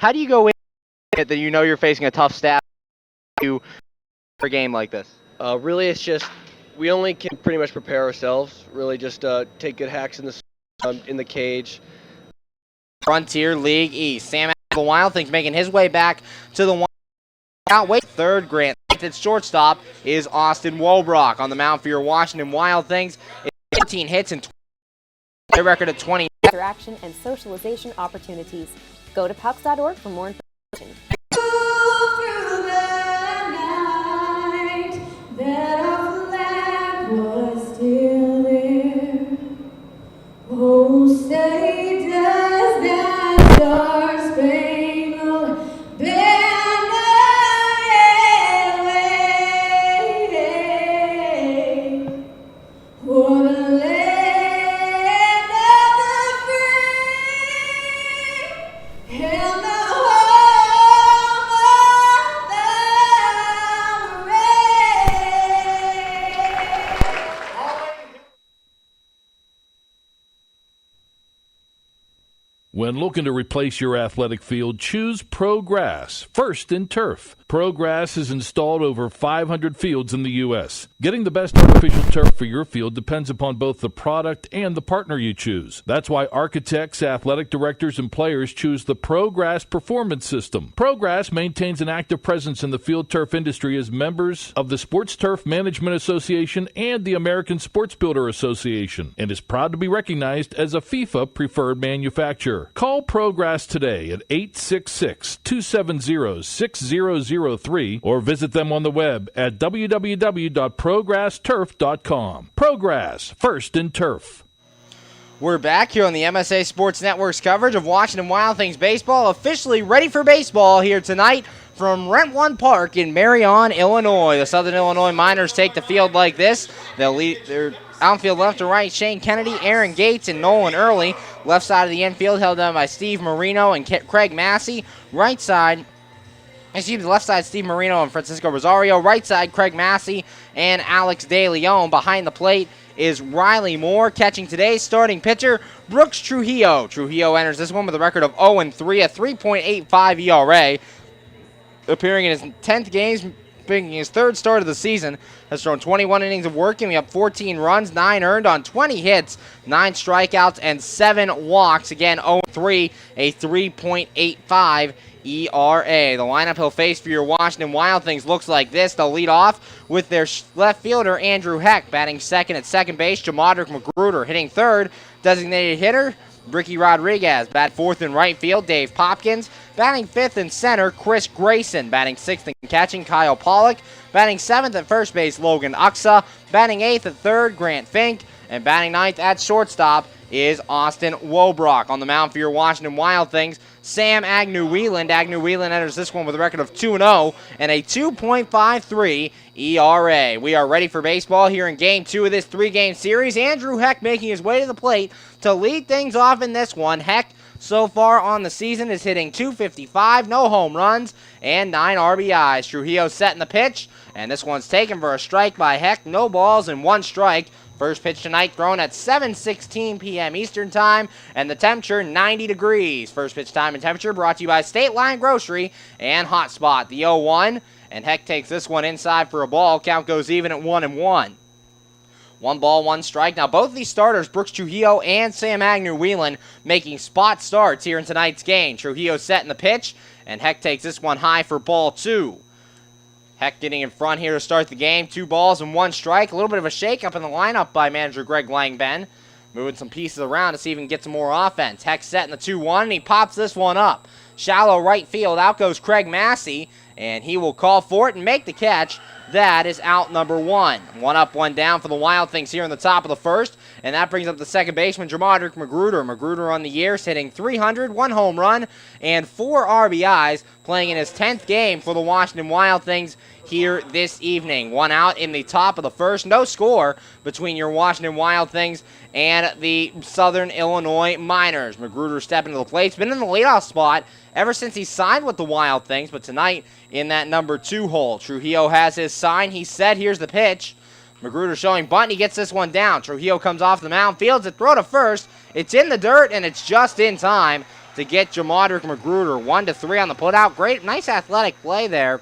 How do you go in it that you know you're facing a tough staff for a game like this? Really, it's just we only can pretty much prepare ourselves. Really, just take good hacks in the cage. Frontier League East. Sam the Wild Things making his way back to the one. Wait, third Grant. At shortstop is Austin Wobrock on the mound for your Washington Wild Things. 15 hits and their record of 20. Interaction and socialization opportunities. Go to pucks.org for more information. Oh, say does that star-spangled banner wave for the land of the free and the home of the brave. When looking to replace your athletic field, choose ProGrass, first in turf. ProGrass has installed over 500 fields in the U.S. Getting the best artificial turf for your field depends upon both the product and the partner you choose. That's why architects, athletic directors, and players choose the ProGrass Performance System. ProGrass maintains an active presence in the field turf industry as members of the Sports Turf Management Association and the American Sports Builder Association, and is proud to be recognized as a FIFA preferred manufacturer. Call ProGrass today at 866-270-6003 or visit them on the web at www.progressturf.com. ProGrass, first in turf. We're back here on the MSA Sports Network's coverage of Washington Wild Things baseball, officially ready for baseball here tonight from Rent One Park in Marion, Illinois. The Southern Illinois Miners take the field like this. They'll lead their outfield left to right, Shane Kennedy, Aaron Gates, and Nolan Early. Left side of the infield held down by Steve Marino and Craig Massey. Left side, Steve Marino and Francisco Rosario. Right side, Craig Massey and Alex DeLeon. Behind the plate is Riley Moore. Catching today's starting pitcher, Brooks Trujillo. Trujillo enters this one with a record of 0-3, a 3.85 ERA. Appearing in his 10th game, being his third start of the season, has thrown 21 innings of work, giving up 14 runs, 9 earned on 20 hits, 9 strikeouts, and 7 walks. Again, 0-3, a 3.85 ERA. The lineup he'll face for your Washington Wild Things looks like this. They'll lead off with their left fielder, Andrew Heck, batting second at second base. Jamadric Magruder hitting third. Designated hitter, Ricky Rodriguez. Bat fourth in right field, Dave Popkins. Batting fifth in center, Chris Grayson. Batting sixth and catching, Kyle Pollock. Batting seventh at first base, Logan Uxa. Batting eighth at third, Grant Fink. And batting ninth at shortstop is Austin Wobrock. On the mound for your Washington Wild Things, Sam Agnew-Wheeland. Agnew-Wheeland enters this one with a record of 2-0 and a 2.53 ERA. We are ready for baseball here in Game 2 of this 3-game series. Andrew Heck making his way to the plate to lead things off in this one. Heck, so far on the season, is hitting .255, no home runs, and 9 RBIs. Trujillo setting the pitch, and this one's taken for a strike by Heck. No balls and 1 strike. First pitch tonight thrown at 7:16 p.m. Eastern Time, and the temperature 90 degrees. First pitch time and temperature brought to you by State Line Grocery and Hotspot. The 0-1, and Heck takes this one inside for a ball. Count goes even at 1-1. 1 ball, 1 strike. Now both of these starters, Brooks Trujillo and Sam Agnew-Wheeland, making spot starts here in tonight's game. Trujillo setting the pitch, and Heck takes this one high for ball 2. Heck getting in front here to start the game. 2 balls and 1 strike. A little bit of a shakeup in the lineup by manager Greg Langben. Moving some pieces around to see if he can get some more offense. Heck setting the 2-1, and he pops this one up. Shallow right field. Out goes Craig Massey, and he will call for it and make the catch. That is out number 1. 1 up, 1 down for the Wild Things here in the top of the first. And that brings up the second baseman, Jamadric Magruder. Magruder on the year, hitting .300, 1 home run, and 4 RBIs, playing in his 10th game for the Washington Wild Things here this evening. 1 out in the top of the first. No score between your Washington Wild Things and the Southern Illinois Miners. Magruder stepping to the plate. He's been in the leadoff spot ever since he signed with the Wild Things, but tonight in that number 2 hole. Trujillo has his sign. He's set. Here's the pitch. Magruder showing bunt. He gets this one down. Trujillo comes off the mound, fields it, throw to first. It's in the dirt, and it's just in time to get Jamadrick Magruder 1-3 on the putout. Great, nice athletic play there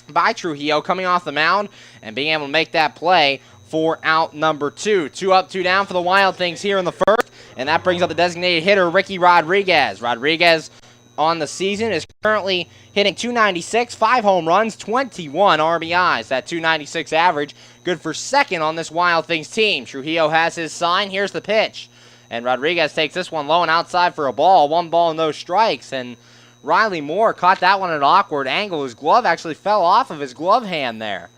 by Trujillo coming off the mound and being able to make that play for out number 2. 2 up, 2 down for the Wild Things here in the first, and that brings up the designated hitter, Ricky Rodriguez. Rodriguez on the season is currently hitting .296, 5 home runs, 21 RBIs. That .296 average, good for second on this Wild Things team. Trujillo has his sign. Here's the pitch. And Rodriguez takes this one low and outside for a ball. 1 ball, no strikes. And Riley Moore caught that one at an awkward angle. His glove actually fell off of his glove hand there.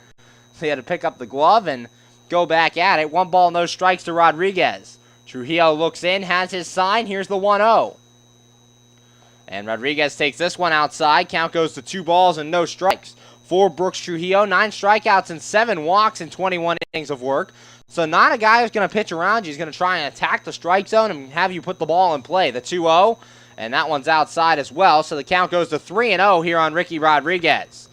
So he had to pick up the glove and go back at it. 1 ball, no strikes to Rodriguez. Trujillo looks in, has his sign. Here's the 1-0. And Rodriguez takes this one outside. Count goes to 2 balls and no strikes for Brooks Trujillo. 9 strikeouts and 7 walks in 21 innings of work. So not a guy who's going to pitch around you. He's going to try and attack the strike zone and have you put the ball in play. The 2-0, and that one's outside as well. So the count goes to 3-0 here on Ricky Rodriguez.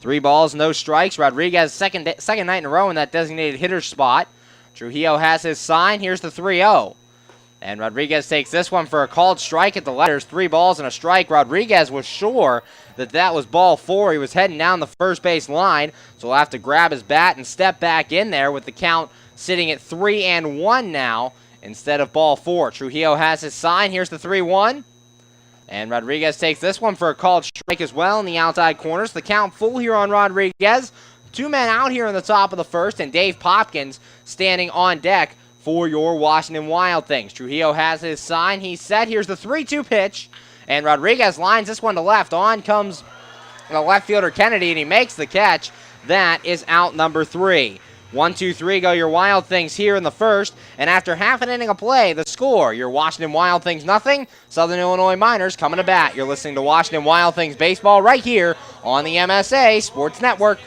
3 balls, no strikes. Rodriguez second night in a row in that designated hitter spot. Trujillo has his sign. Here's the 3-0. And Rodriguez takes this one for a called strike at the letters. 3 balls and a strike. Rodriguez was sure that that was ball 4. He was heading down the first base line, so he'll have to grab his bat and step back in there with the count sitting at 3-1 now instead of ball 4. Trujillo has his sign. Here's the 3-1. And Rodriguez takes this one for a called strike as well in the outside corners. The count full here on Rodriguez. 2 men out here in the top of the first, and Dave Popkins standing on deck for your Washington Wild Things. Trujillo has his sign. He's set. Here's the 3-2 pitch. And Rodriguez lines this one to left. On comes the left fielder Kennedy, and he makes the catch. That is out number 3. 1-2-3 go your Wild Things here in the first. And after half an inning of play, the score, your Washington Wild Things nothing. Southern Illinois Miners coming to bat. You're listening to Washington Wild Things baseball right here on the MSA Sports Network.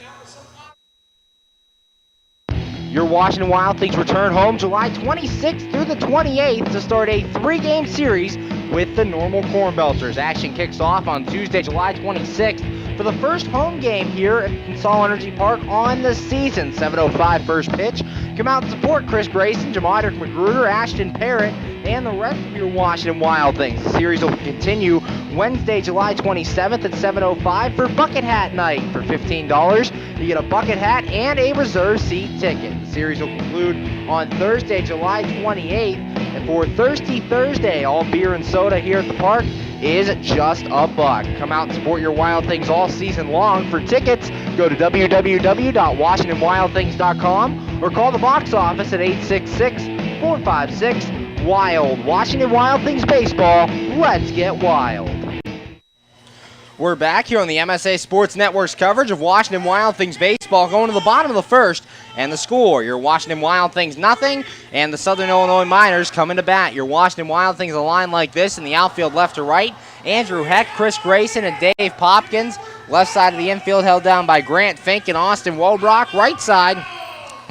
Your Washington Wild Things return home July 26th through the 28th to start a 3-game series with the Normal Corn Belters. Action kicks off on Tuesday, July 26th for the first home game here at Consol Energy Park on the season. 7:05 first pitch. Come out and support Chris Grayson, Jamadrick Magruder, Ashton Parrott, and the rest of your Washington Wild Things. The series will continue Wednesday, July 27th at 7:05 for Bucket Hat Night. For $15, you get a bucket hat and a reserve seat ticket. The series will conclude on Thursday, July 28th. And for Thirsty Thursday, all beer and soda here at the park is just $1. Come out and support your Wild Things all season long. For tickets, go to www.washingtonwildthings.com or call the box office at 866-456-WILD. Washington Wild Things baseball, let's get wild. We're back here on the MSA Sports Network's coverage of Washington Wild Things baseball, going to the bottom of the first, and the score, your Washington Wild Things nothing, and the Southern Illinois Miners coming to bat. Your Washington Wild Things a line like this in the outfield left to right. Andrew Heck, Chris Grayson, and Dave Popkins. Left side of the infield held down by Grant Fink and Austin Woldrock. Right side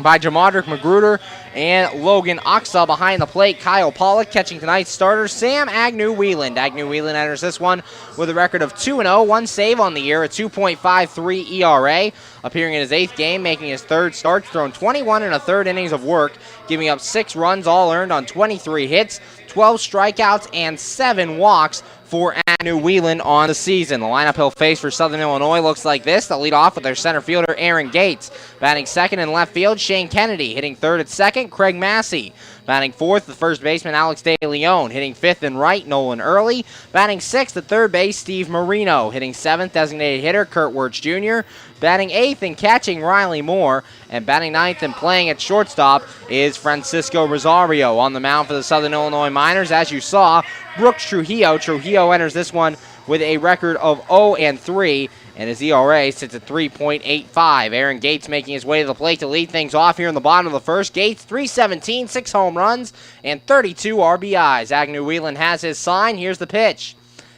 by Jamadrick Magruder and Logan Oxa. Behind the plate, Kyle Pollock catching tonight's starter, Sam Agnew-Wieland. Agnew-Wieland enters this one with a record of 2-0, 1 save on the year, a 2.53 ERA. Appearing in his 8th game, making his 3rd start, thrown 21 1/3 innings of work, giving up 6 runs, all earned on 23 hits, 12 strikeouts, and 7 walks for Agnew-Wieland on the season. The lineup he'll face for Southern Illinois looks like this. They'll lead off with their center fielder, Aaron Gates. Batting second in left field, Shane Kennedy. Hitting third at second, Craig Massey. Batting fourth, the first baseman, Alex De Leon. Hitting fifth and right, Nolan Early. Batting sixth at third base, Steve Marino. Hitting seventh, designated hitter, Kurt Wirtz Jr. Batting eighth and catching, Riley Moore. And batting ninth and playing at shortstop is Francisco Rosario. On the mound for the Southern Illinois Miners, as you saw, Brooks Trujillo. Trujillo enters this one with a record of 0-3, and his ERA sits at 3.85. Aaron Gates making his way to the plate to lead things off here in the bottom of the first. Gates, 317, 6 home runs, and 32 RBIs. Agnew-Wieland has his sign. Here's the pitch.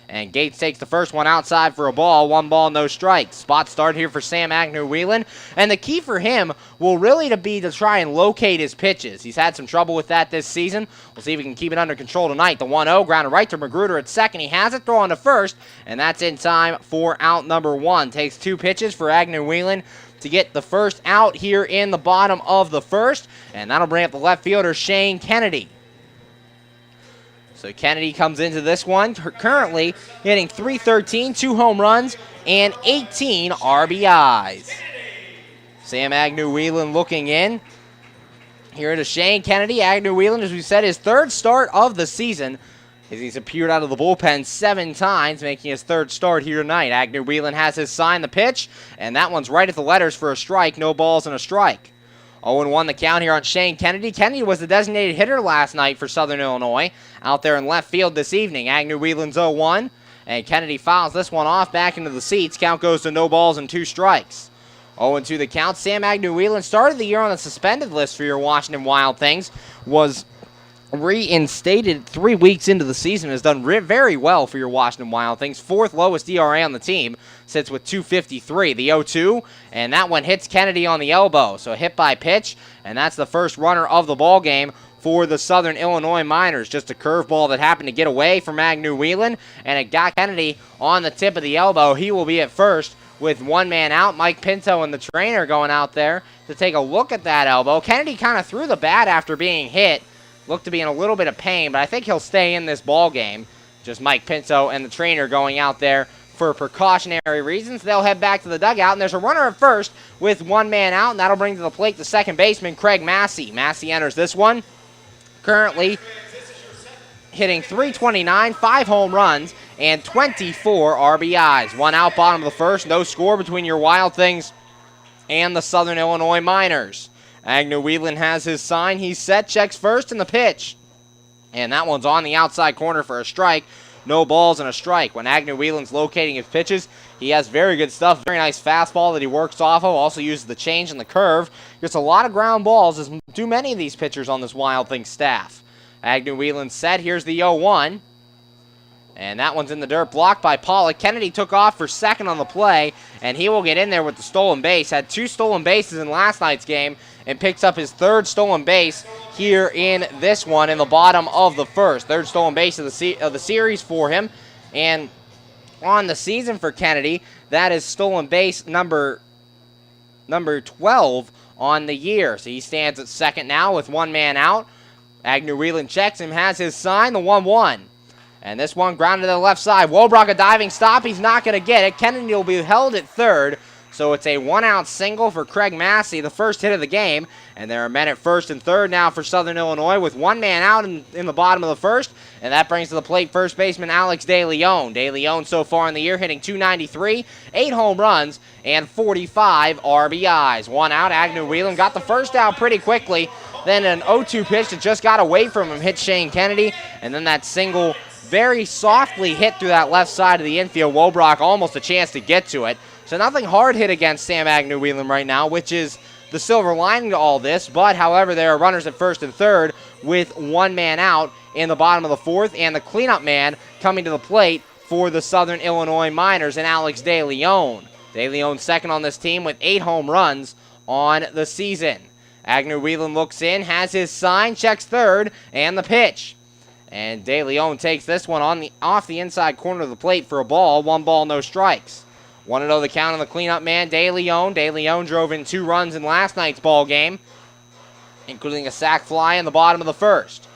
And Gates takes the first one outside for a ball. 1 ball, no strikes. Spot start here for Sam Agnew-Wieland. And the key for him will really be to try and locate his pitches. He's had some trouble with that this season. We'll see if he can keep it under control tonight. The 1-0, grounded right to Magruder at second. He has it, throwing to first, and that's in time for out number 1. Takes 2 pitches for Agnew-Wieland to get the first out here in the bottom of the first. And that'll bring up the left fielder, Shane Kennedy. So So Kennedy comes into this one currently hitting .313, 2 home runs, and 18 RBIs. Sam Agnew-Whelan looking in. Here to Shane Kennedy. Agnew-Whelan, as we said, his third start of the season, as he's appeared out of the bullpen 7 times, making his third start here tonight. Agnew-Whelan has his sign, the pitch, and that one's right at the letters for a strike. No balls and a strike. 0-1 the count here on Shane Kennedy. Kennedy was the designated hitter last night for Southern Illinois, out there in left field this evening. Agnew-Whelan's 0-1, and Kennedy fouls this one off back into the seats. Count goes to no balls and 2 strikes. 0-2 the count. Sam Agnew-Whelan started the year on the suspended list for your Washington Wild Things, was reinstated 3 weeks into the season, has done very well for your Washington Wild Things. 4th lowest ERA on the team, sits with .253. The 0-2, and that one hits Kennedy on the elbow. So hit by pitch, and that's the first runner of the ball game for the Southern Illinois Miners. Just a curveball that happened to get away from Agnew-Whelan, and it got Kennedy on the tip of the elbow. He will be at first with 1 man out. Mike Pinto and the trainer going out there to take a look at that elbow. Kennedy kind of threw the bat after being hit. Looked to be in a little bit of pain, but I think he'll stay in this ball game. Just Mike Pinto and the trainer going out there for precautionary reasons. They'll head back to the dugout, and there's a runner at first with 1 man out, and that'll bring to the plate the second baseman, Craig Massey. Massey enters this one, currently hitting .329, 5 home runs, and 24 RBIs. 1 out, bottom of the first. No score between your Wild Things and the Southern Illinois Miners. Agnew-Whelan has his sign. He's set, checks first, in the pitch. And that one's on the outside corner for a strike. No balls and a strike. When Agnew-Whelan's locating his pitches, he has very good stuff. Very nice fastball that he works off of. Also uses the change and the curve. Gets a lot of ground balls, as do many of these pitchers on this Wild Things staff. Agnew-Whelan set. Here's the 0-1. And that one's in the dirt, blocked by Pollock. Kennedy took off for second on the play, and he will get in there with the stolen base. Had 2 stolen bases in last night's game, and picks up his 3rd stolen base here in this one in the bottom of the first. 3rd stolen base of the series for him. And on the season for Kennedy, that is stolen base number 12 on the year. So he stands at second now with 1 man out. Agnew-Whelan checks him, has his sign, the 1-1. And this one grounded to the left side. Wobrock a diving stop. He's not going to get it. Kennedy will be held at third. So it's a 1-out single for Craig Massey, the first hit of the game. And there are men at first and third now for Southern Illinois with 1 man out in the bottom of the first. And that brings to the plate first baseman Alex DeLeon. DeLeon so far in the year hitting .293, 8 home runs, and 45 RBIs. 1 out. Agnew-Whelan got the first out pretty quickly. Then an 0-2 pitch that just got away from him hit Shane Kennedy. And then that single very softly hit through that left side of the infield. Wobrock almost a chance to get to it. So nothing hard hit against Sam Agnew-Whelan right now, which is the silver lining to all this. But, however, there are runners at first and third with 1 man out in the bottom of the fourth. And the cleanup man coming to the plate for the Southern Illinois Miners and Alex DeLeon. DeLeon second on this team with 8 home runs on the season. Agnew-Whelan looks in, has his sign, checks third, and the pitch. And DeLeon takes this one off the inside corner of the plate for a ball. 1 ball, no strikes. 1-0 the count on the cleanup man, DeLeon. DeLeon drove in 2 runs in last night's ball game, including a sac fly in the bottom of the first.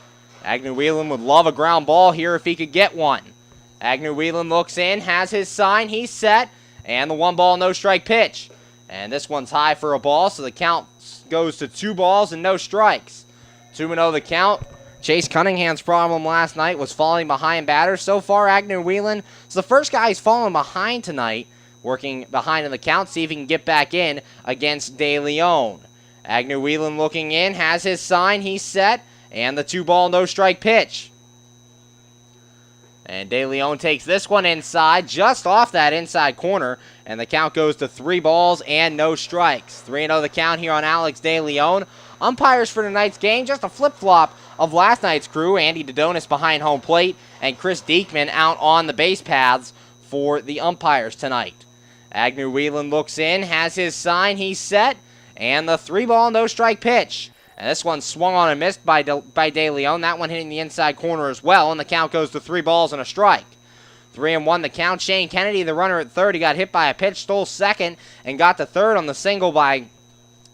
Agnew-Whelan would love a ground ball here if he could get one. Agnew-Whelan looks in, has his sign, he's set, and the 1 ball, no strike pitch. And this one's high for a ball, so the count goes to 2 balls and no strikes. 2-0 the count. Chase Cunningham's problem last night was falling behind batters. So far, Agnew-Whelan is the first guy he's fallen behind tonight, working behind in the count, see if he can get back in against DeLeon. Agnew-Whelan looking in, has his sign, he's set, and the 2 ball, no strike pitch. And DeLeon takes this one inside, just off that inside corner, and the count goes to 3 balls and no strikes. 3-0 the count here on Alex DeLeon. Umpires for tonight's game, just a flip-flop of last night's crew. Andy Dodonis behind home plate, and Chris Diekman out on the base paths for the umpires tonight. Agnew-Whelan looks in, has his sign, he's set, and the 3 ball, no strike pitch. And this one swung on and missed by DeLeon. That one hitting the inside corner as well, and the count goes to 3 balls and a strike. 3-1 the count. Shane Kennedy, the runner at third, he got hit by a pitch, stole second, and got to third on the single by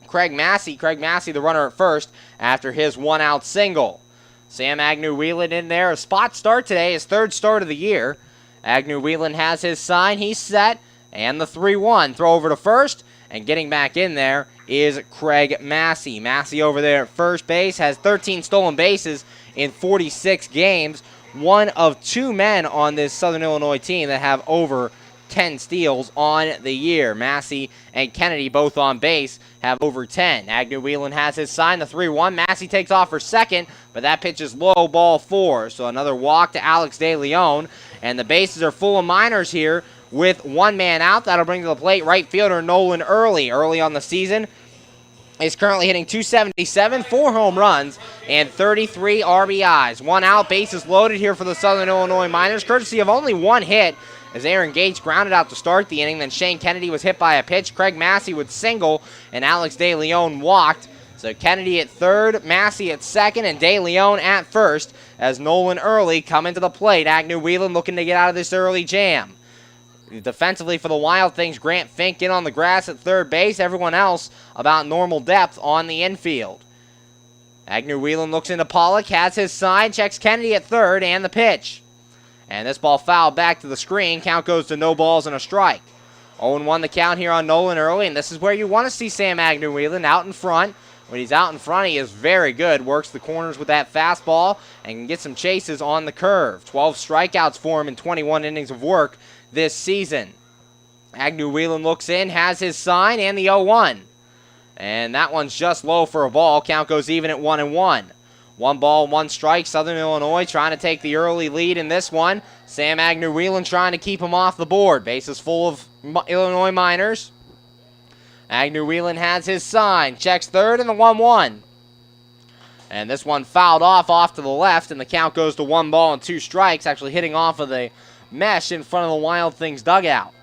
Craig Massey. Craig Massey, the runner at first, after his 1-out single. Sam Agnew-Whelan in there. A spot start today, his third start of the year. Agnew-Whelan has his sign. He's set. And the 3-1. Throw over to first. And getting back in there is Craig Massey. Massey over there at first base has 13 stolen bases in 46 games. One of two men on this Southern Illinois team that have over 10 steals on the year. Massey and Kennedy both on base have over 10. Agnew-Whelan has his sign, the 3-1. Massey takes off for second, but that pitch is low, ball 4. So another walk to Alex De Leon, and the bases are full of minors here with one man out. That'll bring to the plate right fielder Nolan Early. Early on the season is currently hitting .277, 4 home runs, and 33 RBIs. One out, bases loaded here for the Southern Illinois Miners, courtesy of only one hit, as Aaron Gates grounded out to start the inning. Then Shane Kennedy was hit by a pitch. Craig Massey would single, and Alex De Leon walked. So Kennedy at third, Massey at second, and De Leon at first, as Nolan Early come into the plate. Agnew-Whelan looking to get out of this early jam. Defensively for the Wild Things, Grant Fink in on the grass at third base. Everyone else about normal depth on the infield. Agnew-Whelan looks into Pollock, has his sign, checks Kennedy at third, and the pitch. And this ball fouled back to the screen. Count goes to no balls and a strike. 0-1 the count here on Nolan Early, and this is where you want to see Sam Agnew-Whelan out in front. When he's out in front, he is very good. Works the corners with that fastball and can get some chases on the curve. 12 strikeouts for him in 21 innings of work this season. Agnew-Whelan looks in, has his sign, and the 0-1. And that one's just low for a ball. Count goes even at 1-1. 1 ball, 1 strike. Southern Illinois trying to take the early lead in this one. Sam Agnew-Whelan trying to keep him off the board. Bases full of Illinois Miners. Agnew-Whelan has his sign, checks third, and the 1-1. And this one fouled off to the left, and the count goes to 1 ball and 2 strikes, actually hitting off of the mesh in front of the Wild Things dugout.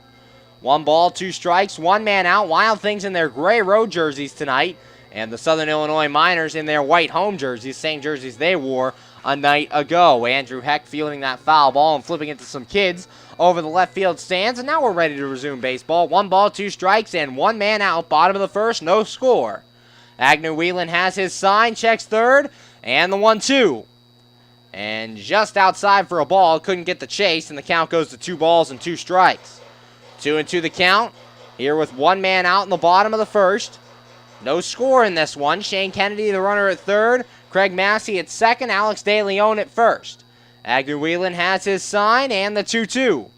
1 ball, 2 strikes, 1 man out. Wild Things in their gray road jerseys tonight, and the Southern Illinois Miners in their white home jerseys, same jerseys they wore a night ago. Andrew Heck fielding that foul ball and flipping it to some kids over the left field stands, and now we're ready to resume baseball. 1 ball, 2 strikes, and 1 man out. Bottom of the first, no score. Agnew-Whelan has his sign, checks third, and the 1-2. And just outside for a ball, couldn't get the chase, and the count goes to 2 balls and 2 strikes. 2-2 the count, here with 1 man out in the bottom of the first. No score in this one. Shane Kennedy, the runner at third. Craig Massey at second. Alex De Leon at first. Agnew-Whelan has his sign, and the 2-2.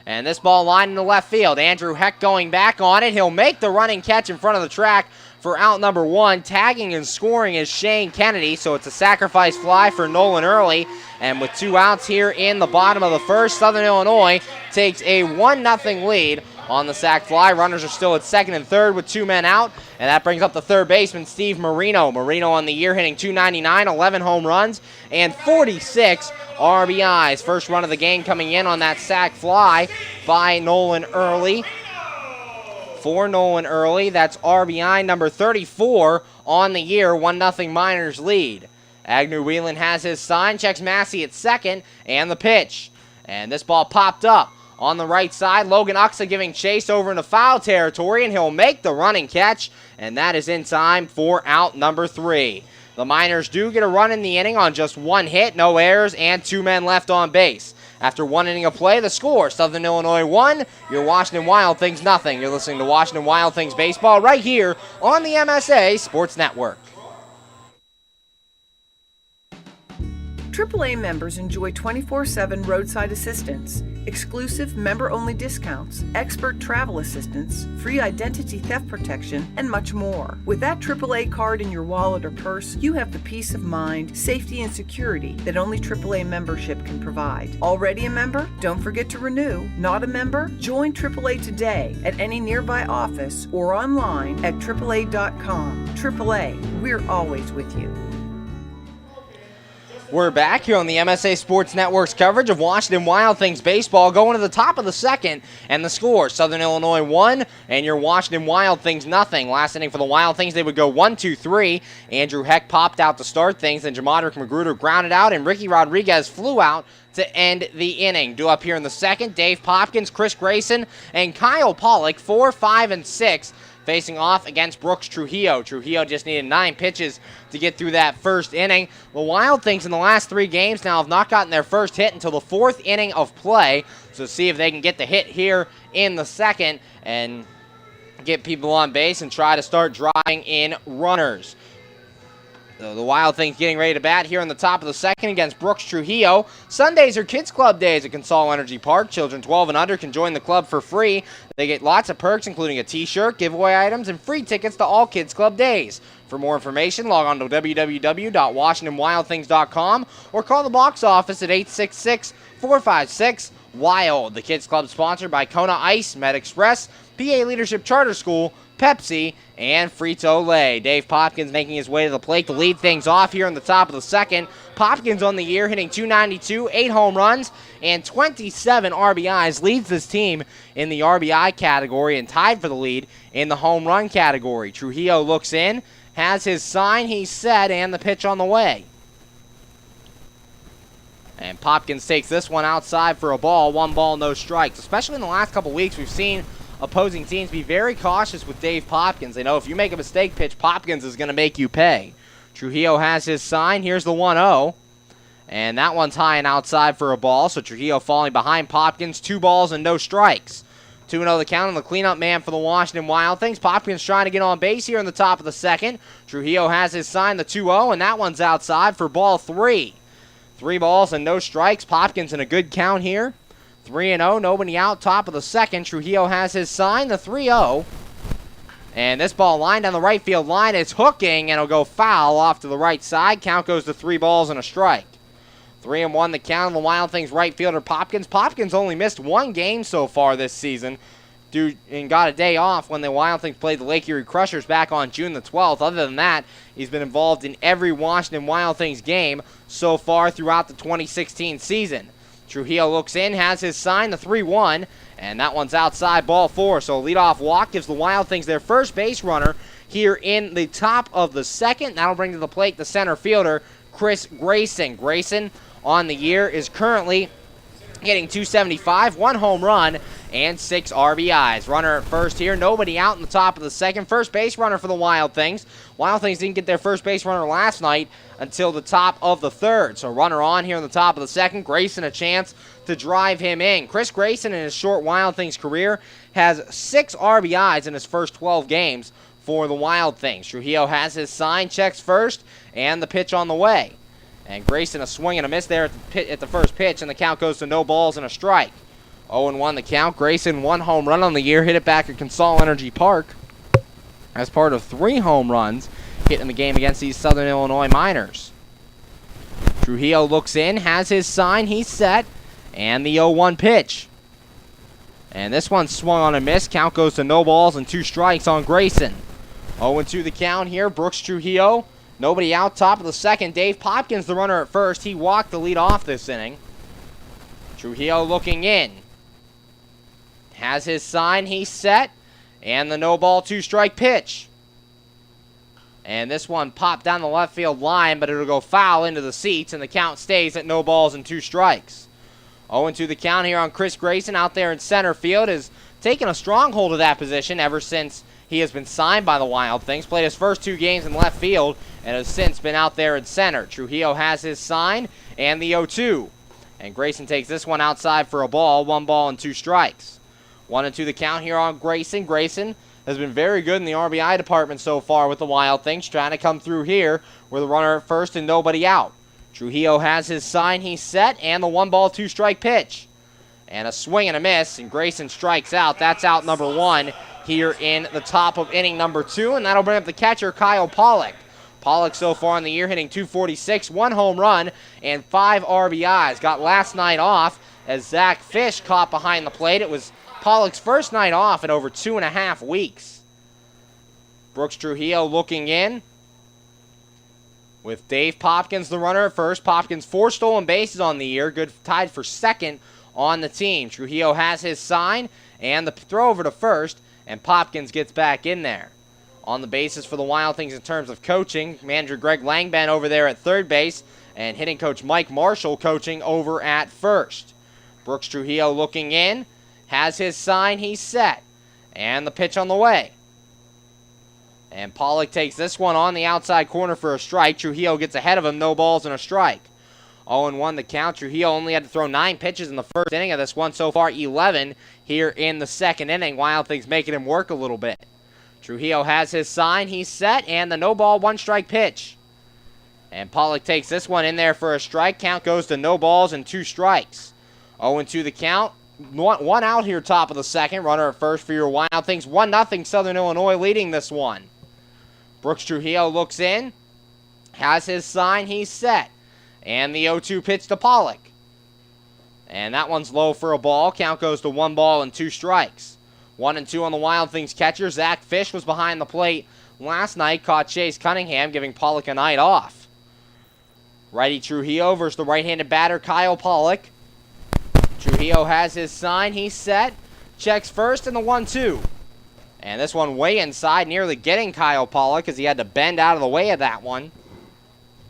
And this ball lined in the left field. Andrew Heck going back on it. He'll make the running catch in front of the track for out number 1. Tagging and scoring is Shane Kennedy, so it's a sacrifice fly for Nolan Early. And with 2 outs here in the bottom of the first, Southern Illinois takes a 1-0 lead on the sac fly. Runners are still at second and third with 2 men out, and that brings up the third baseman, Steve Marino. Marino on the year hitting .299, 11 home runs, and 46 RBIs. First run of the game coming in on that sac fly by Nolan Early. For Nolan Early, that's RBI number 34 on the year, 1-0 Miners lead. Agnew-Whelan has his sign, checks Massey at second, and the pitch. And this ball popped up on the right side. Logan Uxa giving chase over into foul territory, and he'll make the running catch, and that is in time for out number 3. The Miners do get a run in the inning on just 1 hit, no errors, and 2 men left on base. After 1 inning of play, the score, Southern Illinois 1, your Washington Wild Things nothing. You're listening to Washington Wild Things baseball right here on the MSA Sports Network. AAA members enjoy 24/7 roadside assistance, exclusive member-only discounts, expert travel assistance, free identity theft protection, and much more. With that AAA card in your wallet or purse, you have the peace of mind, safety, and security that only AAA membership can provide. Already a member? Don't forget to renew. Not a member? Join AAA today at any nearby office or online at AAA.com. AAA, we're always with you. We're back here on the MSA Sports Network's coverage of Washington Wild Things baseball, going to the top of the second, and the score, Southern Illinois 1, and your Washington Wild Things nothing. Last inning for the Wild Things, they would go 1-2-3. Andrew Heck popped out to start things, then Jamadric Magruder grounded out, and Ricky Rodriguez flew out to end the inning. Due up here in the second, Dave Popkins, Chris Grayson, and Kyle Pollock, 4, 5, and 6, facing off against Brooks Trujillo. Trujillo just needed 9 pitches to get through that first inning. The Wild Things in the last 3 games now have not gotten their first hit until the 4th inning of play. So see if they can get the hit here in the second and get people on base and try to start driving in runners. So the Wild Things getting ready to bat here in the top of the second against Brooks Trujillo. Sundays are Kids Club days at Consol Energy Park. Children 12 and under can join the club for free. They get lots of perks, including a t-shirt, giveaway items, and free tickets to all Kids Club days. For more information, log on to www.washingtonwildthings.com or call the box office at 866-456-WILD. The Kids Club sponsored by Kona Ice, Med Express, PA Leadership Charter School, Pepsi, and Frito-Lay. Dave Popkins making his way to the plate to lead things off here in the top of the second. Popkins on the year hitting .292, 8 home runs, and 27 RBIs. Leads this team in the RBI category and tied for the lead in the home run category. Trujillo looks in, has his sign, he's set, and the pitch on the way. And Popkins takes this one outside for a ball. 1 ball, no strikes. Especially in the last couple weeks, we've seen opposing teams be very cautious with Dave Popkins. They know if you make a mistake pitch, Popkins is going to make you pay. Trujillo has his sign. Here's the 1-0. And that one's high and outside for a ball. So Trujillo falling behind Popkins. 2 balls and no strikes. 2-0 the count on the cleanup man for the Washington Wild Things. Popkins trying to get on base here in the top of the second. Trujillo has his sign, the 2-0, and that one's outside for ball 3. 3 balls and no strikes. Popkins in a good count here. 3-0, nobody out, top of the second. Trujillo has his sign, the 3-0. And this ball lined down the right field line. It's hooking, and it'll go foul off to the right side. Count goes to 3 balls and a strike. 3-1 the count on the Wild Things right fielder Popkins. Popkins only missed 1 game so far this season and got a day off when the Wild Things played the Lake Erie Crushers back on June the 12th. Other than that, he's been involved in every Washington Wild Things game so far throughout the 2016 season. Trujillo looks in, has his sign, the 3-1, and that one's outside, ball 4. So a leadoff walk gives the Wild Things their first base runner here in the top of the second. That'll bring to the plate the center fielder, Chris Grayson. Grayson on the year is currently hitting .275, 1 home run, and 6 RBIs. Runner at first here, nobody out in the top of the second. First base runner for the Wild Things. Wild Things didn't get their first base runner last night until the top of the third. So runner on here in the top of the second. Grayson a chance to drive him in. Chris Grayson in his short Wild Things career has 6 RBIs in his first 12 games for the Wild Things. Trujillo has his sign, checks first, and the pitch on the way. And Grayson a swing and a miss there at the first pitch, and the count goes to no balls and a strike. 0-1 the count. Grayson 1 home run on the year, hit it back at Consol Energy Park as part of 3 home runs hit in the game against these Southern Illinois Miners. Trujillo looks in, has his sign, he's set, and the 0-1 pitch. And this one swung on a miss. Count goes to no balls and 2 strikes on Grayson. 0-2 the count here. Brooks Trujillo, nobody out, top of the second. Dave Popkins, the runner at first. He walked the lead off this inning. Trujillo looking in. Has his sign, he's set, and the no ball 2 strike pitch. And this one popped down the left field line, but it'll go foul into the seats, and the count stays at no balls and 2 strikes. 0-2 the count here on Chris Grayson out there in center field. Has taken a strong hold of that position ever since he has been signed by the Wild Things. Played his first 2 games in left field and has since been out there in center. Trujillo has his sign and the 0-2. And Grayson takes this one outside for a ball, 1 ball and 2 strikes. 1-2 the count here on Grayson. Grayson has been very good in the RBI department so far with the Wild Things, trying to come through here with a runner at first and nobody out. Trujillo has his sign, he's set, and the 1 ball 2 strike pitch. And a swing and a miss, and Grayson strikes out. That's out number 1 here in the top of inning number 2, and that'll bring up the catcher, Kyle Pollock. Pollock so far in the year hitting .246, 1 home run, and 5 RBIs. Got last night off as Zach Fish caught behind the plate. It was Pollock's first night off in over 2.5 weeks. Brooks Trujillo looking in with Dave Popkins, the runner at first. Popkins 4 stolen bases on the year, good, tied for second on the team. Trujillo has his sign and the throw over to first, and Popkins gets back in there. On the bases for the Wild Things in terms of coaching, manager Greg Langban over there at third base, and hitting coach Mike Marshall coaching over at first. Brooks Trujillo looking in, has his sign, he's set, and the pitch on the way. And Pollock takes this one on the outside corner for a strike. Trujillo gets ahead of him, no balls and a strike. 0-1 the count. Trujillo only had to throw 9 pitches in the first inning of this one. So far, 11 here in the second inning. Wild Things making him work a little bit. Trujillo has his sign. He's set, and the no ball, 1 strike pitch. And Pollock takes this one in there for a strike. Count goes to no balls and 2 strikes. 0-2 the count. One out here top of the second. Runner at first for your Wild Things. 1-0 Southern Illinois leading this one. Brooks Trujillo looks in. Has his sign. He's set. And the 0-2 pitch to Pollock. And that one's low for a ball. Count goes to 1 ball and 2 strikes. 1-2 on the Wild Things catcher. Zach Fish was behind the plate last night. Caught Chase Cunningham, giving Pollock a night off. Righty Trujillo versus the right-handed batter Kyle Pollock. Trujillo has his sign. He's set. Checks first and the 1-2. And this one way inside, nearly getting Kyle Pollock as he had to bend out of the way of that one.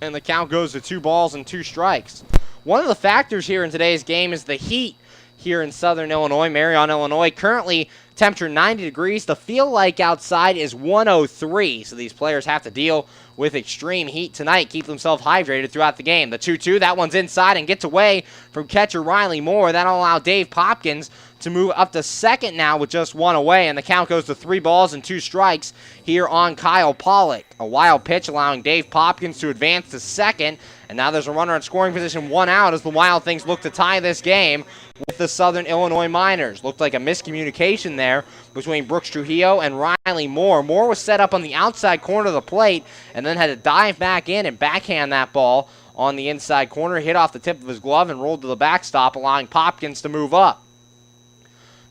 And the count goes to 2 balls and 2 strikes. One of the factors here in today's game is the heat here in Southern Illinois, Marion, Illinois. Currently, temperature 90 degrees. The feel like outside is 103. So these players have to deal with extreme heat tonight, keep themselves hydrated throughout the game. The 2-2, that one's inside and gets away from catcher Riley Moore. That'll allow Dave Popkins to move up to second now with just 1 away, and the count goes to 3 balls and 2 strikes here on Kyle Pollock. A wild pitch allowing Dave Popkins to advance to second, and now there's a runner in scoring position, 1 out as the Wild Things look to tie this game with the Southern Illinois Miners. Looked like a miscommunication there between Brooks Trujillo and Riley Moore. Moore was set up on the outside corner of the plate and then had to dive back in and backhand that ball on the inside corner, hit off the tip of his glove and rolled to the backstop, allowing Popkins to move up.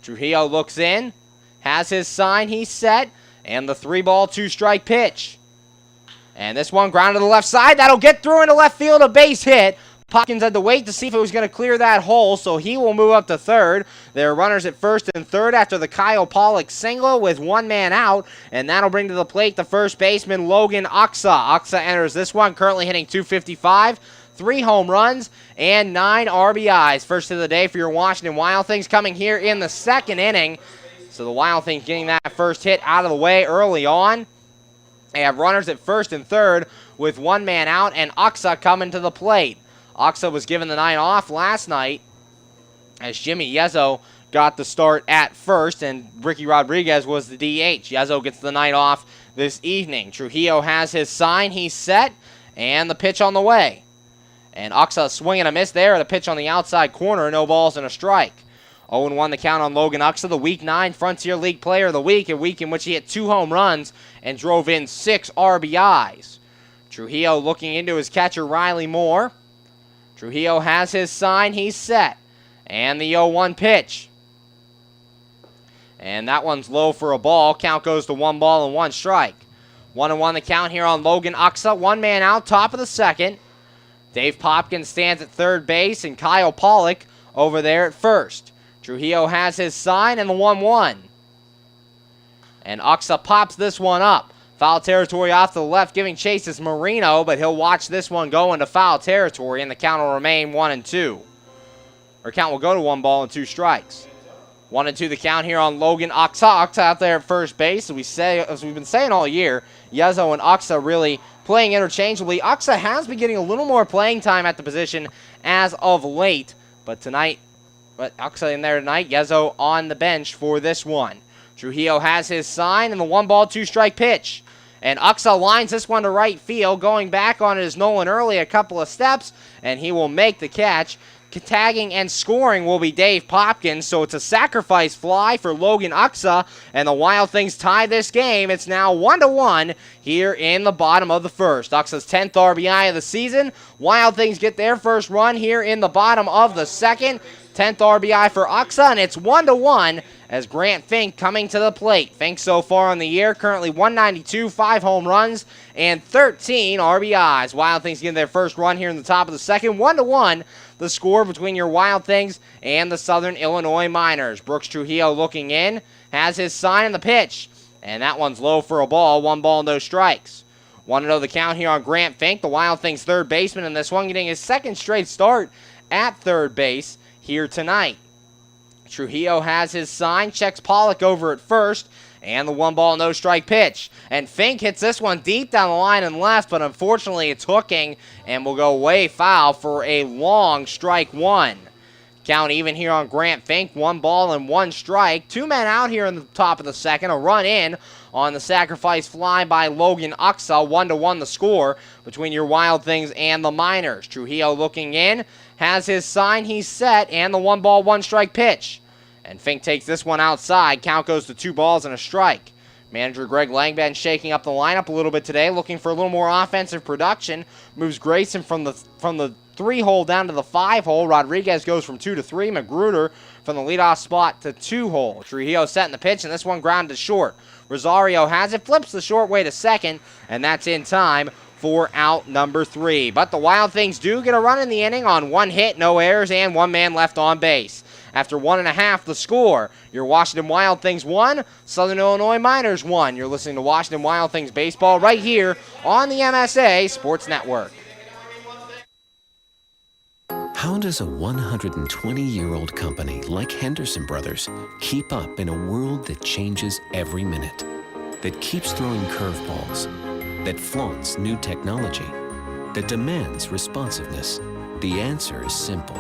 Trujillo looks in, has his sign, he's set, and the 3-ball, 2-strike pitch. And this one ground to the left side. That'll get through into left field, a base hit. Popkins had to wait to see if it was going to clear that hole, so he will move up to third. There are runners at first and third after the Kyle Pollock single with 1 man out, and that'll bring to the plate the first baseman, Logan Oxa. Oxa enters this one, currently hitting .255, 3 home runs, and 9 RBIs. First of the day for your Washington Wild Things coming here in the second inning. So the Wild Things getting that first hit out of the way early on. They have runners at first and third with 1 man out, and Oxa coming to the plate. Oxa was given the night off last night as Jimmy Yezzo got the start at first, and Ricky Rodriguez was the DH. Yezzo gets the night off this evening. Trujillo has his sign. He's set, and the pitch on the way. And Oxa swing and a miss there. The pitch on the outside corner, no balls and a strike. 0-1 the count on Logan Oxa, the Week 9 Frontier League Player of the Week, a week in which he hit 2 home runs and drove in 6 RBIs. Trujillo looking into his catcher, Riley Moore. Trujillo has his sign. He's set. And the 0-1 pitch. And that one's low for a ball. Count goes to 1 ball and 1 strike. 1-1 the count here on Logan Oxa. 1 man out, top of the second. Dave Popkins stands at third base, and Kyle Pollock over there at first. Trujillo has his sign and the 1-1. And Oxa pops this one up. Foul territory off to the left, giving chase is Marino, but he'll watch this one go into foul territory, and the count will remain 1-2. Or count will go to 1 ball and 2 strikes. 1-2 the count here on Logan Oxa. Oxa out there at first base. As we've been saying all year, Yezzo and Oxa really playing interchangeably. Oxa has been getting a little more playing time at the position as of late, but Oxa in there tonight, Yezzo on the bench for this one. Trujillo has his sign and the 1 ball, 2 strike pitch. And Oxa lines this one to right field. Going back on it is Nolan Early a couple of steps, and he will make the catch. Tagging and scoring will be Dave Popkins, so it's a sacrifice fly for Logan Oxa, and the Wild Things tie this game. It's now 1-1 here in the bottom of the first. Oxa's 10th RBI of the season. Wild Things get their first run here in the bottom of the second. 10th RBI for Oxa, and it's 1-1 as Grant Fink coming to the plate. Fink so far on the year, currently 192, 5 home runs, and 13 RBIs. Wild Things getting their first run here in the top of the second. 1-1 the score between your Wild Things and the Southern Illinois Miners. Brooks Trujillo looking in, has his sign in the pitch, and that one's low for a ball. 1 ball, no strikes. 1-0 the count here on Grant Fink, the Wild Things third baseman in this one, getting his 2nd straight start at third base here tonight. Trujillo has his sign, checks Pollock over at first, And the 1 ball, no strike pitch. And Fink hits this one deep down the line and left, but unfortunately it's hooking and will go way foul for a long strike one. Count even here on Grant Fink, 1 ball and 1 strike. 2 men out here in the top of the second. A run in on the sacrifice fly by Logan Uxa. 1-1 the score between your Wild Things and the Miners. Trujillo looking in, has his sign, he's set, and the 1 ball, 1 strike pitch. And Fink takes this one outside. Count goes to 2 balls and a strike. Manager Greg Langben shaking up the lineup a little bit today, looking for a little more offensive production. Moves Grayson from the 3-hole down to the 5-hole. Rodriguez goes from 2 to 3. Magruder from the leadoff spot to 2-hole. Trujillo setting the pitch, and this one grounded short. Rosario has it, flips the short way to second, and that's in time for out number 3. But the Wild Things do get a run in the inning on 1 hit, no errors, and 1 man left on base. After 1.5, the score, your Washington Wild Things 1, Southern Illinois Miners 1. You're listening to Washington Wild Things baseball right here on the MSA Sports Network. How does a 120-year-old company like Henderson Brothers keep up in a world that changes every minute, that keeps throwing curveballs, that flaunts new technology, that demands responsiveness? The answer is simple.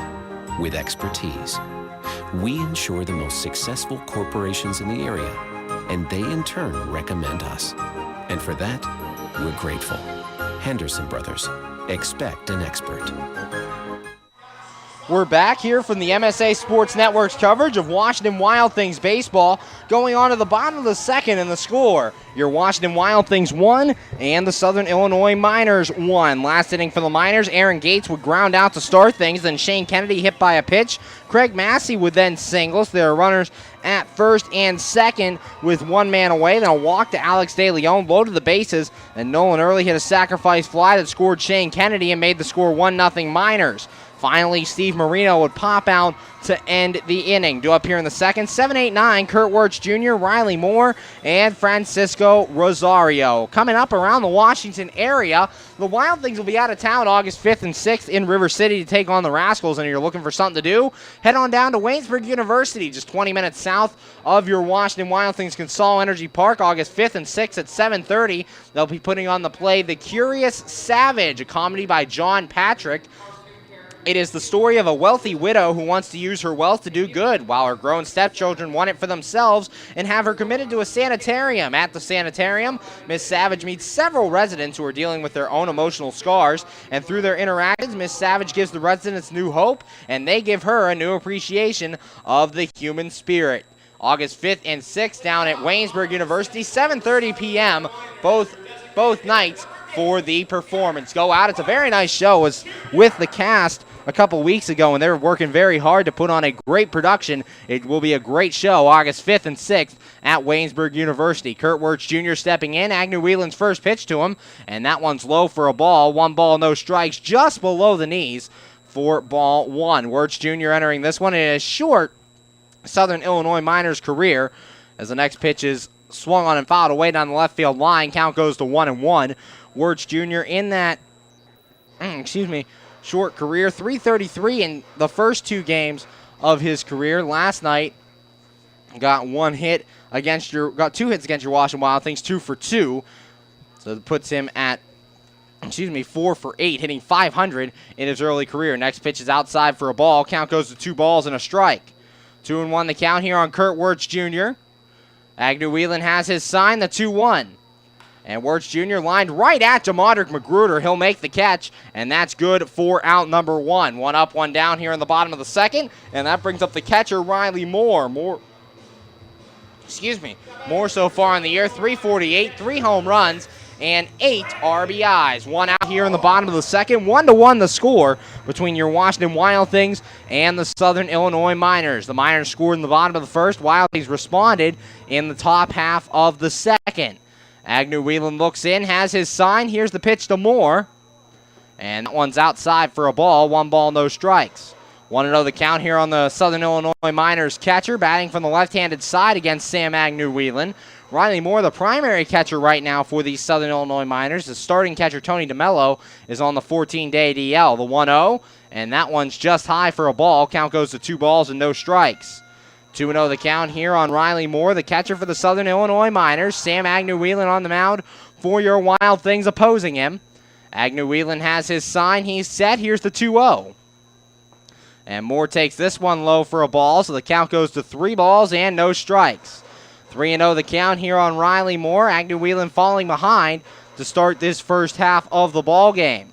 With expertise. We insure the most successful corporations in the area, and they in turn recommend us. And for that, we're grateful. Henderson Brothers. Expect an expert. We're back here from the MSA Sports Network's coverage of Washington Wild Things baseball, going on to the bottom of the second in the score. Your Washington Wild Things 1 and the Southern Illinois Miners 1. Last inning for the Miners, Aaron Gates would ground out to start things, then Shane Kennedy hit by a pitch. Craig Massey would then single, so there are runners at first and second with 1 man away. Then a walk to Alex DeLeon, loaded the bases, and Nolan Early hit a sacrifice fly that scored Shane Kennedy and made the score 1-0 Miners. Finally, Steve Marino would pop out to end the inning. Due up here in the second, 7, 8, 9, Kurt Wirtz Jr., Riley Moore, and Francisco Rosario. Coming up around the Washington area, the Wild Things will be out of town August 5th and 6th in River City to take on the Rascals, and if you're looking for something to do, head on down to Waynesburg University, just 20 minutes south of your Washington Wild Things Consol Energy Park, August 5th and 6th at 7:30. They'll be putting on the play The Curious Savage, a comedy by John Patrick. It is the story of a wealthy widow who wants to use her wealth to do good, while her grown stepchildren want it for themselves and have her committed to a sanitarium. At the sanitarium, Miss Savage meets several residents who are dealing with their own emotional scars, and through their interactions, Miss Savage gives the residents new hope, and they give her a new appreciation of the human spirit. August 5th and 6th down at Waynesburg University, 7:30 p.m., both nights for the performance. Go out. It's a very nice show. It was with the cast a couple weeks ago, and they were working very hard to put on a great production. It will be a great show August 5th and 6th at Waynesburg University. Kurt Wirtz Jr. stepping in. Agnew Whelan's first pitch to him, and that one's low for a ball. 1 ball, no strikes, just below the knees for ball 1. Wirtz Jr. entering this one in a short Southern Illinois Miners career, as the next pitch is swung on and fouled away down the left field line. Count goes to 1-1. Wirtz Jr. in that, short career, 333 in the first 2 games of his career. Last night, got 2 hits against your Washington Wild Things, 2 for 2. So that puts him at, 4 for 8, hitting .500 in his early career. Next pitch is outside for a ball. Count goes to 2 balls and a strike. 2-1 the count here on Kurt Wirtz Jr. Agnew Whelan has his sign, the 2-1. And Wirtz Jr. lined right at Demadrick Magruder. He'll make the catch, and that's good for out number 1. 1 up, 1 down here in the bottom of the second, and that brings up the catcher, Riley Moore. Moore so far in the year, 348, 3 home runs, and 8 RBIs. 1 out here in the bottom of the second. 1-1 the score between your Washington Wild Things and the Southern Illinois Miners. The Miners scored in the bottom of the first. Wild Things responded in the top half of the second. Agnew Whelan looks in, has his sign. Here's the pitch to Moore. And that one's outside for a ball. 1 ball, no strikes. 1-0 the count here on the Southern Illinois Miners catcher, batting from the left-handed side against Sam Agnew Whelan. Riley Moore, the primary catcher right now for the Southern Illinois Miners. The starting catcher, Tony DeMello, is on the 14-day DL. The 1-0, and that one's just high for a ball. Count goes to 2 balls and no strikes. 2-0 the count here on Riley Moore, the catcher for the Southern Illinois Miners. Sam Agnew-Whelan on the mound for your Wild Things opposing him. Agnew-Whelan has his sign. He's set. Here's the 2-0. And Moore takes this one low for a ball, so the count goes to 3 balls and no strikes. 3-0 the count here on Riley Moore. Agnew-Whelan falling behind to start this first half of the ball game.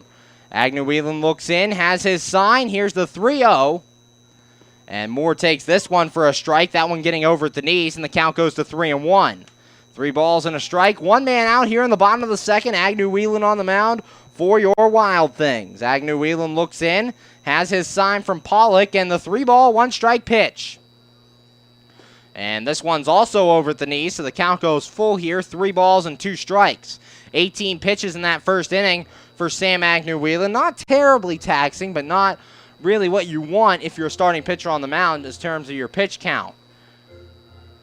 Agnew-Whelan looks in, has his sign. Here's the 3-0. And Moore takes this one for a strike. That one getting over at the knees, and the count goes to 3-1. 3 balls and a strike. 1 man out here in the bottom of the second. Agnew-Whelan on the mound for your Wild Things. Agnew-Whelan looks in, has his sign from Pollock, and the 3-ball, 1-strike pitch. And this one's also over at the knees, so the count goes full here. 3 balls and 2 strikes. 18 pitches in that first inning for Sam Agnew-Whelan. Not terribly taxing, but not really what you want if you're a starting pitcher on the mound in terms of your pitch count.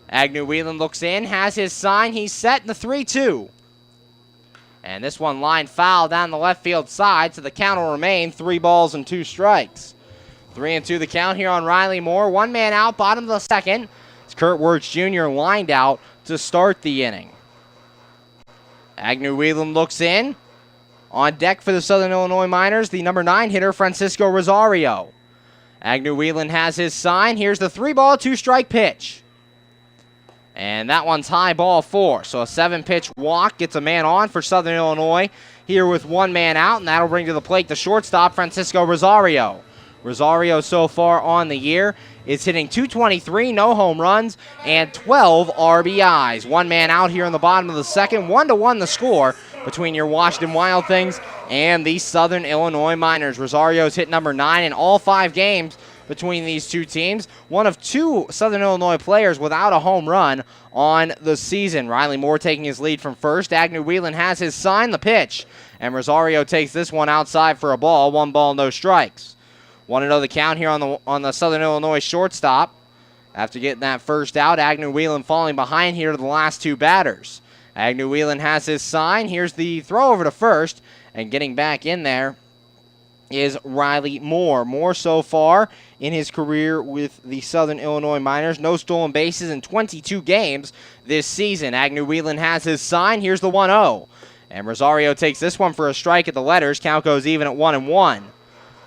Agnew-Whelan looks in, has his sign. He's set in the 3-2. And this one line foul down the left field side, so the count will remain 3 balls and 2 strikes. 3-2 the count here on Riley Moore. 1 man out, bottom of the second. It's Kurt Wirtz Jr. lined out to start the inning. Agnew-Whelan looks in. On deck for the Southern Illinois Miners, the number 9 hitter, Francisco Rosario. Agnew-Whelan has his sign. Here's the 3-ball, 2-strike pitch. And that one's high, ball 4. So a 7-pitch walk gets a man on for Southern Illinois here with 1 man out, and that'll bring to the plate the shortstop, Francisco Rosario. Rosario so far on the year is hitting .223, no home runs, and 12 RBIs. 1 man out here in the bottom of the second. 1-1 the score between your Washington Wild Things and the Southern Illinois Miners. Rosario's hit number 9 in all 5 games between these two teams. One of 2 Southern Illinois players without a home run on the season. Riley Moore taking his lead from first. Agnew-Whelan has his sign, the pitch, and Rosario takes this one outside for a ball. 1 ball, no strikes. 1-0 the count here on the Southern Illinois shortstop. After getting that first out, Agnew-Whelan falling behind here to the last 2 batters. Agnew-Whelan has his sign. Here's the throw over to first, and getting back in there is Riley Moore. Moore so far in his career with the Southern Illinois Miners. No stolen bases in 22 games this season. Agnew-Whelan has his sign. Here's the 1-0. And Rosario takes this one for a strike at the letters. Count goes even at 1-1.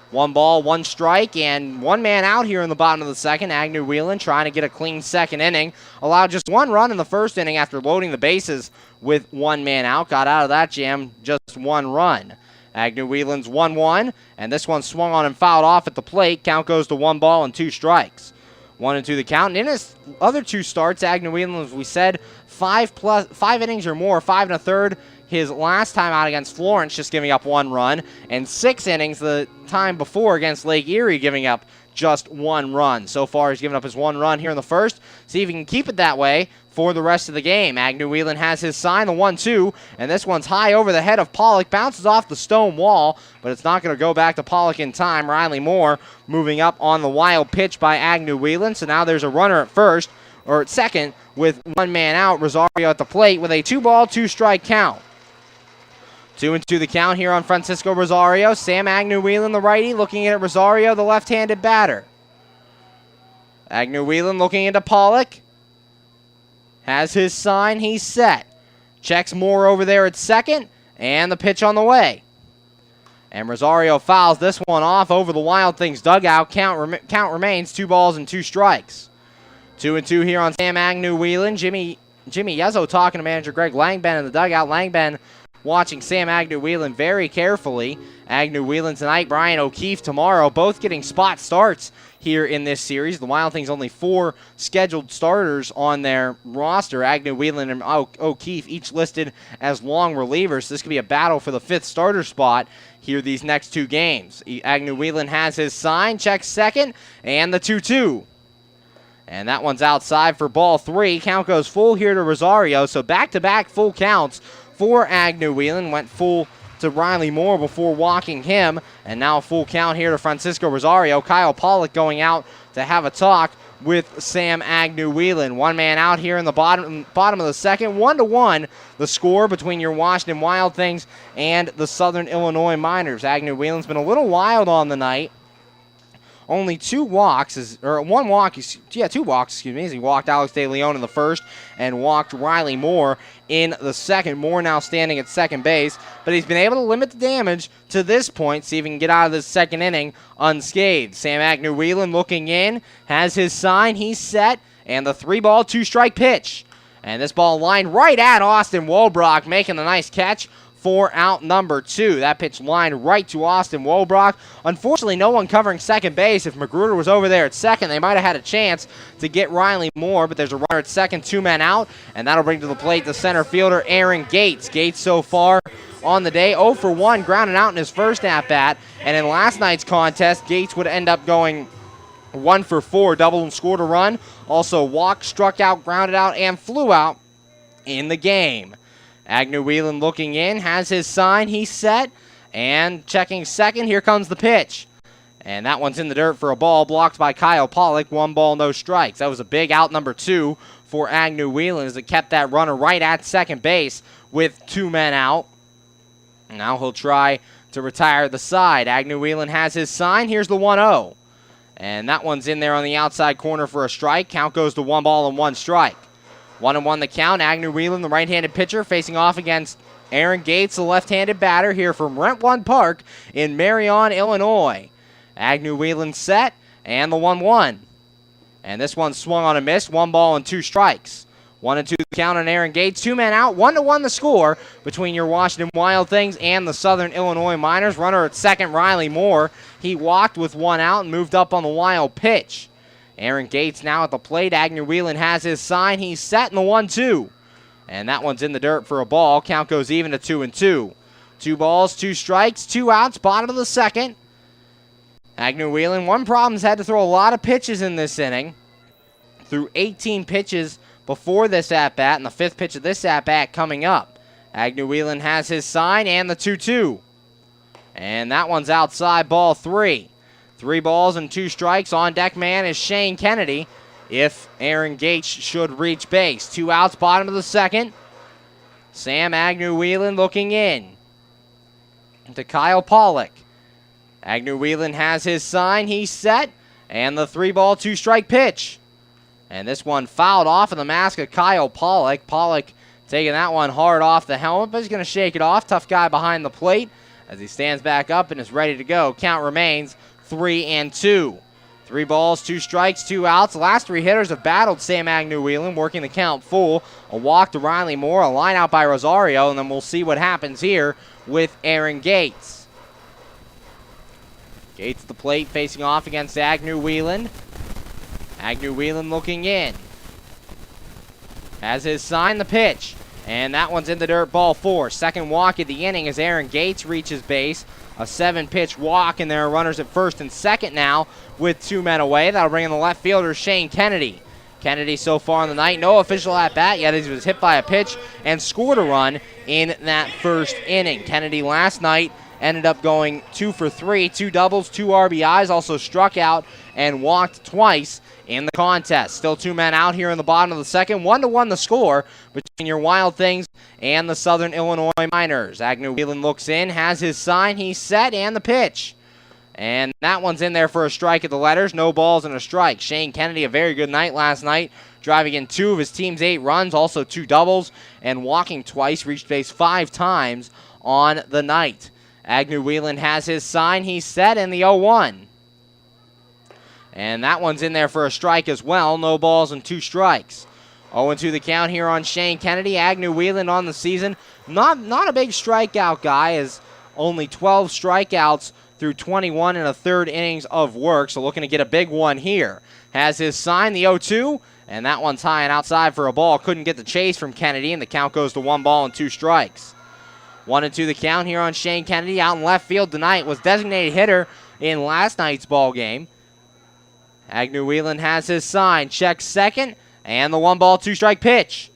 1 ball, 1 strike, and 1 man out here in the bottom of the second. Agnew-Whelan trying to get a clean second inning. Allowed just 1 run in the first inning after loading the bases with 1 man out. Got out of that jam just 1 run. Agnew-Whelan's 1-1, and this one swung on and fouled off at the plate. Count goes to 1 ball and 2 strikes. 1-2 the count. And in his other 2 starts, Agnew-Whelan, as we said, 5 innings or more, 5 1/3. His last time out against Florence, just giving up 1 run, and 6 innings the time before against Lake Erie, giving up just 1 run. So far, he's given up his 1 run here in the first. See if he can keep it that way for the rest of the game. Agnew-Whelan has his sign, the 1-2, and this one's high over the head of Pollock. Bounces off the stone wall, but it's not going to go back to Pollock in time. Riley Moore moving up on the wild pitch by Agnew-Whelan, so now there's a runner at first, or at second, with 1 man out. Rosario at the plate with a 2-ball, 2-strike count. 2-2 the count here on Francisco Rosario. Sam Agnew-Whelan, the righty, looking at Rosario, the left-handed batter. Agnew-Whelan looking into Pollock. Has his sign. He's set. Checks Moore over there at second, and the pitch on the way. And Rosario fouls this one off over the Wild Things dugout. Count remains 2 balls and 2 strikes. 2-2 here on Sam Agnew-Whelan. Jimmy Yezzo talking to manager Greg Langben in the dugout. Langben watching Sam Agnew-Whelan very carefully. Agnew-Whelan tonight, Brian O'Keefe tomorrow, both getting spot starts here in this series. The Wild Things only 4 scheduled starters on their roster. Agnew-Whelan and O'Keefe each listed as long relievers. This could be a battle for the 5th starter spot here these next 2 games. Agnew-Whelan has his sign, checks second, and the 2-2. And that one's outside for ball 3. Count goes full here to Rosario, so back-to-back full counts for Agnew-Whelan. Went full to Riley Moore before walking him, and now a full count here to Francisco Rosario. Kyle Pollock going out to have a talk with Sam Agnew-Whelan. 1 man out here in the bottom of the second. 1-1 the score between your Washington Wild Things and the Southern Illinois Miners. Agnew-Whelan's been a little wild on the night. only 2 walks, or 1 walk, 2 walks, excuse me, as he walked Alex De Leon in the first and walked Riley Moore in the second. Moore now standing at second base, but he's been able to limit the damage to this point, see if he can get out of this second inning unscathed. Sam Agnew-Whelan looking in, has his sign, he's set, and the 3-ball, 2-strike pitch. And this ball lined right at Austin Wohlbrock, making a nice catch for out number 2. That pitch lined right to Austin Wohlbrock. Unfortunately, no one covering second base. If Magruder was over there at second, they might have had a chance to get Riley Moore, but there's a runner at second, 2 men out, and that'll bring to the plate the center fielder, Aaron Gates. Gates so far on the day, 0 for 1, grounded out in his first at-bat, and in last night's contest, Gates would end up going 1 for 4, doubled and scored a run. Also walked, struck out, grounded out, and flew out in the game. Agnew-Whelan looking in, has his sign, he's set, and checking second, here comes the pitch. And that one's in the dirt for a ball, blocked by Kyle Pollock, 1 ball, no strikes. That was a big out number 2 for Agnew-Whelan as it kept that runner right at second base with 2 men out. Now he'll try to retire the side. Agnew-Whelan has his sign, here's the 1-0. And that one's in there on the outside corner for a strike. Count goes to 1 ball and 1 strike. 1-1 the count. Agnew-Whelan, the right-handed pitcher, facing off against Aaron Gates, the left-handed batter here from Rent One Park in Marion, Illinois. Agnew-Whelan set, and the 1-1. And this one swung on a miss. 1 ball and 2 strikes. 1-2 the count on Aaron Gates. 2 men out. 1-1 the score between your Washington Wild Things and the Southern Illinois Miners. Runner at second, Riley Moore. He walked with 1 out and moved up on the wild pitch. Aaron Gates now at the plate. Agnew-Whelan has his sign. He's set in the 1-2. And that one's in the dirt for a ball. Count goes even to 2-2. 2 balls, 2 strikes, 2 outs, bottom of the second. Agnew-Whelan, one problem, has had to throw a lot of pitches in this inning. Threw 18 pitches before this at-bat, and the 5th pitch of this at-bat coming up. Agnew-Whelan has his sign and the 2-2. And that one's outside, ball 3. 3 balls and 2 strikes. On deck man is Shane Kennedy if Aaron Gates should reach base. 2 outs, bottom of the second. Sam Agnew-Whelan looking in to Kyle Pollock. Agnew-Whelan has his sign. He's set. And the 3-ball, 2-strike pitch. And this one fouled off of the mask of Kyle Pollock. Pollock taking that one hard off the helmet, but he's going to shake it off. Tough guy behind the plate as he stands back up and is ready to go. Count remains 3-2. 3 balls, 2 strikes, 2 outs. The last 3 hitters have battled Sam Agnew-Whelan, working the count full. A walk to Riley Moore, a line out by Rosario, and then we'll see what happens here with Aaron Gates. Gates at the plate facing off against Agnew-Whelan. Agnew-Whelan looking in. Has his sign, the pitch. And that one's in the dirt, ball 4. Second walk of the inning as Aaron Gates reaches base. A 7-pitch walk, and there are runners at first and second now with 2 men away. That'll bring in the left fielder, Shane Kennedy. Kennedy so far in the night, no official at-bat yet as he was hit by a pitch and scored a run in that first inning. Kennedy last night ended up going 2 for 3, 2 doubles, 2 RBIs, also struck out and walked twice in the contest. Still 2 men out here in the bottom of the second. 1-1 the score between your Wild Things and the Southern Illinois Miners. Agnew-Whelan looks in, has his sign, he's set, and the pitch. And that one's in there for a strike at the letters. No balls and a strike. Shane Kennedy, a very good night last night, driving in 2 of his team's 8 runs, also 2 doubles, and walking twice, reached base 5 times on the night. Agnew-Whelan has his sign, he's set, and the 0-1. And that one's in there for a strike as well. No balls and 2 strikes. 0-2 the count here on Shane Kennedy. Agnew-Whelan on the season. Not a big strikeout guy, as only 12 strikeouts through 21 and a third innings of work. So looking to get a big one here. Has his sign, the 0-2. And that one's high and outside for a ball. Couldn't get the chase from Kennedy, and the count goes to 1 ball and 2 strikes. 1-2 the count here on Shane Kennedy. Out in left field tonight, was designated hitter in last night's ball game. Agnew-Whelan has his sign, checks second, and the 1 ball, 2 strike pitch.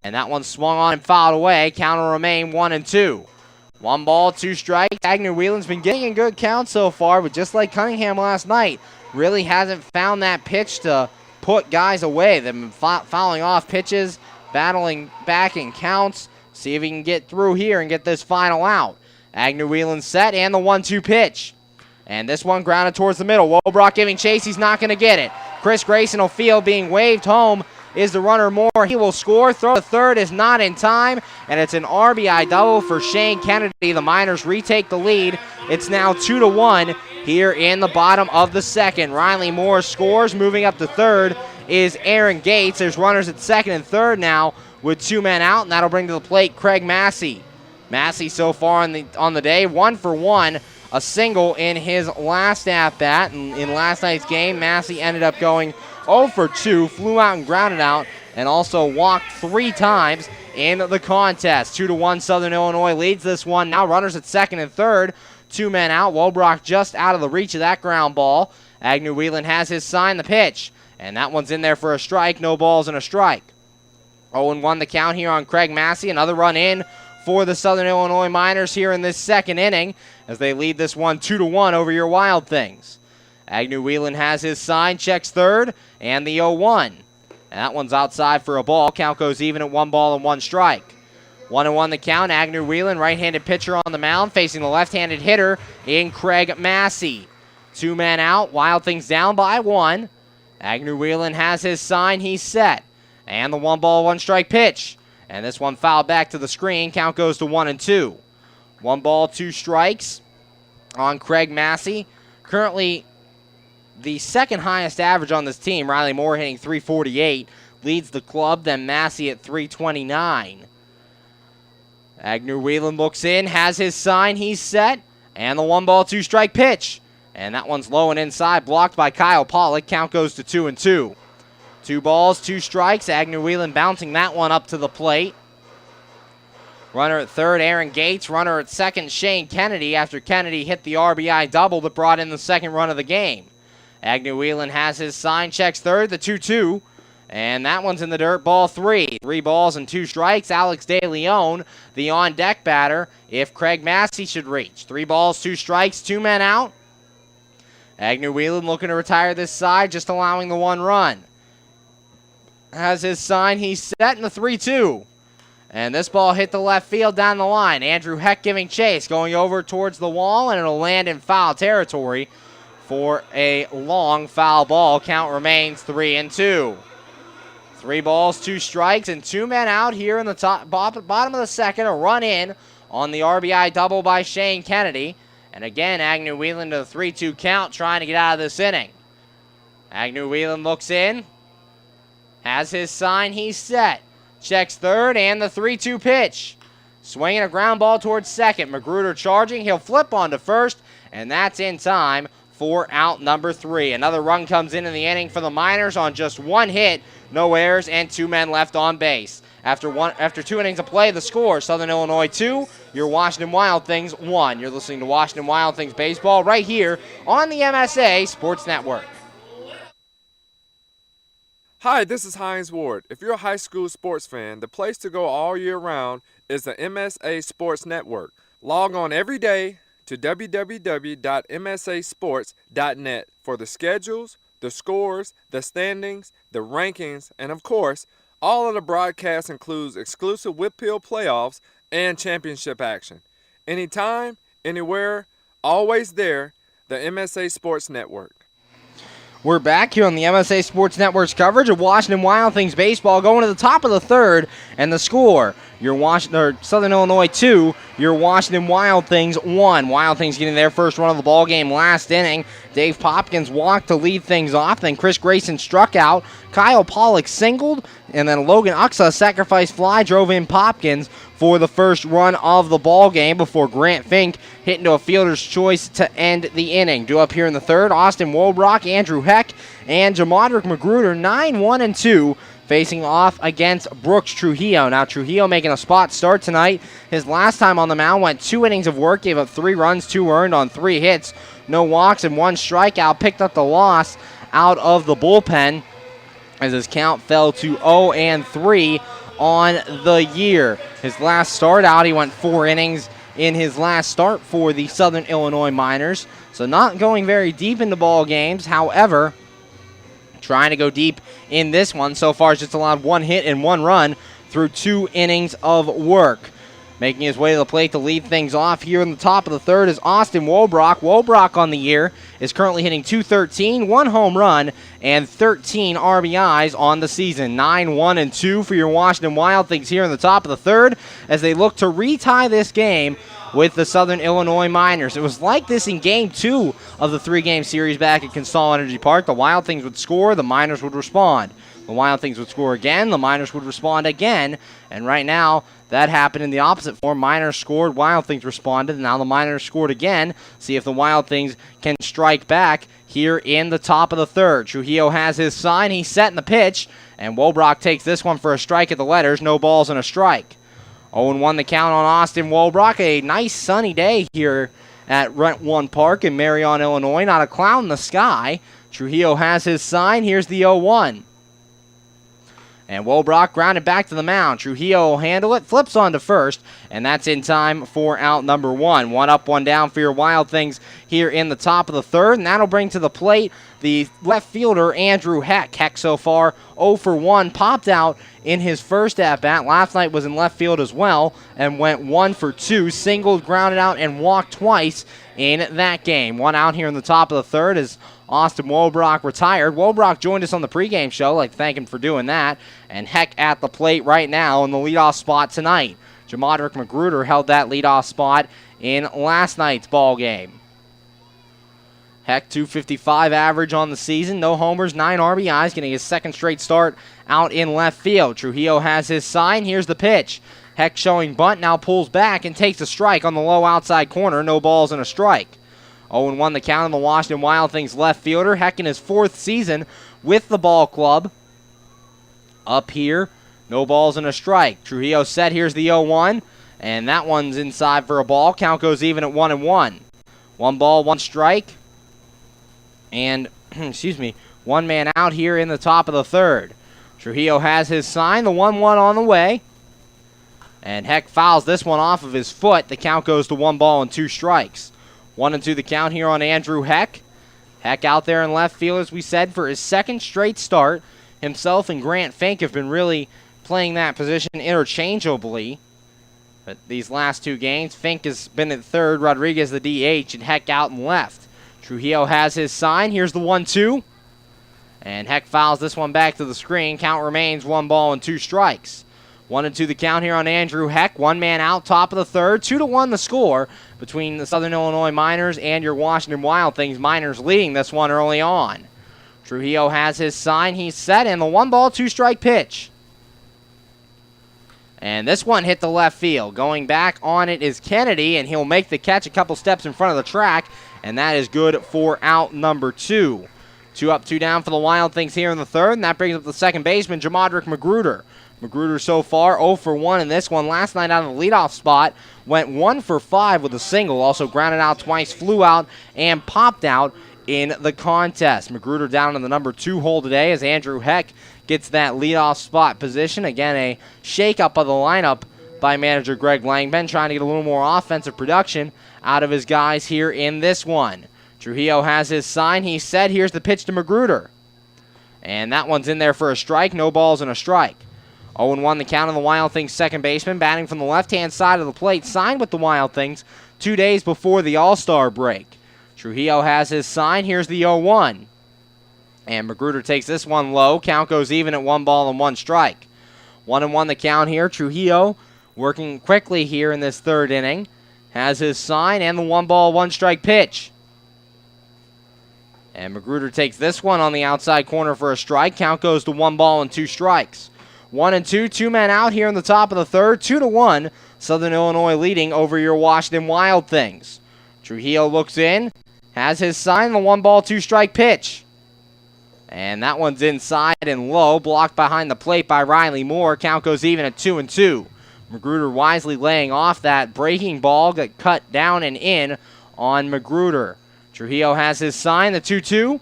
And that one swung on and fouled away. Count will remain 1-2. 1 ball, 2 strikes. Agnew-Whelan's been getting a good count so far, but just like Cunningham last night, really hasn't found that pitch to put guys away. They've been fouling off pitches, battling back in counts. See if he can get through here and get this final out. Agnew-Whelan set, and the 1-2 pitch. And this one grounded towards the middle. Wobrock giving chase. He's not going to get it. Chris Grayson will field, being waved home is the runner Moore. He will score. Throw the third is not in time, and it's an RBI double for Shane Kennedy. The Miners retake the lead. It's now 2-1 here in the bottom of the second. Riley Moore scores. Moving up to third is Aaron Gates. There's runners at second and third now with 2 men out, and that'll bring to the plate Craig Massey. Massey so far on the day, 1 for 1, a single in his last at-bat. In last night's game, Massey ended up going 0 for 2, flew out and grounded out, and also walked 3 times in the contest. 2-1, Southern Illinois leads this one. Now runners at second and third, 2 men out. Wobrock just out of the reach of that ground ball. Agnew Whelan has his sign, the pitch, and that one's in there for a strike. No balls and a strike. 0-1 the count here on Craig Massey. Another run in for the Southern Illinois Miners here in this second inning as they lead this one 2-1 over your Wild Things. Agnew Whelan has his sign, checks third, and the 0-1. And that one's outside for a ball. Count goes even at 1 ball and 1 strike. 1-1 the count. Agnew Whelan, right-handed pitcher on the mound, facing the left-handed hitter in Craig Massey. 2 men out, Wild Things down by 1. Agnew Whelan has his sign, he's set. And the 1 ball, 1 strike pitch. And this one fouled back to the screen. Count goes to 1-2. 1 ball, 2 strikes on Craig Massey. Currently the second highest average on this team. Riley Moore hitting .348. Leads the club, then Massey at .329. Agnew Whelan looks in, has his sign, he's set. And the 1 ball, 2 strike pitch. And that one's low and inside, blocked by Kyle Pollock. Count goes to 2-2. 2 balls, 2 strikes. Agnew Whelan bouncing that one up to the plate. Runner at third, Aaron Gates. Runner at second, Shane Kennedy, after Kennedy hit the RBI double that brought in the second run of the game. Agnew Whelan has his sign, checks third, the 2-2. And that one's in the dirt, ball 3. 3 balls and 2 strikes. Alex De Leon, the on-deck batter, if Craig Massey should reach. 3 balls, 2 strikes, 2 men out. Agnew Whelan looking to retire this side, just allowing the 1 run. Has his sign, he's set in the 3-2. And this ball hit the left field down the line. Andrew Heck giving chase, going over towards the wall, and it'll land in foul territory for a long foul ball. Count remains 3-2. 3 balls, 2 strikes, and 2 men out here in the bottom of the second. A run in on the RBI double by Shane Kennedy. And again, Agnew Whelan to the 3-2 count, trying to get out of this inning. Agnew Whelan looks in. Has his sign, he's set. Checks third, and the 3-2 pitch. Swinging a ground ball towards second. Magruder charging, he'll flip onto first, and that's in time for out number 3. Another run comes in the inning for the Miners on just 1 hit, no errors, and 2 men left on base. After 2 innings of play, the score, Southern Illinois 2, your Washington Wild Things 1. You're listening to Washington Wild Things Baseball right here on the MSA Sports Network. Hi, this is Hines Ward. If you're a high school sports fan, the place to go all year round is the MSA Sports Network. Log on every day to www.msasports.net for the schedules, the scores, the standings, the rankings, and of course, all of the broadcasts includes exclusive Whitfield playoffs and championship action. Anytime, anywhere, always there, the MSA Sports Network. We're back here on the MSA Sports Network's coverage of Washington Wild Things baseball, going to the top of the third, and the score, your Southern Illinois 2, your Washington Wild Things 1. Wild Things getting their first run of the ball game last inning. Dave Popkins walked to lead things off, then Chris Grayson struck out. Kyle Pollock singled, and then Logan Uxa sacrifice fly drove in Popkins for the first run of the ball game before Grant Fink hit into a fielder's choice to end the inning. Due up here in the third, Austin Wobrock, Andrew Heck, and Jamadrick Magruder, 9-1-2, facing off against Brooks Trujillo. Now Trujillo making a spot start tonight. His last time on the mound went 2 innings of work, gave up 3 runs, 2 earned on 3 hits, no walks, and 1 strikeout. Picked up the loss out of the bullpen as his count fell to 0-3 on the year. His last start out, he went 4 innings in his last start for the Southern Illinois Miners. So not going very deep into ball games. However, trying to go deep in this one. So far, has just allowed 1 hit and 1 run through 2 innings of work. Making his way to the plate to lead things off here in the top of the third is Austin Wobrock. Wobrock on the year is currently hitting .213, 1 home run, and 13 RBIs on the season. 9-1-2 for your Washington Wild Things here in the top of the third as they look to retie this game with the Southern Illinois Miners. It was like this in Game 2 of the 3-game series back at Consol Energy Park. The Wild Things would score, the Miners would respond. The Wild Things would score again, the Miners would respond again, and right now, that happened in the opposite form. Miners scored, Wild Things responded, and now the Miners scored again. See if the Wild Things can strike back here in the top of the third. Trujillo has his sign, he's setting the pitch, and Wobrock takes this one for a strike at the letters, no balls and a strike. 0-1 the count on Austin Wobrock. A nice sunny day here at Rent One Park in Marion, Illinois. Not a cloud in the sky. Trujillo has his sign, here's the 0-1. And Wobrock grounded back to the mound. Trujillo will handle it, flips on to first, and that's in time for out number 1. 1 up, 1 down for your Wild Things here in the top of the third, and that'll bring to the plate the left fielder, Andrew Heck. Heck so far 0 for 1, popped out in his first at-bat. Last night was in left field as well, and went 1 for 2, singled, grounded out, and walked twice in that game. 1 out here in the top of the third as Austin Wobrock retired. Wobrock joined us on the pregame show. I'd like to thank him for doing that. And Heck at the plate right now in the leadoff spot tonight. Jamadrick Magruder held that leadoff spot in last night's ball game. Heck, .255 average on the season. No homers, 9 RBIs, getting his second straight start out in left field. Trujillo has his sign. Here's the pitch. Heck showing bunt, now pulls back and takes a strike on the low outside corner. No balls and a strike. 0-1 the count on the Washington Wild Things left fielder. Heck in his 4th season with the ball club. Up here, no balls and a strike. Trujillo set, here's the 0-1, and that one's inside for a ball. Count goes even at 1-1. 1 ball, 1 strike, and, excuse me, 1 man out here in the top of the third. Trujillo has his sign, the 1-1 on the way, and Heck fouls this one off of his foot. The count goes to 1 ball and 2 strikes. 1-2 the count here on Andrew Heck. Heck out there in left field, as we said, for his 2nd straight start. Himself and Grant Fink have been really playing that position interchangeably. But these last 2 games, Fink has been at third, Rodriguez the DH, and Heck out and left. Trujillo has his sign. Here's the 1-2. And Heck fouls this one back to the screen. Count remains 1 ball and 2 strikes. 1-2 the count here on Andrew Heck. 1 man out, top of the third. 2-1 the score between the Southern Illinois Miners and your Washington Wild Things. Miners leading this one early on. Trujillo has his sign. He's set, and the 1 ball, 2 strike pitch. And this one hit the left field. Going back on it is Kennedy, and he'll make the catch a couple steps in front of the track, and that is good for out number 2. 2 up, 2 down for the Wild Things here in the third, and that brings up the second baseman, Jamadrick Magruder. Magruder so far 0 for 1 in this one. Last night out of the leadoff spot, went 1 for 5 with a single. Also grounded out twice, flew out, and popped out in the contest. Magruder down in the number 2 hole today as Andrew Heck gets that leadoff spot position. Again, a shakeup of the lineup by manager Greg Langben, trying to get a little more offensive production out of his guys here in this one. Trujillo has his sign. He's set. Here's the pitch to Magruder. And that one's in there for a strike. No balls and a strike. 0-1 the count on the Wild Things second baseman, batting from the left-hand side of the plate, signed with the Wild Things 2 days before the All-Star break. Trujillo has his sign. Here's the 0-1. And Magruder takes this one low. Count goes even at 1 ball and 1 strike. 1-1 the count here. Trujillo working quickly here in this third inning. Has his sign and the 1 ball, 1 strike pitch. And Magruder takes this one on the outside corner for a strike. Count goes to 1 ball and 2 strikes. 1-2, 2 men out here in the top of the third. 2-1, Southern Illinois leading over your Washington Wild Things. Trujillo looks in, has his sign, the 1 ball, 2 strike pitch. And that one's inside and low, blocked behind the plate by Riley Moore. Count goes even at 2-2. Magruder wisely laying off that breaking ball that cut down and in on Magruder. Trujillo has his sign, the 2-2.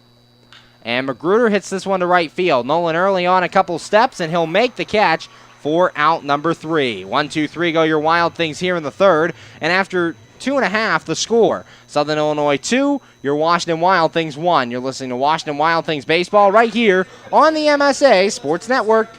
And Magruder hits this one to right field. Nolan early on a couple steps, and he'll make the catch for out number 3. 1-2-3 go your Wild Things here in the third. And after 2.5, the score. Southern Illinois 2, your Washington Wild Things 1. You're listening to Washington Wild Things baseball right here on the MSA Sports Network.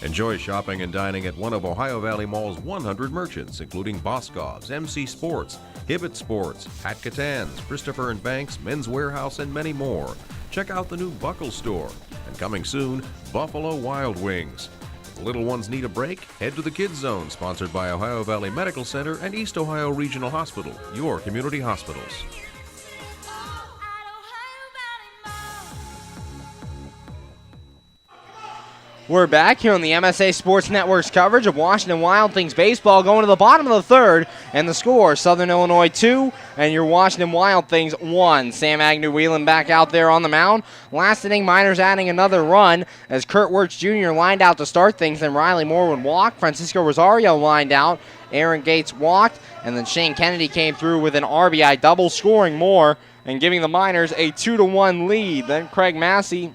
Enjoy shopping and dining at one of Ohio Valley Mall's 100 merchants, including Boscov's, MC Sports, Hibbett Sports, Pat Catan's, Christopher & Banks, Men's Warehouse, and many more. Check out the new Buckle Store. And coming soon, Buffalo Wild Wings. If little ones need a break, head to the Kids Zone, sponsored by Ohio Valley Medical Center and East Ohio Regional Hospital, your community hospitals. We're back here on the MSA Sports Network's coverage of Washington Wild Things baseball, going to the bottom of the third, and the score, Southern Illinois 2 and your Washington Wild Things 1. Sam Agnew-Whelan back out there on the mound. Last inning, Miners adding another run as Kurt Wirtz Jr. lined out to start things, then Riley Moore would walk. Francisco Rosario lined out. Aaron Gates walked, and then Shane Kennedy came through with an RBI double, scoring Moore and giving the Miners a 2-1 lead. Then Craig Massey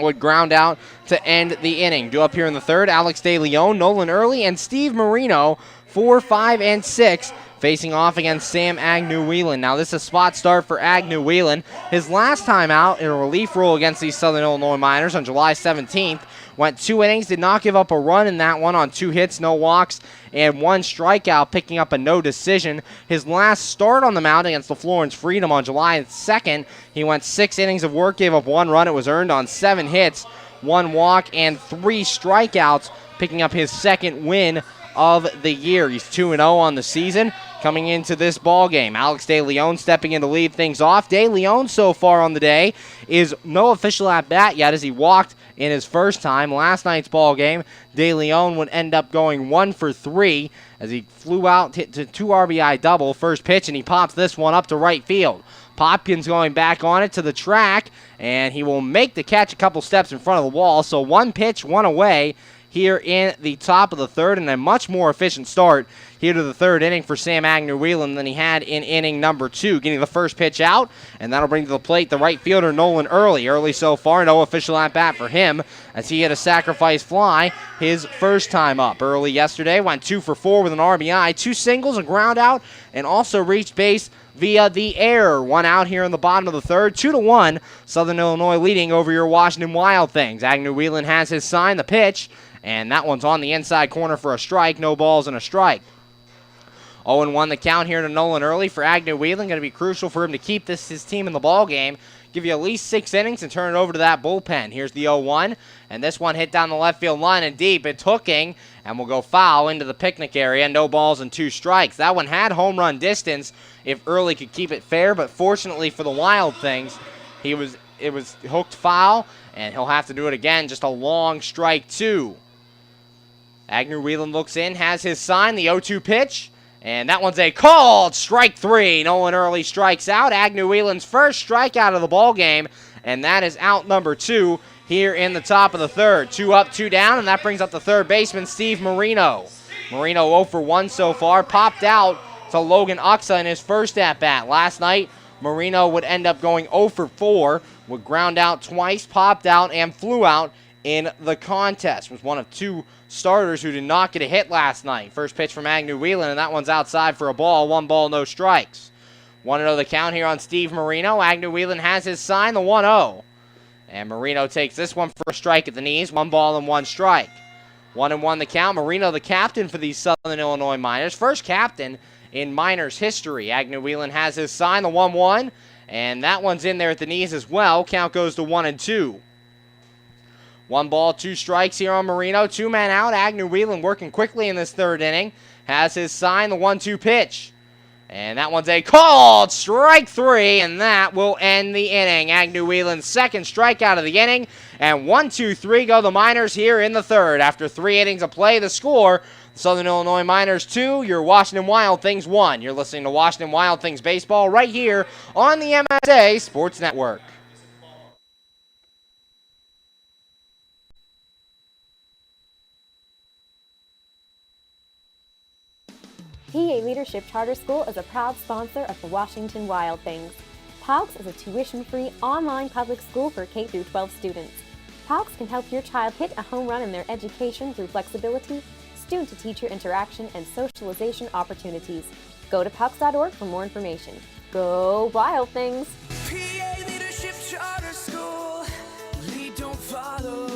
would ground out to end the inning. Due up here in the third, Alex De Leon, Nolan Early, and Steve Marino, 4, 5, and 6, facing off against Sam Agnew-Whelan. Now this is a spot start for Agnew-Whelan. His last time out in a relief role against these Southern Illinois Miners on July 17th, went 2 innings, did not give up a run in that one on 2 hits, no walks, and 1 strikeout, picking up a no decision. His last start on the mound against the Florence Freedom on July 2nd, he went 6 innings of work, gave up 1 run. It was earned on 7 hits, 1 walk, and 3 strikeouts, picking up his 2nd win of the year. He's 2-0 on the season coming into this ball game. Alex De Leon stepping in to lead things off. De Leon so far on the day is no official at bat yet as he walked in his first time. Last night's ball game, De Leon would end up going 1 for 3 as he flew out to 2 RBI double. First pitch, and he pops this one up to right field. Popkins going back on it to the track, and he will make the catch a couple steps in front of the wall. So 1 pitch, 1 away here in the top of the third, and a much more efficient start here to the third inning for Sam Agnew-Whelan than he had in inning number 2. Getting the first pitch out, and that'll bring to the plate the right fielder Nolan Early. Early so far, no official at-bat for him as he hit a sacrifice fly his first time up. Early yesterday went 2 for 4 with an RBI, 2 singles, a ground out, and also reached base via the air. 1 out here in the bottom of the third, 2-1. Southern Illinois leading over your Washington Wild Things. Agnew-Whelan has his sign, the pitch, and that one's on the inside corner for a strike. No balls and a strike. 0-1 the count here to Nolan Early for Agnew-Whelan. Going to be crucial for him to keep his team in the ball game. Give you at least 6 innings and turn it over to that bullpen. Here's the 0-1, and this one hit down the left field line and deep. It's hooking, and will go foul into the picnic area. No balls and 2 strikes. That one had home run distance if Early could keep it fair, but fortunately for the Wild Things, it was hooked foul, and he'll have to do it again. Just a long strike 2. Agnew-Whelan looks in, has his sign, the 0-2 pitch, and that one's a called strike 3. Nolan Early strikes out. Agnew-Whelan's first strikeout of the ball game, and that is out number 2 here in the top of the third. 2 up, 2 down, and that brings up the third baseman, Steve Marino. Marino 0 for 1 so far, popped out to Logan Uxa in his first at-bat. Last night, Marino would end up going 0 for 4, would ground out twice, popped out, and flew out in the contest. Was one of 2 starters who did not get a hit last night. First pitch from Agnew-Whelan, and that one's outside for a ball. 1 ball, no strikes. 1-0 the count here on Steve Marino. Agnew-Whelan has his sign, the 1-0. And Marino takes this one for a strike at the knees. 1 ball and 1 strike. 1-1 the count. Marino the captain for these Southern Illinois Miners. First captain in Miners history. Agnew-Whelan has his sign, the 1-1. And that one's in there at the knees as well. Count goes to 1-2. 1 ball, 2 strikes here on Marino. 2 men out. Agnew-Whelan working quickly in this third inning. Has his sign, the 1-2 pitch. And that one's a called strike 3, and that will end the inning. Agnew-Whelan's second strikeout of the inning. And 1-2-3 go the Miners here in the third. After 3 innings of play, the score, Southern Illinois Miners 2, your Washington Wild Things 1. You're listening to Washington Wild Things Baseball right here on the MSA Sports Network. PA Leadership Charter School is a proud sponsor of the Washington Wild Things. PALCS is a tuition-free online public school for K-12 students. PALCS can help your child hit a home run in their education through flexibility, student-to-teacher interaction, and socialization opportunities. Go to PALCS.org for more information. Go Wild Things! PA Leadership Charter School, lead, don't follow.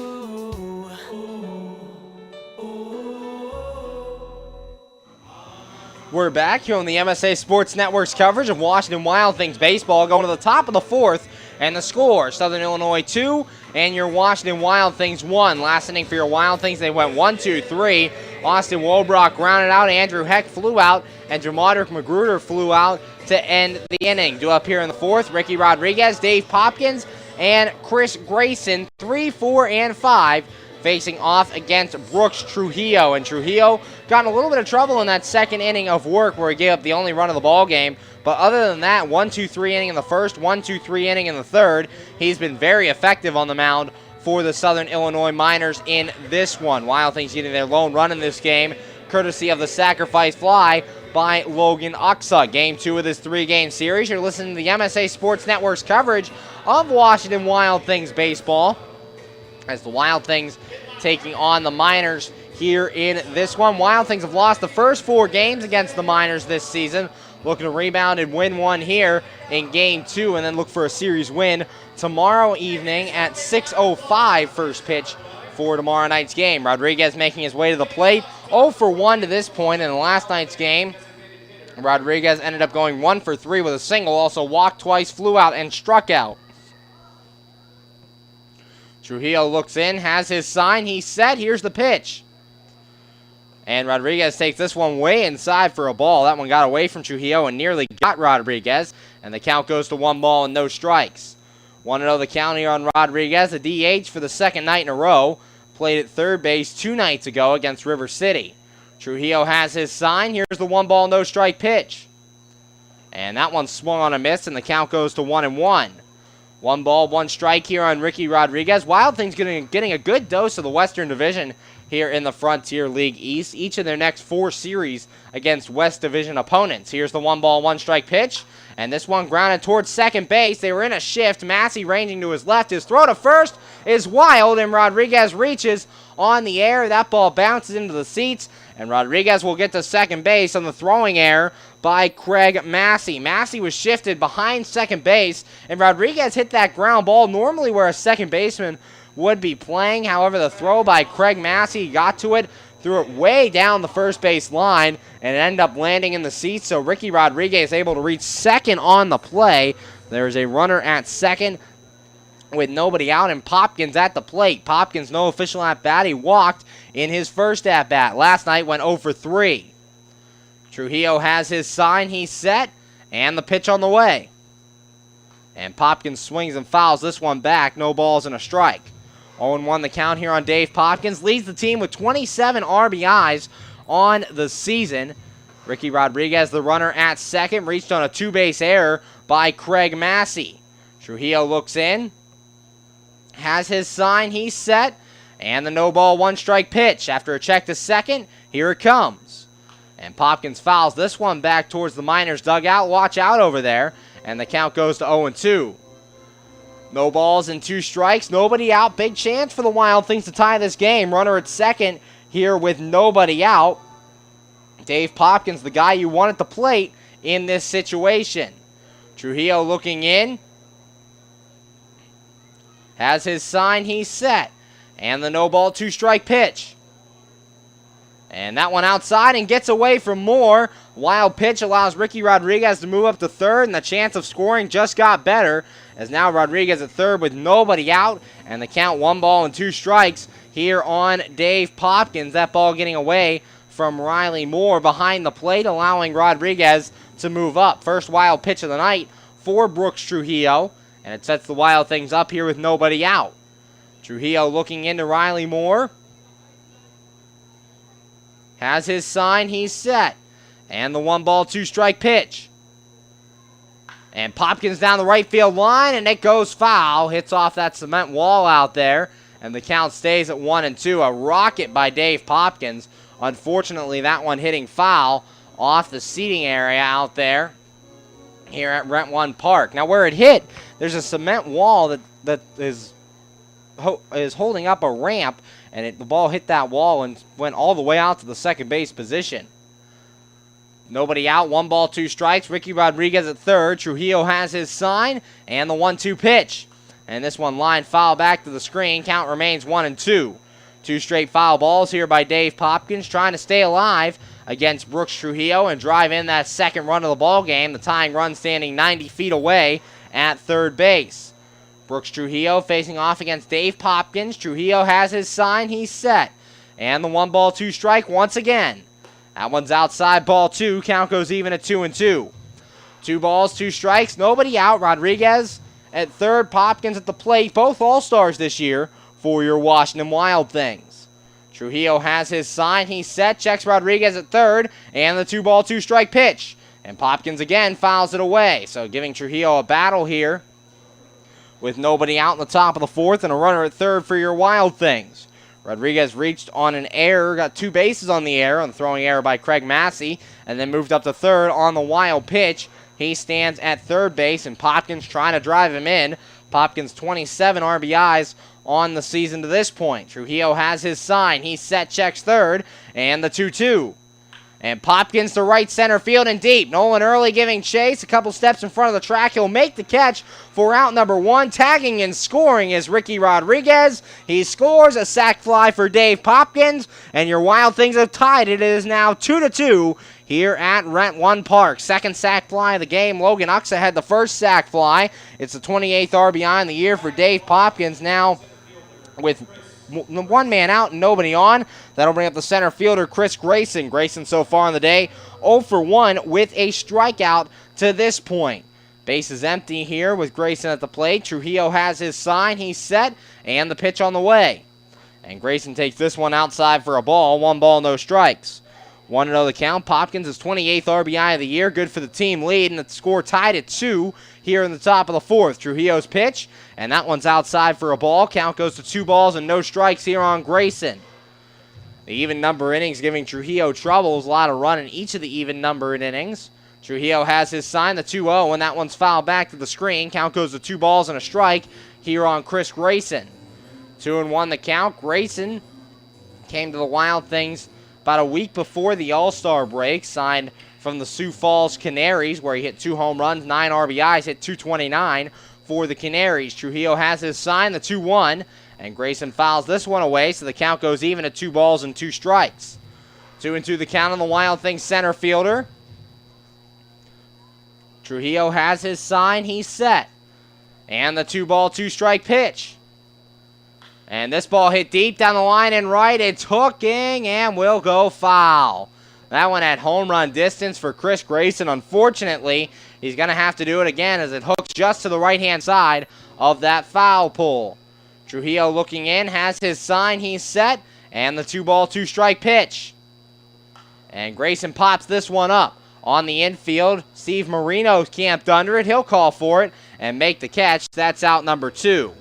We're back here on the MSA Sports Network's coverage of Washington Wild Things baseball, going to the top of the fourth, and the score, Southern Illinois 2 and your Washington Wild Things 1. Last inning for your Wild Things, they went 1-2-3. Austin Wobrock grounded out, Andrew Heck flew out, and Jamadrick Magruder flew out to end the inning. Due up here in the fourth, Ricky Rodriguez, Dave Popkins, and Chris Grayson, 3, 4, and 5, facing off against Brooks Trujillo. And Trujillo got in a little bit of trouble in that second inning of work where he gave up the only run of the ball game. But other than that, 1-2-3 inning in the first, 1-2-3 inning in the third, he's been very effective on the mound for the Southern Illinois Miners in this one. Wild Things getting their lone run in this game, courtesy of the sacrifice fly by Logan Uxa. Game 2 of this 3-game series. You're listening to the MSA Sports Network's coverage of Washington Wild Things baseball, as the Wild Things taking on the Miners here in this one. Wild Things have lost the first 4 games against the Miners this season. Looking to rebound and win one here in Game 2 and then look for a series win tomorrow evening at 6:05 first pitch for tomorrow night's game. Rodriguez making his way to the plate, 0 for 1 to this point in the last night's game. Rodriguez ended up going 1 for 3 with a single, also walked twice, flew out, and struck out. Trujillo looks in, has his sign, he's set, here's the pitch. And Rodriguez takes this one way inside for a ball. That one got away from Trujillo and nearly got Rodriguez, and the count goes to 1 ball and no strikes. 1-0 the count here on Rodriguez, the DH for the second night in a row. Played at third base 2 nights ago against River City. Trujillo has his sign, here's the 1 ball, no strike pitch. And that one swung on a miss, and the count goes to 1-1. 1 ball, 1 strike here on Ricky Rodriguez. Wild Things getting a good dose of the Western Division here in the Frontier League East. Each of their next 4 series against West Division opponents. Here's the 1 ball, 1 strike pitch. And this one grounded towards second base. They were in a shift. Massey ranging to his left. His throw to first is wild, and Rodriguez reaches on the air. That ball bounces into the seats, and Rodriguez will get to second base on the throwing error by Craig Massey. Massey was shifted behind second base, and Rodriguez hit that ground ball normally where a second baseman would be playing. However, the throw by Craig Massey got to it, threw it way down the first base line, and it ended up landing in the seats. So Ricky Rodriguez able to reach second on the play. There's a runner at second with nobody out, and Popkins at the plate. Popkins, no official at-bat. He walked in his first at-bat. Last night went 0 for 3. Trujillo has his sign. He's set, and the pitch on the way. And Popkins swings and fouls this one back. No balls and a strike. 0-1 the count here on Dave Popkins. Leads the team with 27 RBIs on the season. Ricky Rodriguez, the runner at second, reached on a 2-base error by Craig Massey. Trujillo looks in, has his sign, he's set, and the no ball, 1 strike pitch. After a check to second, here it comes. And Popkins fouls this one back towards the Miners dugout. Watch out over there. And the count goes to 0-2. No balls and 2 strikes. Nobody out. Big chance for the Wild Things to tie this game. Runner at second here with nobody out. Dave Popkins, the guy you want at the plate in this situation. Trujillo looking in. Has his sign. He's set. And the no ball, 2 strike pitch. And that one outside and gets away from Moore. Wild pitch allows Ricky Rodriguez to move up to third, and the chance of scoring just got better, as now Rodriguez at third with nobody out, and the count 1 ball and 2 strikes here on Dave Popkins. That ball getting away from Riley Moore behind the plate, allowing Rodriguez to move up. First wild pitch of the night for Brooks Trujillo, and it sets the Wild Things up here with nobody out. Trujillo looking into Riley Moore. Has his sign, he's set. And the 1 ball, 2 strike pitch. And Popkins down the right field line, and it goes foul. Hits off that cement wall out there, and the count stays at 1-2. A rocket by Dave Popkins. Unfortunately, that one hitting foul off the seating area out there here at Rent One Park. Now, where it hit, there's a cement wall that is holding up a ramp, and the ball hit that wall and went all the way out to the second base position. Nobody out, 1 ball, 2 strikes. Ricky Rodriguez at third. Trujillo has his sign, and the 1-2 pitch. And this one line foul back to the screen. Count remains 1-2. 2 straight foul balls here by Dave Popkins, trying to stay alive against Brooks Trujillo and drive in that second run of the ball game. The tying run standing 90 feet away at third base. Brooks Trujillo facing off against Dave Popkins. Trujillo has his sign. He's set. And the 1-2 strike once again. That one's outside, ball 2. Count goes even at 2-2. 2 balls, 2 strikes. Nobody out. Rodriguez at third. Popkins at the plate. Both All-Stars this year for your Washington Wild Things. Trujillo has his sign. He's set. Checks Rodriguez at third. And the 2-2 strike pitch. And Popkins again fouls it away. So giving Trujillo a battle here with nobody out in the top of the fourth and a runner at third for your Wild Things. Rodriguez reached on an error, got 2 bases on the error, on the throwing error by Craig Massey, and then moved up to third on the wild pitch. He stands at third base, and Popkins trying to drive him in. Popkins 27 RBIs on the season to this point. Trujillo has his sign. He's set, checks third, and the 2-2. And Popkins to right center field and deep. Nolan Early giving chase. A couple steps in front of the track. He'll make the catch for out number 1. Tagging and scoring is Ricky Rodriguez. He scores a sac fly for Dave Popkins. And your Wild Things have tied it. It is now 2-2 here at Rent One Park. Second sac fly of the game. Logan Uxa had the first sac fly. It's the 28th RBI in the year for Dave Popkins. Now with 1 man out and nobody on. That'll bring up the center fielder, Chris Grayson. Grayson so far in the day, 0 for 1 with a strikeout to this point. Base is empty here with Grayson at the plate. Trujillo has his sign. He's set, and the pitch on the way. And Grayson takes this one outside for a ball. 1 ball, no strikes. 1-0 the count. Popkins is 28th RBI of the year. Good for the team lead, and the score tied at 2 here in the top of the fourth. Trujillo's pitch, and that one's outside for a ball. Count goes to 2 balls and no strikes here on Grayson. The even number innings giving Trujillo troubles. A lot of run in each of the even numbered innings. Trujillo has his sign, the 2-0, and that one's fouled back to the screen. Count goes to 2 balls and a strike here on Chris Grayson. 2-1 the count. Grayson came to the Wild Things about a week before the All-Star break. Signed from the Sioux Falls Canaries, where he hit 2 home runs, 9 RBIs, hit .229 for the Canaries. Trujillo has his sign, the 2-1, and Grayson fouls this one away, so the count goes even at 2 balls and 2 strikes. 2-2 the count on the Wild Things center fielder. Trujillo has his sign, he's set. And the 2-2 strike pitch. And this ball hit deep down the line and right. It's hooking and will go foul. That one at home run distance for Chris Grayson. Unfortunately, he's going to have to do it again as it hooks just to the right-hand side of that foul pole. Trujillo looking in, has his sign, he's set, and the 2-2 strike pitch. And Grayson pops this one up on the infield. Steve Marino's camped under it. He'll call for it and make the catch. That's out number 2.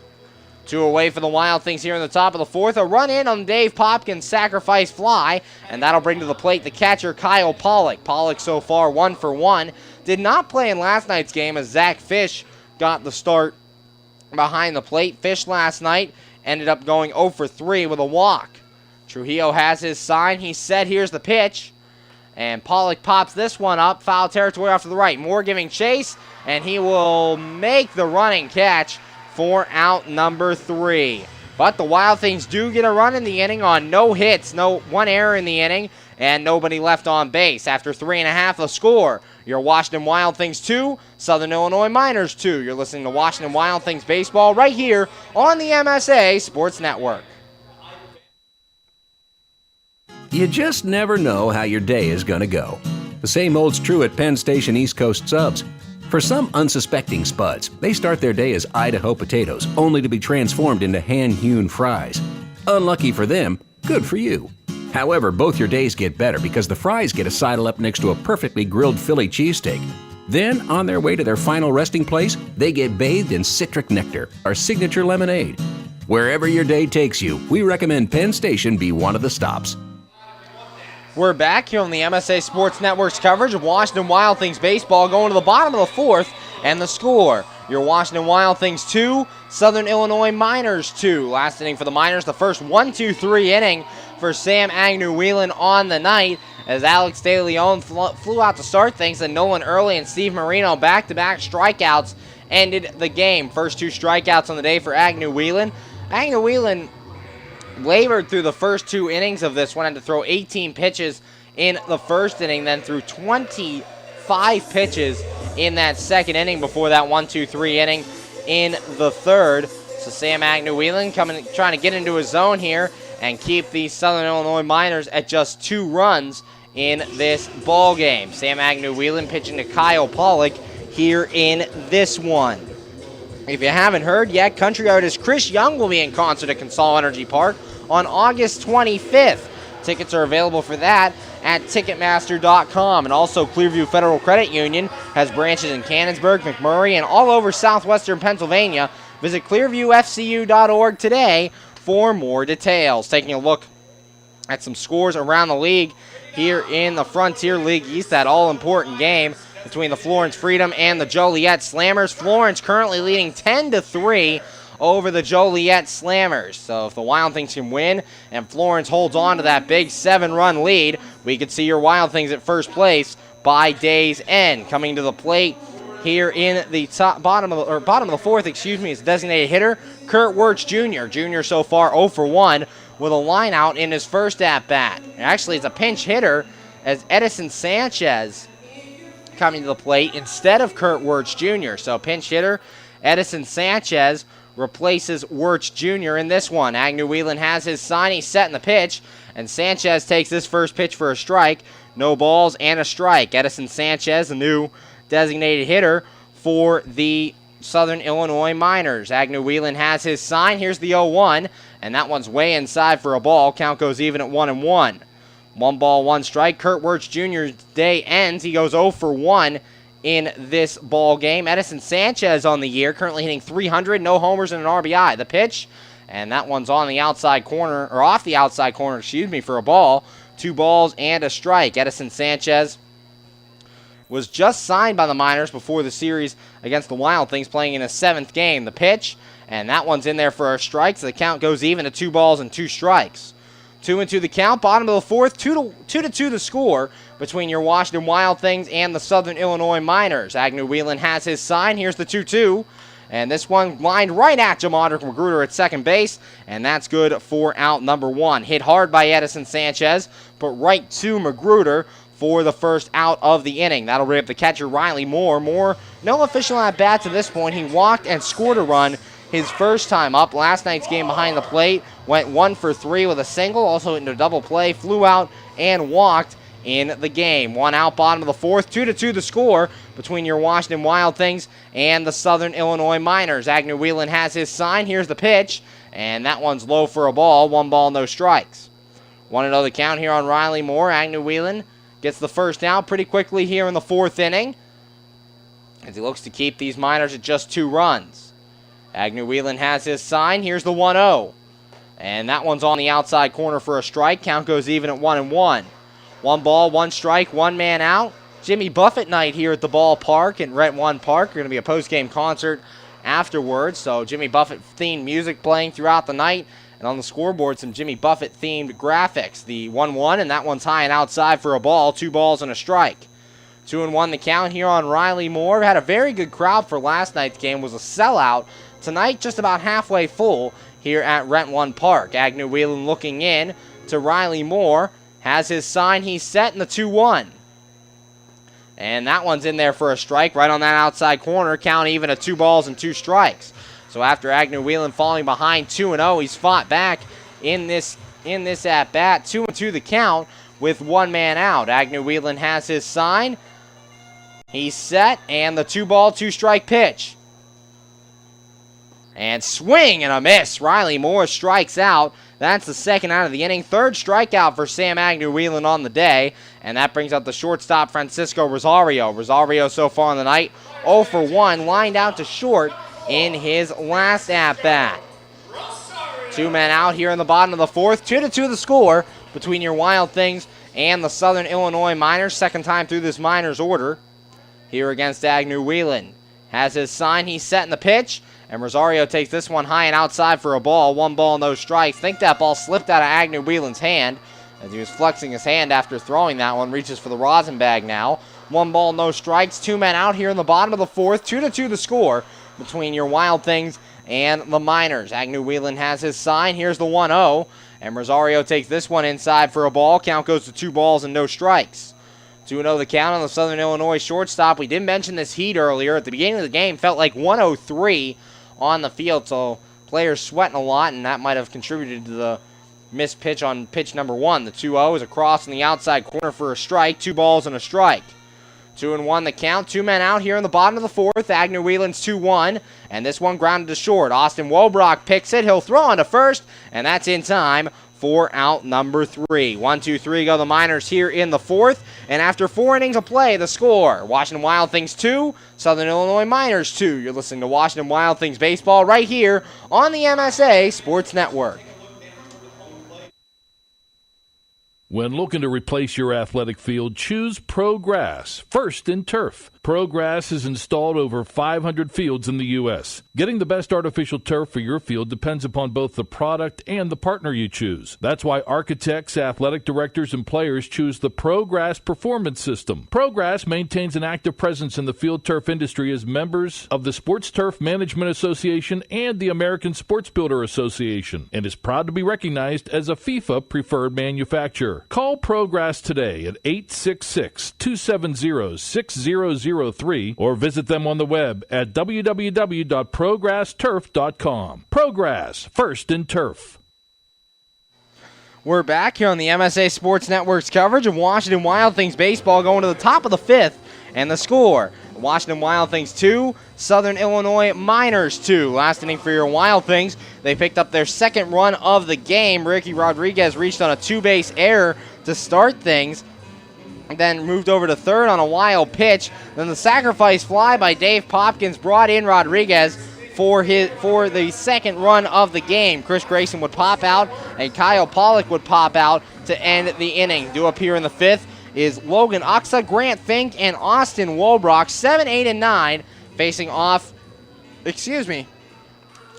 2 away for the Wild Things here in the top of the fourth. A run in on Dave Popkins' sacrifice fly, and that'll bring to the plate the catcher, Kyle Pollock. Pollock so far 1 for 1. Did not play in last night's game as Zach Fish got the start behind the plate. Fish last night ended up going 0 for 3 with a walk. Trujillo has his sign. He's set. Here's the pitch. And Pollock pops this one up. Foul territory off to the right. Moore giving chase, and he will make the running catch for out number 3. But the Wild Things do get a run in the inning on no hits, 1 error in the inning, and nobody left on base. After 3.5, the score. Your Washington Wild Things 2, Southern Illinois Miners 2. You're listening to Washington Wild Things Baseball right here on the MSA Sports Network. You just never know how your day is going to go. The same holds true at Penn Station East Coast Subs. For some unsuspecting spuds, they start their day as Idaho potatoes, only to be transformed into hand-hewn fries. Unlucky for them, good for you. However, both your days get better because the fries get a sidle up next to a perfectly grilled Philly cheesesteak. Then, on their way to their final resting place, they get bathed in Citric Nectar, our signature lemonade. Wherever your day takes you, we recommend Penn Station be one of the stops. We're back here on the MSA Sports Network's coverage of Washington Wild Things baseball, going to the bottom of the fourth, and the score. Your Washington Wild Things 2, Southern Illinois Miners 2. Last inning for the Miners, the first 1-2-3 inning for Sam Agnew-Whelan on the night, as Alex DeLeon flew out to start things, and Nolan Early and Steve Marino back-to-back strikeouts ended the game. First 2 strikeouts on the day for Agnew-Whelan. Agnew-Whelan labored through the first 2 innings of this one, had to throw 18 pitches in the first inning, then threw 25 pitches in that second inning before that 1-2-3 inning in the third. So Sam Agnew-Whelan trying to get into his zone here and keep the Southern Illinois Miners at just 2 runs in this ball game. Sam Agnew-Whelan pitching to Kyle Pollock here in this one. If you haven't heard yet, country artist Chris Young will be in concert at Consol Energy Park on August 25th. Tickets are available for that at Ticketmaster.com. And also Clearview Federal Credit Union has branches in Canonsburg, McMurray, and all over southwestern Pennsylvania. Visit clearviewfcu.org today for more details. Taking a look at some scores around the league here in the Frontier League East, that all-important game between the Florence Freedom and the Joliet Slammers. Florence currently leading 10-3 over the Joliet Slammers. So if the Wild Things can win and Florence holds on to that big 7-run lead, we could see your Wild Things at first place by day's end. Coming to the plate here in the bottom of the fourth, is designated hitter Kurt Wirtz Jr. Jr. so far 0 for 1 with a line out in his first at-bat. Actually, it's a pinch hitter as Edison Sanchez coming to the plate instead of Kurt Wirtz Jr. So pinch hitter Edison Sanchez replaces Wirtz Jr. in this one. Agnew-Whelan has his sign. He's setting the pitch, and Sanchez takes this first pitch for a strike. No balls and a strike. Edison Sanchez, the new designated hitter for the Southern Illinois Miners. Agnew-Whelan has his sign. Here's the 0-1, and that one's way inside for a ball. Count goes even at 1-1. 1 ball, 1 strike. Kurt Wirtz Jr.'s day ends. He goes 0 for 1 in this ball game. Edison Sanchez on the year, currently hitting .300, no homers and an RBI. The pitch, and that one's on the outside corner, or off the outside corner, for a ball. 2 balls and a strike. Edison Sanchez was just signed by the Miners before the series against the Wild Things, playing in his 7th game. The pitch, and that one's in there for a strike, so the count goes even at 2 balls and 2 strikes. 2-2 the count, bottom of the fourth, 2-2 the score between your Washington Wild Things and the Southern Illinois Miners. Agnew-Whelan has his sign. Here's the 2-2. And this one lined right at Jamondrick Magruder at second base, and that's good for out number 1. Hit hard by Edison Sanchez, but right to Magruder for the first out of the inning. That'll bring up the catcher Riley Moore. Moore, no official at-bats at this point. He walked and scored a run his first time up. Last night's game behind the plate, went 1 for 3 with a single, also into double play, flew out and walked in the game. 1 out, bottom of the fourth, 2-2 the score between your Washington Wild Things and the Southern Illinois Miners. Agnew-Whelan has his sign. Here's the pitch, and that one's low for a ball. 1 ball, no strikes. 1-0 the count here on Riley Moore. Agnew-Whelan gets the first out pretty quickly here in the 4th inning as he looks to keep these Miners at just 2 runs. Agnew-Whelan has his sign. Here's the 1-0. And that one's on the outside corner for a strike. Count goes even at 1-1. 1 ball, 1 strike, 1 man out. Jimmy Buffett night here at the ballpark in Rent One Park. Going to be a post-game concert afterwards. So Jimmy Buffett-themed music playing throughout the night. And on the scoreboard, some Jimmy Buffett-themed graphics. The 1-1, and that one's high and outside for a ball. 2 balls and a strike. 2-1 the count here on Riley Moore. Had a very good crowd for last night's game. Was a sellout. Tonight, just about halfway full here at Rent One Park. Agnew-Whelan looking in to Riley Moore. Has his sign. He's set in the 2-1. And that one's in there for a strike right on that outside corner. Count even at 2 balls and 2 strikes. So after Agnew-Whelan falling behind 2-0, he's fought back in this at-bat. 2-2 the count with 1 man out. Agnew-Whelan has his sign. He's set, and the 2 ball, 2 strike pitch. And swing and a miss. Riley Moore strikes out. That's the 2nd out of the inning. 3rd strikeout for Sam Agnew-Whelan on the day. And that brings up the shortstop, Francisco Rosario. Rosario so far on the night, 0 for 1, lined out to short in his last at-bat. 2 men out here in the bottom of the 4th. 2-2 the score between your Wild Things and the Southern Illinois Miners. 2nd time through this Miners order here against Agnew-Whelan. Has his sign. He's setting the pitch. And Rosario takes this one high and outside for a ball. 1 ball, no strikes. Think that ball slipped out of Agnew-Whelan's hand as he was flexing his hand after throwing that one. Reaches for the rosin bag now. 1 ball, no strikes. 2 men out here in the bottom of the 4th. 2-2 the score between your Wild Things and the Miners. Agnew Whelan has his sign. Here's the 1-0, and Rosario takes this one inside for a ball. Count goes to 2 balls and no strikes. 2-0 the count on the Southern Illinois shortstop. We did mention this heat earlier. At the beginning of the game, felt like 103 on the field, so players sweating a lot, and that might have contributed to the missed pitch on pitch number 1. The 2-0 is across in the outside corner for a strike. 2 balls and a strike. 2-1 the count. 2 men out here in the bottom of the 4th. Agnew Whelan's 2-1, and this one grounded to short. Austin Wobrock picks it. He'll throw on to first, and that's in time for out number 3. 1-2-3 go the Miners here in the 4th, and after 4 innings of play, the score: Washington Wild Things 2, Southern Illinois Miners 2. You're listening to Washington Wild Things baseball right here on the MSA Sports Network. When looking to replace your athletic field, choose ProGrass, first in turf. ProGrass has installed over 500 fields in the U.S. Getting the best artificial turf for your field depends upon both the product and the partner you choose. That's why architects, athletic directors, and players choose the ProGrass Performance System. ProGrass maintains an active presence in the field turf industry as members of the Sports Turf Management Association and the American Sports Builder Association, and is proud to be recognized as a FIFA preferred manufacturer. Call ProGrass today at 866-270-6003 or visit them on the web at www.progressturf.com. ProGrass, first in turf. We're back here on the MSA Sports Network's coverage of Washington Wild Things baseball, going to the top of the 5th, and the score: Washington Wild Things 2, Southern Illinois Miners 2. Last inning for your Wild Things, they picked up their 2nd run of the game. Ricky Rodriguez reached on a 2-base error to start things, then moved over to 3rd on a wild pitch. Then the sacrifice fly by Dave Popkins brought in Rodriguez for the 2nd run of the game. Chris Grayson would pop out, and Kyle Pollock would pop out to end the inning. Due up here in the 5th is Logan Uxa, Grant Fink, and Austin Wobrock, 7, 8, and 9, facing off,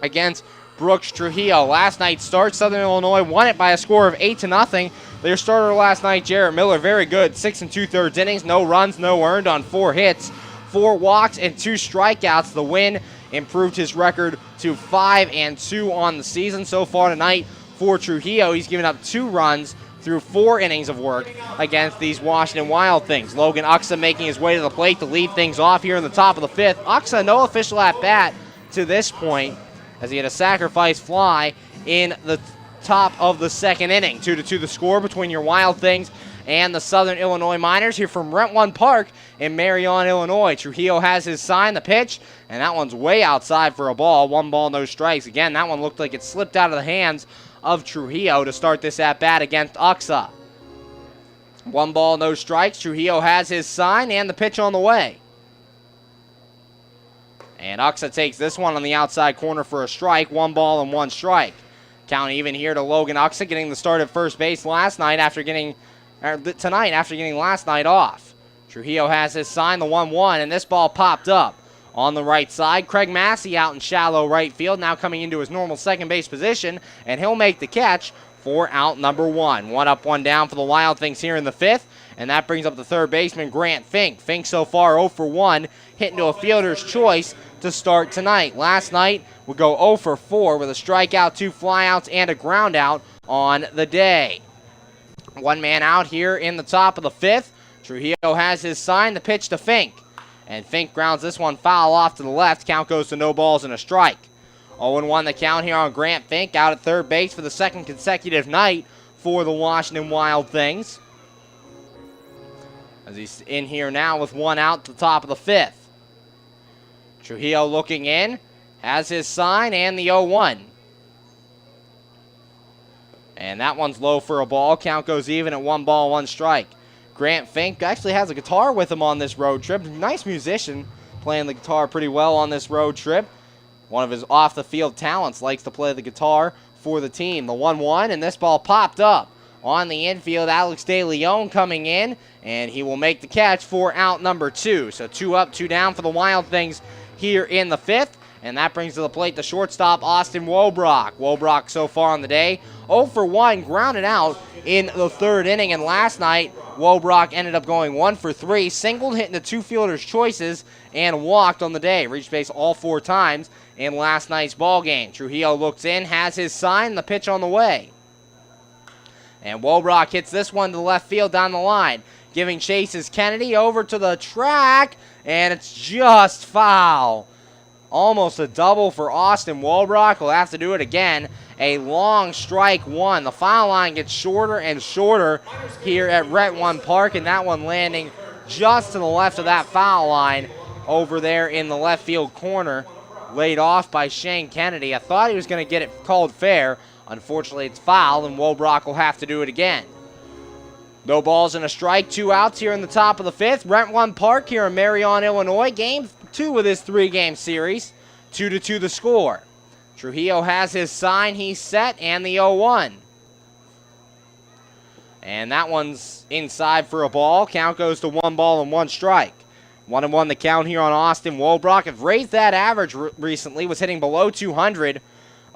against Brooks Trujillo. Last night's start, Southern Illinois won it by a score of 8-0. Their starter last night, Jarrett Miller, very good. 6 2/3 innings, no runs, no earned on 4 hits, 4 walks, and 2 strikeouts. The win improved his record to 5-2 on the season. So far tonight for Trujillo, he's given up 2 runs through 4 innings of work against these Washington Wild Things. Logan Uxa making his way to the plate to lead things off here in the top of the 5th. Uxa, no official at-bat to this point, as he had a sacrifice fly in the top of the 2nd inning. 2-2 the score between your Wild Things and the Southern Illinois Miners here from Rent One Park in Marion, Illinois. Trujillo has his sign, the pitch, and that one's way outside for a ball. 1 ball, no strikes. Again, that one looked like it slipped out of the hands of Trujillo to start this at-bat against Uxa. 1 ball, no strikes. Trujillo has his sign and the pitch on the way. And Uxa takes this one on the outside corner for a strike. 1 ball and 1 strike. Count even here to Logan Uxa, getting the start at first base tonight after getting last night off. Trujillo has his sign, the 1-1, and this ball popped up on the right side. Craig Massey out in shallow right field, now coming into his normal second base position, and he'll make the catch for out number 1. 1 up, 1 down for the Wild Things here in the 5th, and that brings up the 3rd baseman, Grant Fink. Fink so far 0 for 1, hitting to a fielder's choice to start tonight. Last night would go 0 for 4 with a strikeout, 2 flyouts, and a ground out on the day. 1 man out here in the top of the 5th. Trujillo has his sign, the pitch to Fink. And Fink grounds this one foul off to the left. Count goes to no balls and a strike. 0-1 the count here on Grant Fink, out at 3rd base for the 2nd consecutive night for the Washington Wild Things, as he's in here now with 1 out to the top of the 5th. Trujillo looking in, has his sign and the 0-1. And that one's low for a ball. Count goes even at 1 ball, 1 strike. Grant Fink actually has a guitar with him on this road trip. Nice musician, playing the guitar pretty well on this road trip. One of his off-the-field talents, likes to play the guitar for the team. The 1-1, and this ball popped up on the infield. Alex De Leon coming in, and he will make the catch for out number 2. So 2 up, 2 down for the Wild Things here in the 5th. And that brings to the plate the shortstop, Austin Wobrock. Wobrock so far on the day, 0 for 1, grounded out in the 3rd inning. And last night, Wobrock ended up going 1 for 3, singled, hitting the 2 fielders' choices, and walked on the day. Reached base all 4 times in last night's ball game. Trujillo looks in, has his sign, the pitch on the way. And Wobrock hits this one to the left field down the line. Giving chase is Kennedy over to the track, and it's just foul. Almost a double for Austin Wobrock. Will have to do it again. A long strike one. The foul line gets shorter and shorter here at Rent One Park, and that one landing just to the left of that foul line over there in the left field corner. Laid off by Shane Kennedy. I thought he was going to get it called fair. Unfortunately, it's foul, and Wobrock will have to do it again. No balls and a strike, 2 outs here in the top of the 5th. Rent One Park here in Marion, Illinois. Game 2 of this 3-game series. 2-2 the score. Trujillo has his sign, he's set, and the 0-1. And that one's inside for a ball. Count goes to 1 ball and 1 strike. 1-1 the count here on Austin Wobrock. Have raised that average recently, was hitting below 200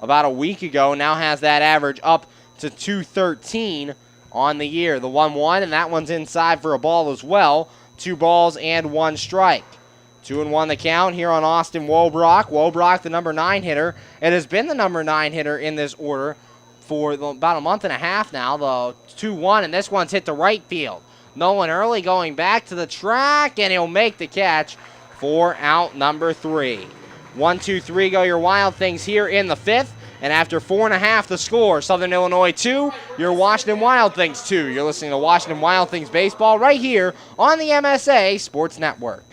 about a week ago. Now has that average up to 213 on the year. The 1-1, and that one's inside for a ball as well. 2 balls and 1 strike. 2-1 the count here on Austin Wobrock. Wobrock, the number 9 hitter. It has been the number 9 hitter in this order for about a month and a half now. The 2-1, and this one's hit to right field. Nolan Early going back to the track, and he'll make the catch for out number 3. 1-2-3 go your Wild Things here in the 5th. And after 4.5 the score, Southern Illinois 2, your Washington Wild Things 2. You're listening to Washington Wild Things Baseball right here on the MSA Sports Network.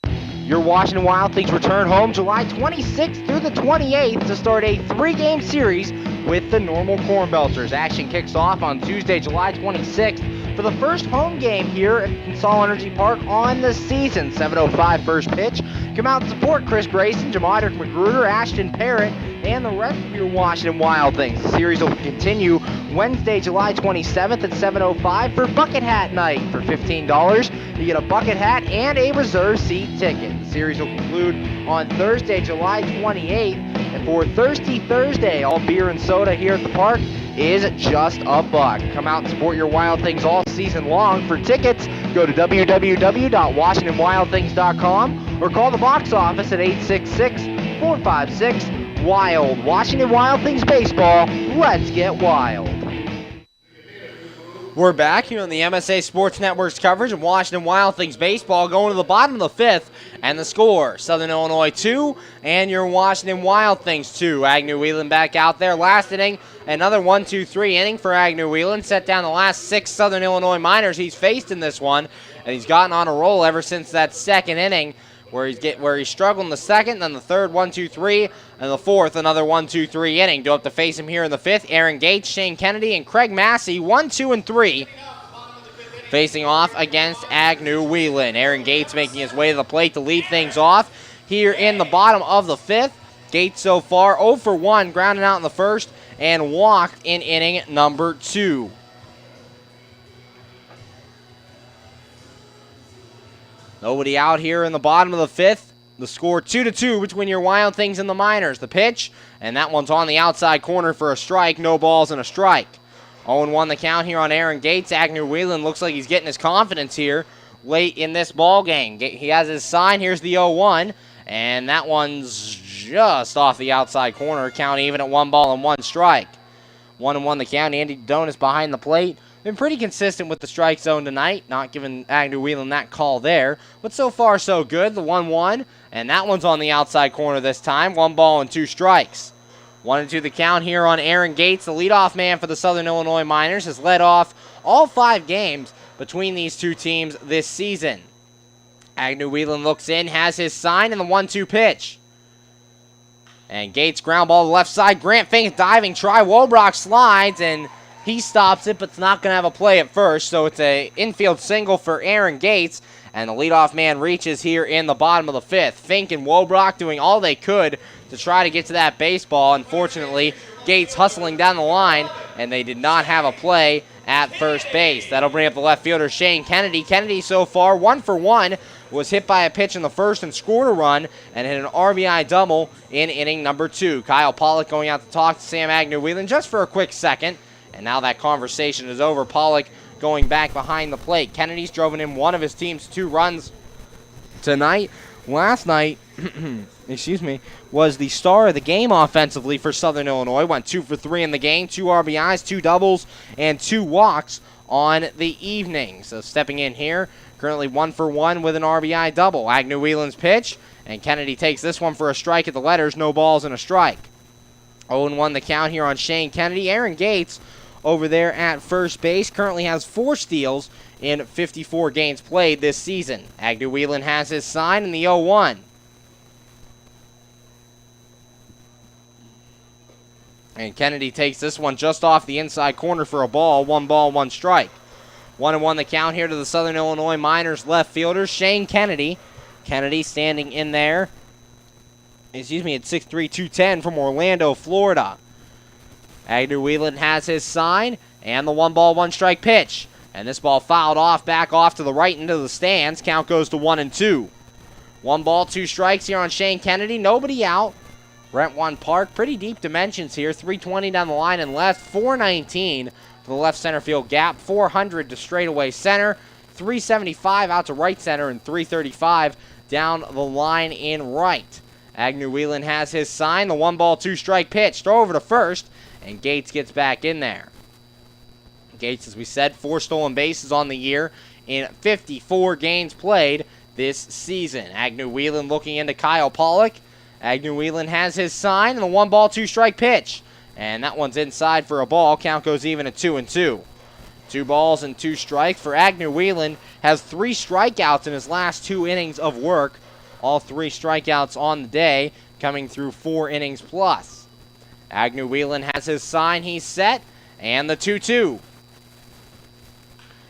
Your Washington Wild Things return home July 26th through the 28th to start a 3-game series with the Normal Corn Belters. Action kicks off on Tuesday, July 26th for the first home game here at Consol Energy Park on the season. 7:05 first pitch. Come out and support Chris Grayson, Jamadrick Magruder, Ashton Parrott, and the rest of your Washington Wild Things. The series will continue Wednesday, July 27th at 7:05 for Bucket Hat Night. For $15, you get a bucket hat and a reserve seat ticket. The series will conclude on Thursday, July 28th. And for Thirsty Thursday, all beer and soda here at the park is just $1. Come out and support your Wild Things all season long. For tickets, go to www.washingtonwildthings.com or call the box office at 866-456-WILD. Washington Wild Things Baseball, let's get wild. We're back here on the MSA Sports Network's coverage of Washington Wild Things Baseball, going to the bottom of the 5th, and the score, Southern Illinois 2 and your Washington Wild Things 2. Agnew Whelan back out there. Last inning, another 1-2-3 inning for Agnew Whelan. Set down the last 6 Southern Illinois Miners he's faced in this one, and he's gotten on a roll ever since that second inning, where he struggled in the second, then the third 1-2-3, and the fourth another 1-2-3 inning. Do up to face him here in the 5th. Aaron Gates, Shane Kennedy, and Craig Massey, 1, 2, and 3, facing off against Agnew Whelan. Aaron Gates making his way to the plate to lead things off here in the bottom of the 5th. Gates so far 0 for 1, grounded out in the first and walked in inning number 2. Nobody out here in the bottom of the 5th. The score 2-2 between your Wild Things and the Miners. The pitch, and that one's on the outside corner for a strike. No balls and a strike. 0-1 the count here on Aaron Gates. Agnew Whelan looks like he's getting his confidence here late in this ball game. He has his sign. Here's the 0-1, and that one's just off the outside corner. Count even at 1 ball and 1 strike. 1-1 the count. Andy Donis behind the plate. Been pretty consistent with the strike zone tonight, not giving Agnew Whelan that call there. But so far, so good. The 1-1, and that one's on the outside corner this time. 1 ball and 2 strikes. 1-2 the count here on Aaron Gates. The leadoff man for the Southern Illinois Miners has led off all 5 games between these two teams this season. Agnew Whelan looks in, has his sign, and the 1-2 pitch. And Gates ground ball to the left side. Grant Fink diving try. Wobrock slides, and he stops it, but it's not going to have a play at first, so it's a infield single for Aaron Gates, and the leadoff man reaches here in the bottom of the 5th. Fink and Wobrock doing all they could to try to get to that baseball. Unfortunately, Gates hustling down the line, and they did not have a play at first base. That'll bring up the left fielder, Shane Kennedy. Kennedy so far 1 for 1, was hit by a pitch in the first and scored a run, and hit an RBI double in inning number 2. Kyle Pollock going out to talk to Sam Agnew Whelan just for a quick second. And now that conversation is over. Pollock going back behind the plate. Kennedy's driven in one of his team's 2 runs tonight. last night, was the star of the game offensively for Southern Illinois. Went 2 for 3 in the game, 2 RBIs, 2 doubles, and 2 walks on the evening. So stepping in here, currently 1 for 1 with an RBI double. Agnew Whelan's pitch, and Kennedy takes this one for a strike at the letters. No balls and a strike. 0-1 the count here on Shane Kennedy. Aaron Gates over there at first base currently has 4 steals in 54 games played this season. Agnew Whelan has his sign in the 0-1. And Kennedy takes this one just off the inside corner for a ball. 1 ball, 1 strike. 1-1 the count here to the Southern Illinois Miners left fielder, Shane Kennedy. Kennedy standing in there, at 6'3", 210 from Orlando, Florida. Agnew Whelan has his sign, and the 1 ball, 1 strike pitch. And this ball fouled off, back off to the right into the stands. Count goes to 1-2. 1 ball, 2 strikes here on Shane Kennedy. Nobody out. Rent One Park, pretty deep dimensions here. 320 down the line and left, 419 to the left center field gap, 400 to straightaway center, 375 out to right center, and 335 down the line in right. Agnew Whelan has his sign. The 1 ball, 2 strike pitch. Throw over to first, and Gates gets back in there. Gates, as we said, 4 stolen bases on the year in 54 games played this season. Agnew Whelan looking into Kyle Pollock. Agnew Whelan has his sign, and the 1 ball, 2 strike pitch. And that one's inside for a ball. Count goes even at 2-2. 2 balls and 2 strikes for Agnew Whelan. Has 3 strikeouts in his last 2 innings of work. All 3 strikeouts on the day, coming through 4 innings plus. Agnew Whelan has his sign. He's set, and the 2-2.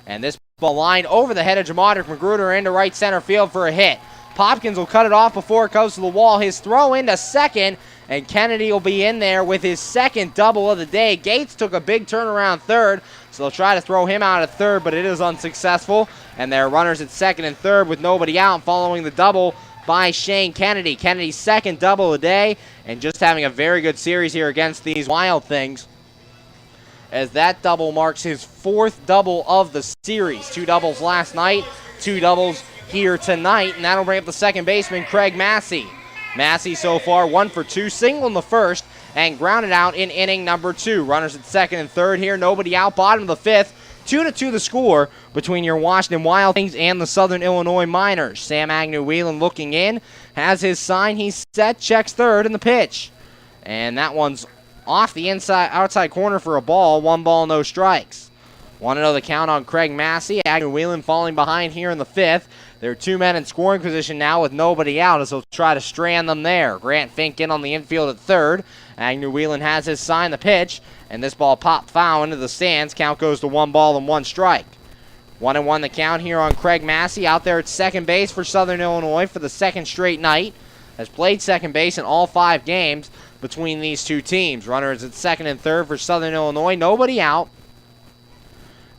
And this ball lined over the head of Jamadric Magruder into right center field for a hit. Popkins will cut it off before it goes to the wall. His throw into second, and Kennedy will be in there with his second double of the day. Gates took a big turnaround third, so they'll try to throw him out at third, but it is unsuccessful. And there are runners at second and third with nobody out following the double by Shane Kennedy. Kennedy's second double of the day, and just having a very good series here against these Wild Things, as that double marks his 4th double of the series. 2 doubles last night, 2 doubles here tonight, and that'll bring up the second baseman, Craig Massey. Massey so far 1 for 2, single in the first, and grounded out in inning number 2. Runners at second and third here, nobody out, bottom of the 5th. 2-2 the score between your Washington Wild Things and the Southern Illinois Miners. Sam Agnew Whelan looking in, has his sign, he's set, checks third in the pitch. And that one's off the outside corner for a ball. 1 ball, no strikes. 1-0 the count on Craig Massey. Agnew Whelan falling behind here in the 5th. There are 2 men in scoring position now with nobody out, as they'll try to strand them there. Grant Fink in on the infield at third. Agnew Whelan has his sign, the pitch, and this ball popped foul into the stands. Count goes to 1 ball and 1 strike. 1-1 the count here on Craig Massey out there at second base for Southern Illinois for the 2nd straight night. Has played second base in all 5 games between these 2 teams. Runners at second and third for Southern Illinois, nobody out.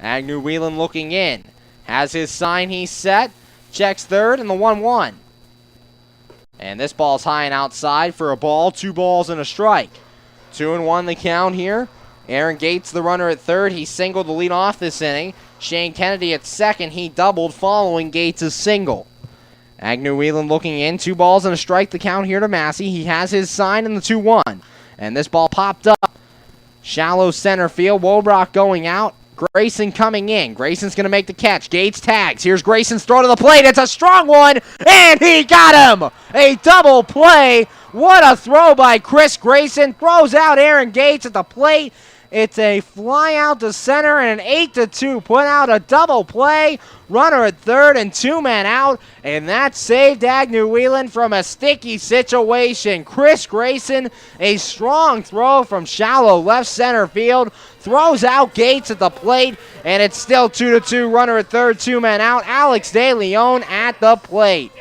Agnew Whelan looking in, has his sign, he's set, checks third, and the 1-1. And this ball's high and outside for a ball, 2 balls and a strike. 2-1 the count here. Aaron Gates, the runner at third, he singled to lead off this inning. Shane Kennedy at second, he doubled following Gates' single. Agnew Whelan looking in, 2 balls and a strike the count here to Massey. He has his sign in the 2-1. And this ball popped up. Shallow center field, Wobrock going out. Grayson coming in. Grayson's going to make the catch. Gates tags. Here's Grayson's throw to the plate. It's a strong one, and he got him! A double play. What a throw by Chris Grayson. Throws out Aaron Gates at the plate. It's a fly out to center and an 8-2 put out, a double play. Runner at third and 2 men out, and that saved Agnew Whelan from a sticky situation. Chris Grayson, a strong throw from shallow left center field, throws out Gates at the plate, and it's still 2-2. Runner at third, 2 men out. Alex DeLeon at the plate.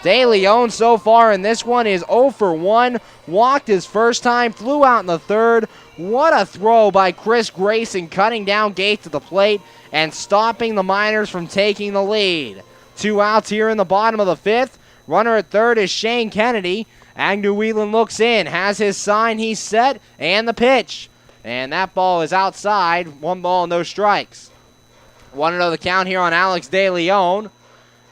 DeLeon so far in this one is 0 for 1. Walked his first time, flew out in the third. What a throw by Chris Grayson, cutting down Gates at the plate and stopping the Miners from taking the lead. 2 outs here in the bottom of the 5th. Runner at third is Shane Kennedy. Agnew Whelan looks in, has his sign, he's set, and the pitch. And that ball is outside. 1 ball, no strikes. 1-0 the count here on Alex DeLeon.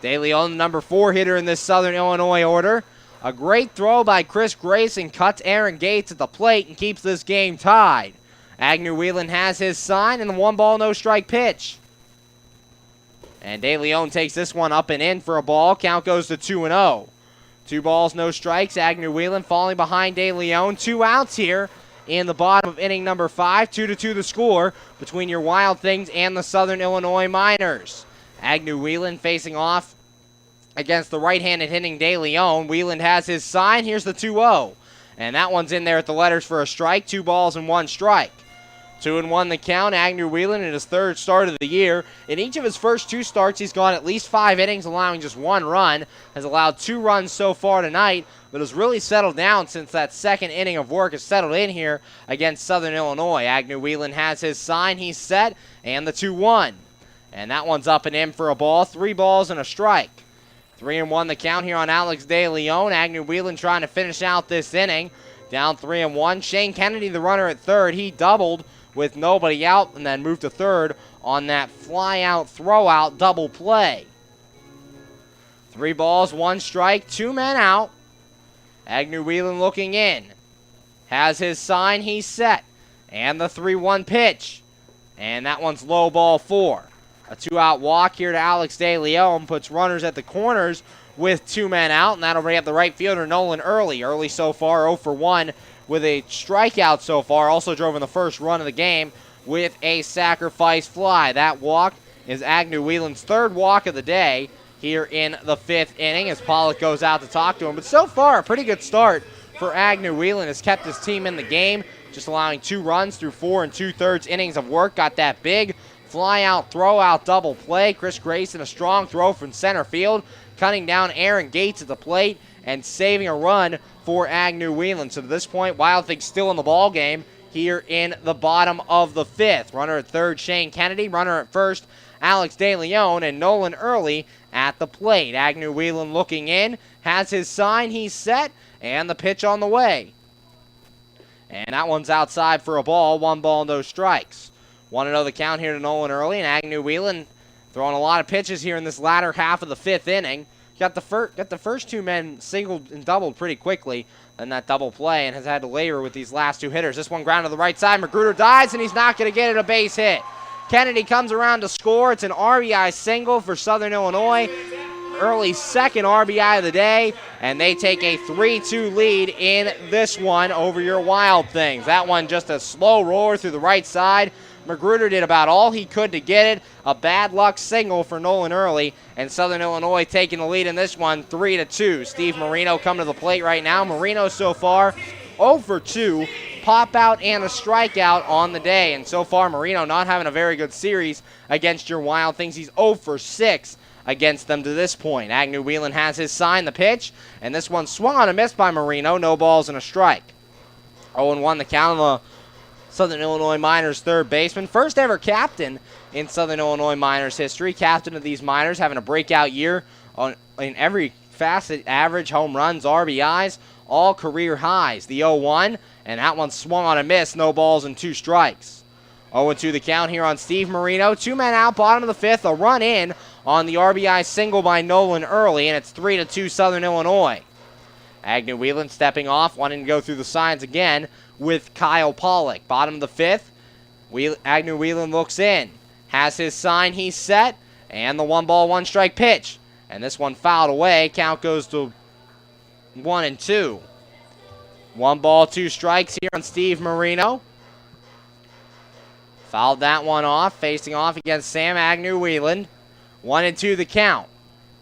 De Leon, the number 4 hitter in this Southern Illinois order. A great throw by Chris Grayson cuts Aaron Gates at the plate and keeps this game tied. Agnew Whelan has his sign and the 1-ball, no-strike pitch. And De Leon takes this one up and in for a ball. Count goes to 2-0. 2 balls, no strikes. Agnew Whelan falling behind De Leon. 2 outs here in the bottom of inning number 5. 2-2 the score between your Wild Things and the Southern Illinois Miners. Agnew Whelan facing off against the right-handed hitting De Leon. Whelan has his sign. Here's the 2-0. And that one's in there at the letters for a strike. 2 balls and 1 strike. 2-1 the count. Agnew Whelan in his 3rd start of the year. In each of his first 2 starts, he's gone at least 5 innings, allowing just 1 run. Has allowed 2 runs so far tonight, but has really settled down since that 2nd inning of work has settled in here against Southern Illinois. Agnew Whelan has his sign. He's set. And the 2-1. And that one's up and in for a ball. 3 balls and a strike. 3-1 the count here on Alex De Leon. Agnew Whelan trying to finish out this inning. Down 3-1. Shane Kennedy, the runner at 3rd. He doubled with nobody out and then moved to 3rd on that fly-out, throw-out double play. 3 balls, 1 strike, 2 men out. Agnew Whelan looking in. Has his sign. He's set. And the 3-1 pitch. And that one's low, ball 4. A 2-out walk here to Alex De Leon puts runners at the corners with 2 men out, and that'll bring up the right fielder, Nolan Early. Early so far 0 for 1 with a strikeout so far. Also drove in the first run of the game with a sacrifice fly. That walk is Agnew Whelan's 3rd walk of the day here in the 5th inning as Pollock goes out to talk to him. But so far, a pretty good start for Agnew Whelan. Has kept his team in the game, just allowing 2 runs through 4 2/3 innings of work. Got that big fly-out, throw-out double play. Chris Grayson, a strong throw from center field, cutting down Aaron Gates at the plate and saving a run for Agnew Whelan. So to this point, Wild Things still in the ball game here in the bottom of the 5th. Runner at 3rd, Shane Kennedy. Runner at 1st, Alex De Leon, and Nolan Early at the plate. Agnew Whelan looking in, has his sign. He's set, and the pitch on the way. And that one's outside for a ball. 1 ball, no strikes. 1-0 the count here to Nolan Early, and Agnew Whelan throwing a lot of pitches here in this latter half of the 5th inning. Got the first 2 men singled and doubled pretty quickly in that double play and has had to labor with these last 2 hitters. This one ground to the right side. Magruder dives, and he's not going to get it a base hit. Kennedy comes around to score. It's an RBI single for Southern Illinois. Early's 2nd RBI of the day, and they take a 3-2 lead in this one over your Wild Things. That one just a slow roller through the right side. Magruder did about all he could to get it. A bad luck single for Nolan Early, and Southern Illinois taking the lead in this one 3-2. Steve Marino coming to the plate right now. Marino so far 0 for 2, pop out and a strikeout on the day. And so far Marino not having a very good series against your Wild Things. He's 0 for 6 against them to this point. Agnew Whelan has his sign, the pitch, and this one swung on a miss by Marino. No balls and a strike. 0-1 the count of the Southern Illinois Miners' 3rd baseman. First ever captain in Southern Illinois Miners history. Captain of these Miners having a breakout year in every facet. Average, home runs, RBIs, all career highs. The 0-1, and that one swung on a miss. No balls and 2 strikes. 0-2 the count here on Steve Marino. 2 men out, bottom of the 5th. A run in on the RBI single by Nolan Early, and it's 3-2 Southern Illinois. Agnew Whelan stepping off, wanting to go through the signs again with Kyle Pollock. Bottom of the 5th, Agnew Whelan looks in. Has his sign. He's set, and the 1 ball, 1 strike pitch. And this one fouled away. Count goes to 1-2. 1 ball, 2 strikes here on Steve Marino. Fouled that one off, facing off against Sam Agnew Whelan. 1-2 the count.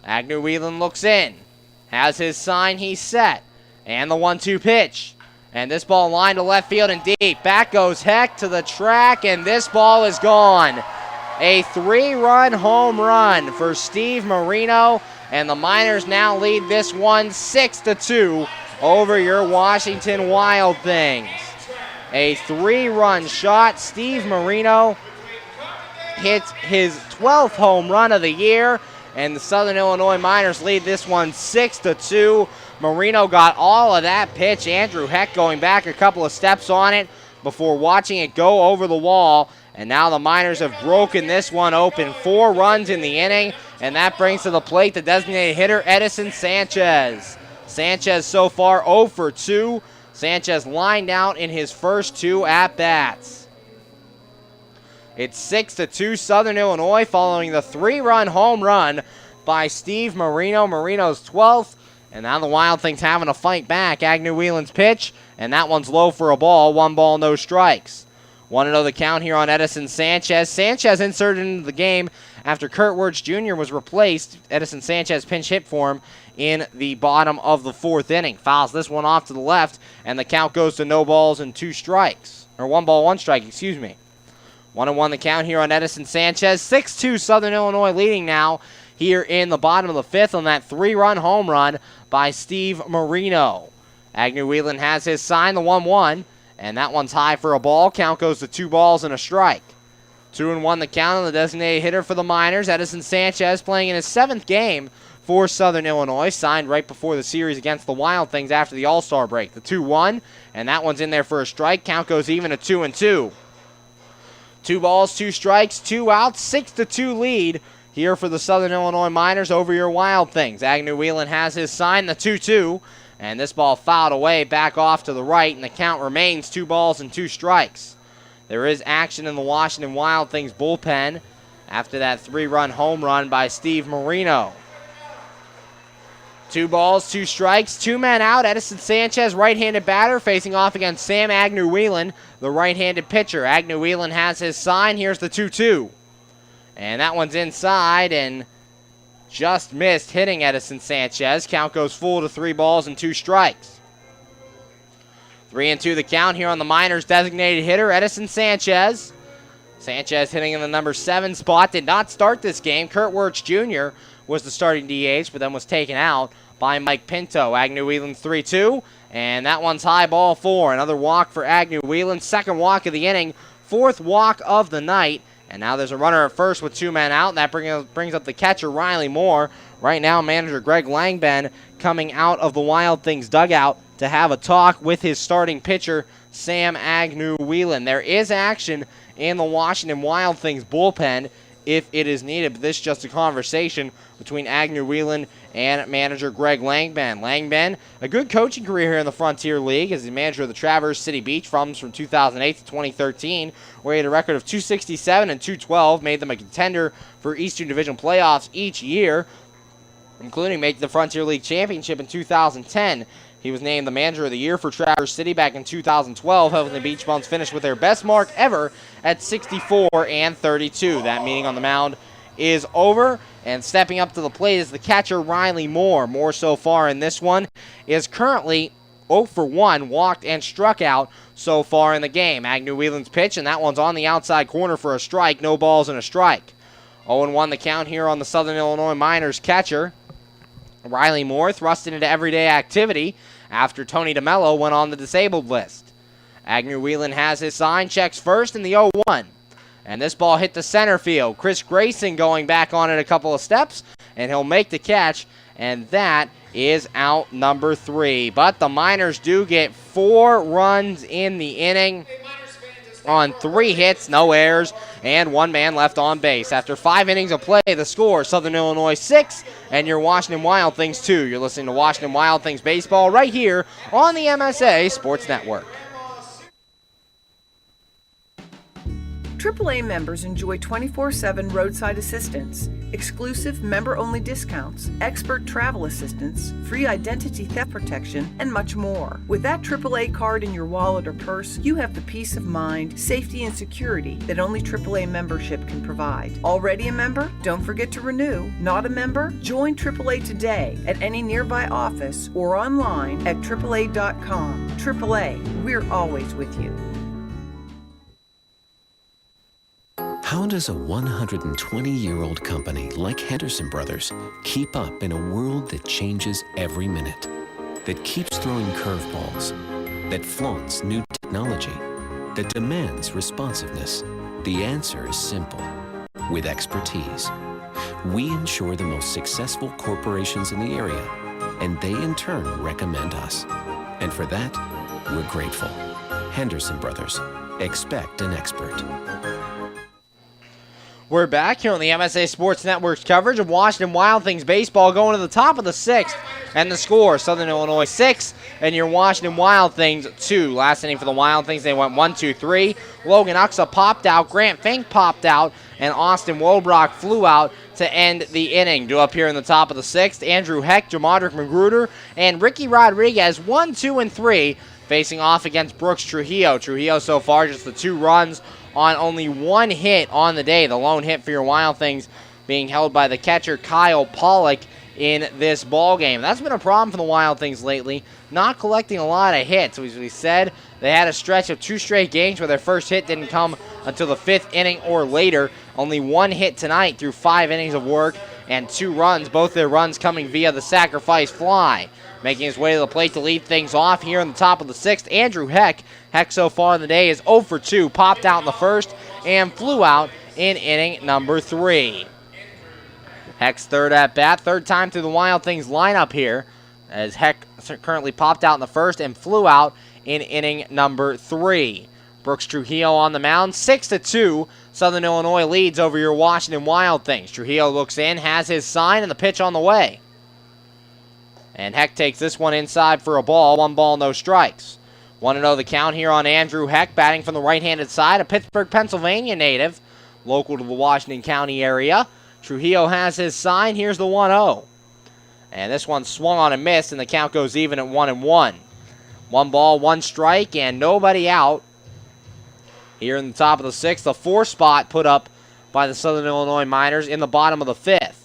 Agnew Whelan looks in. Has his sign. He's set. And the 1-2 pitch. And this ball lined to left field and deep. Back goes Heck to the track, and this ball is gone. A 3-run home run for Steve Marino, and the Miners now lead this one 6-2 over your Washington Wild Things. A 3-run shot. Steve Marino hits his 12th home run of the year, and the Southern Illinois Miners lead this one 6-2. Marino got all of that pitch. Andrew Heck going back a couple of steps on it before watching it go over the wall And now the Miners have broken this one open. 4 runs in the inning, and that brings to the plate the designated hitter, Edison Sanchez. Sanchez so far 0 for 2. Sanchez lined out in his first 2 at-bats. It's 6-2 Southern Illinois following the 3-run home run by Steve Marino. Marino's 12th, and now the Wild Things having to fight back. Agnew Whelan's pitch, and that one's low for a ball. 1 ball, no strikes. 1-0 the count here on Edison Sanchez. Sanchez inserted into the game after Kurt Wirtz Jr. was replaced. Edison Sanchez pinch hit for him in the bottom of the 4th inning. Fouls this one off to the left, and the count goes to no balls and 2 strikes. Or 1 ball, 1 strike, excuse me. 1-1 the count here on Edison Sanchez. 6-2 Southern Illinois leading now here in the bottom of the 5th on that 3-run home run by Steve Marino. Agnew Whelan has his sign, the 1-1. And that one's high for a ball. Count goes to 2 balls and a strike. 2-1 the count on the designated hitter for the Miners. Edison Sanchez playing in his 7th game for Southern Illinois. Signed right before the series against the Wild Things after the All-Star break. The 2-1, and that one's in there for a strike. Count goes even to 2-2. 2 balls, 2 strikes, 2 outs, 6-2 lead here for the Southern Illinois Miners over your Wild Things. Agnew Whelan has his sign, the 2-2. And this ball fouled away back off to the right, and the count remains 2 balls and 2 strikes. There is action in the Washington Wild Things bullpen after that 3-run home run by Steve Marino. 2 balls, 2 strikes, 2 men out. Edison Sanchez, right-handed batter, facing off against Sam Agnew Whelan, the right-handed pitcher. Agnew Whelan has his sign. Here's the 2-2. And that one's inside, and just missed hitting Edison Sanchez. Count goes full to 3 balls and 2 strikes. 3-2 the count here on the Miners' designated hitter, Edison Sanchez. Sanchez hitting in the number 7 spot. Did not start this game. Kurt Wirtz Jr. was the starting DH, but then was taken out by Mike Pinto. Agnew Whelan 3-2, and that one's high, ball 4. Another walk for Agnew Whelan. 2nd walk of the inning, 4th walk of the night. And now there's a runner at first with 2 men out, and that brings up the catcher, Riley Moore. Right now, manager Greg Langben coming out of the Wild Things dugout to have a talk with his starting pitcher, Sam Agnew Whelan. There is action in the Washington Wild Things bullpen if it is needed, but this is just a conversation between Agnew Whelan and manager Greg Langben. Langben, a good coaching career here in the Frontier League as the manager of the Traverse City Beach from 2008 to 2013, where he had a record of .267 and .212, made them a contender for Eastern Division playoffs each year, including making the Frontier League Championship in 2010. He was named the manager of the year for Traverse City back in 2012, helping the Beach Bums finish with their best mark ever at 64 and 32. That meeting on the mound is over, and stepping up to the plate is the catcher Riley Moore. Moore so far in this one is currently 0 for 1, walked and struck out so far in the game. Agnew Whelan's pitch, and that one's on the outside corner for a strike. No balls and a strike. 0-1 the count here on the Southern Illinois Miners catcher. Riley Moore thrusted into everyday activity after Tony DeMello went on the disabled list. Agnew Whelan has his sign, checks first in the 0-1. And this ball hit the center field. Chris Grayson going back on it a couple of steps, and he'll make the catch, and that is out number 3. But the Miners do get 4 runs in the inning on 3 hits, no errors, and 1 man left on base. After 5 innings of play, the score, Southern Illinois 6, and your Washington Wild Things 2. You're listening to Washington Wild Things baseball right here on the MSA Sports Network. AAA members enjoy 24/7 roadside assistance, exclusive member-only discounts, expert travel assistance, free identity theft protection, and much more. With that AAA card in your wallet or purse, you have the peace of mind, safety, and security that only AAA membership can provide. Already a member? Don't forget to renew. Not a member? Join AAA today at any nearby office or online at AAA.com. AAA, we're always with you. How does a 120-year-old company like Henderson Brothers keep up in a world that changes every minute, that keeps throwing curveballs, that flaunts new technology, that demands responsiveness? The answer is simple. With expertise, we ensure the most successful corporations in the area, and they in turn recommend us. And for that, we're grateful. Henderson Brothers. Expect an expert. We're back here on the MSA Sports Network's coverage of Washington Wild Things baseball, going to the top of the 6th. And the score, Southern Illinois 6 and your Washington Wild Things 2. Last inning for the Wild Things, they went 1-2-3. Logan Uxa popped out, Grant Fink popped out, and Austin Wobrock flew out to end the inning. Due up here in the top of the 6th, Andrew Heck, Jamadric Magruder, and Ricky Rodriguez 1, 2, and 3 facing off against Brooks Trujillo. Trujillo so far just the 2 runs on only 1 hit on the day. The lone hit for your Wild Things being held by the catcher Kyle Pollock in this ball game. That's been a problem for the Wild Things lately, not collecting a lot of hits. As we said, they had a stretch of 2 straight games where their first hit didn't come until the 5th inning or later. Only 1 hit tonight through 5 innings of work and 2 runs, both their runs coming via the sacrifice fly. Making his way to the plate to lead things off here in the top of the 6th, Andrew Heck. Heck so far in the day is 0 for 2, popped out in the first and flew out in inning number 3. Heck's third at bat, third time through the Wild Things lineup here, as Heck currently popped out in the first and flew out in inning number 3. Brooks Trujillo on the mound, 6-2. Southern Illinois leads over your Washington Wild Things. Trujillo looks in, has his sign, and the pitch on the way. And Heck takes this one inside for a ball. 1 ball, no strikes. 1-0 the count here on Andrew Heck, batting from the right-handed side, a Pittsburgh, Pennsylvania native, local to the Washington County area. Trujillo has his sign. Here's the 1-0. And this one swung on and missed, and the count goes even at 1-1. 1 ball, 1 strike, and nobody out. Here in the top of the 6th, a 4 spot put up by the Southern Illinois Miners in the bottom of the 5th.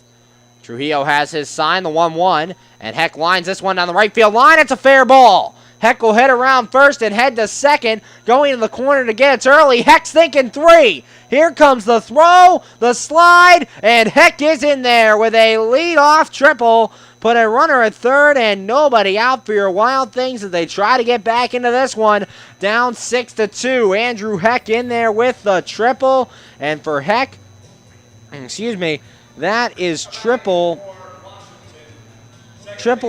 Trujillo has his sign, the 1-1, and Heck lines this one down the right field line. It's a fair ball. Heck will hit around first and head to second, going to the corner to get it early. Heck's thinking 3. Here comes the throw, the slide, and Heck is in there with a lead-off triple. Put a runner at third and nobody out for your Wild Things as they try to get back into this one. Down 6-2. Andrew Heck in there with the triple. And for Heck, that is triple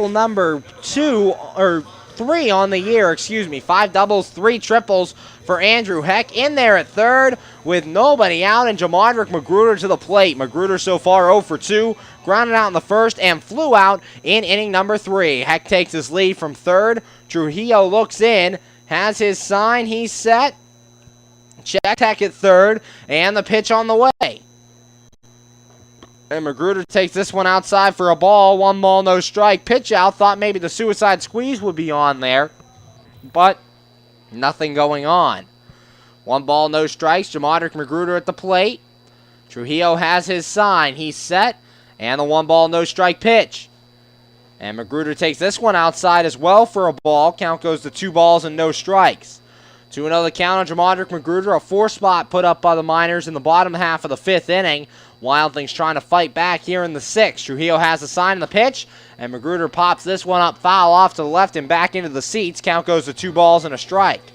number 2, or 3 on the year, 5 doubles, 3 triples for Andrew Heck. In there at third with nobody out, and Jamadric Magruder to the plate. Magruder so far 0 for 2, grounded out in the first and flew out in inning number 3. Heck takes his lead from third. Trujillo looks in, has his sign, he's set. Check Heck at third, and the pitch on the way. And Magruder takes this one outside for a ball. 1 ball, no strike. Pitch out. Thought maybe the suicide squeeze would be on there, but nothing going on. 1 ball, no strikes. Jamadric Magruder at the plate. Trujillo has his sign. He's set. And the 1 ball, no strike pitch. And Magruder takes this one outside as well for a ball. Count goes to 2 balls and no strikes. 2-0 the count on Jamadric Magruder. A 4 spot put up by the Miners in the bottom half of the 5th inning. Wild Things trying to fight back here in the 6th. Trujillo has the sign in the pitch, and Magruder pops this one up foul off to the left and back into the seats. Count goes to 2 balls and a strike.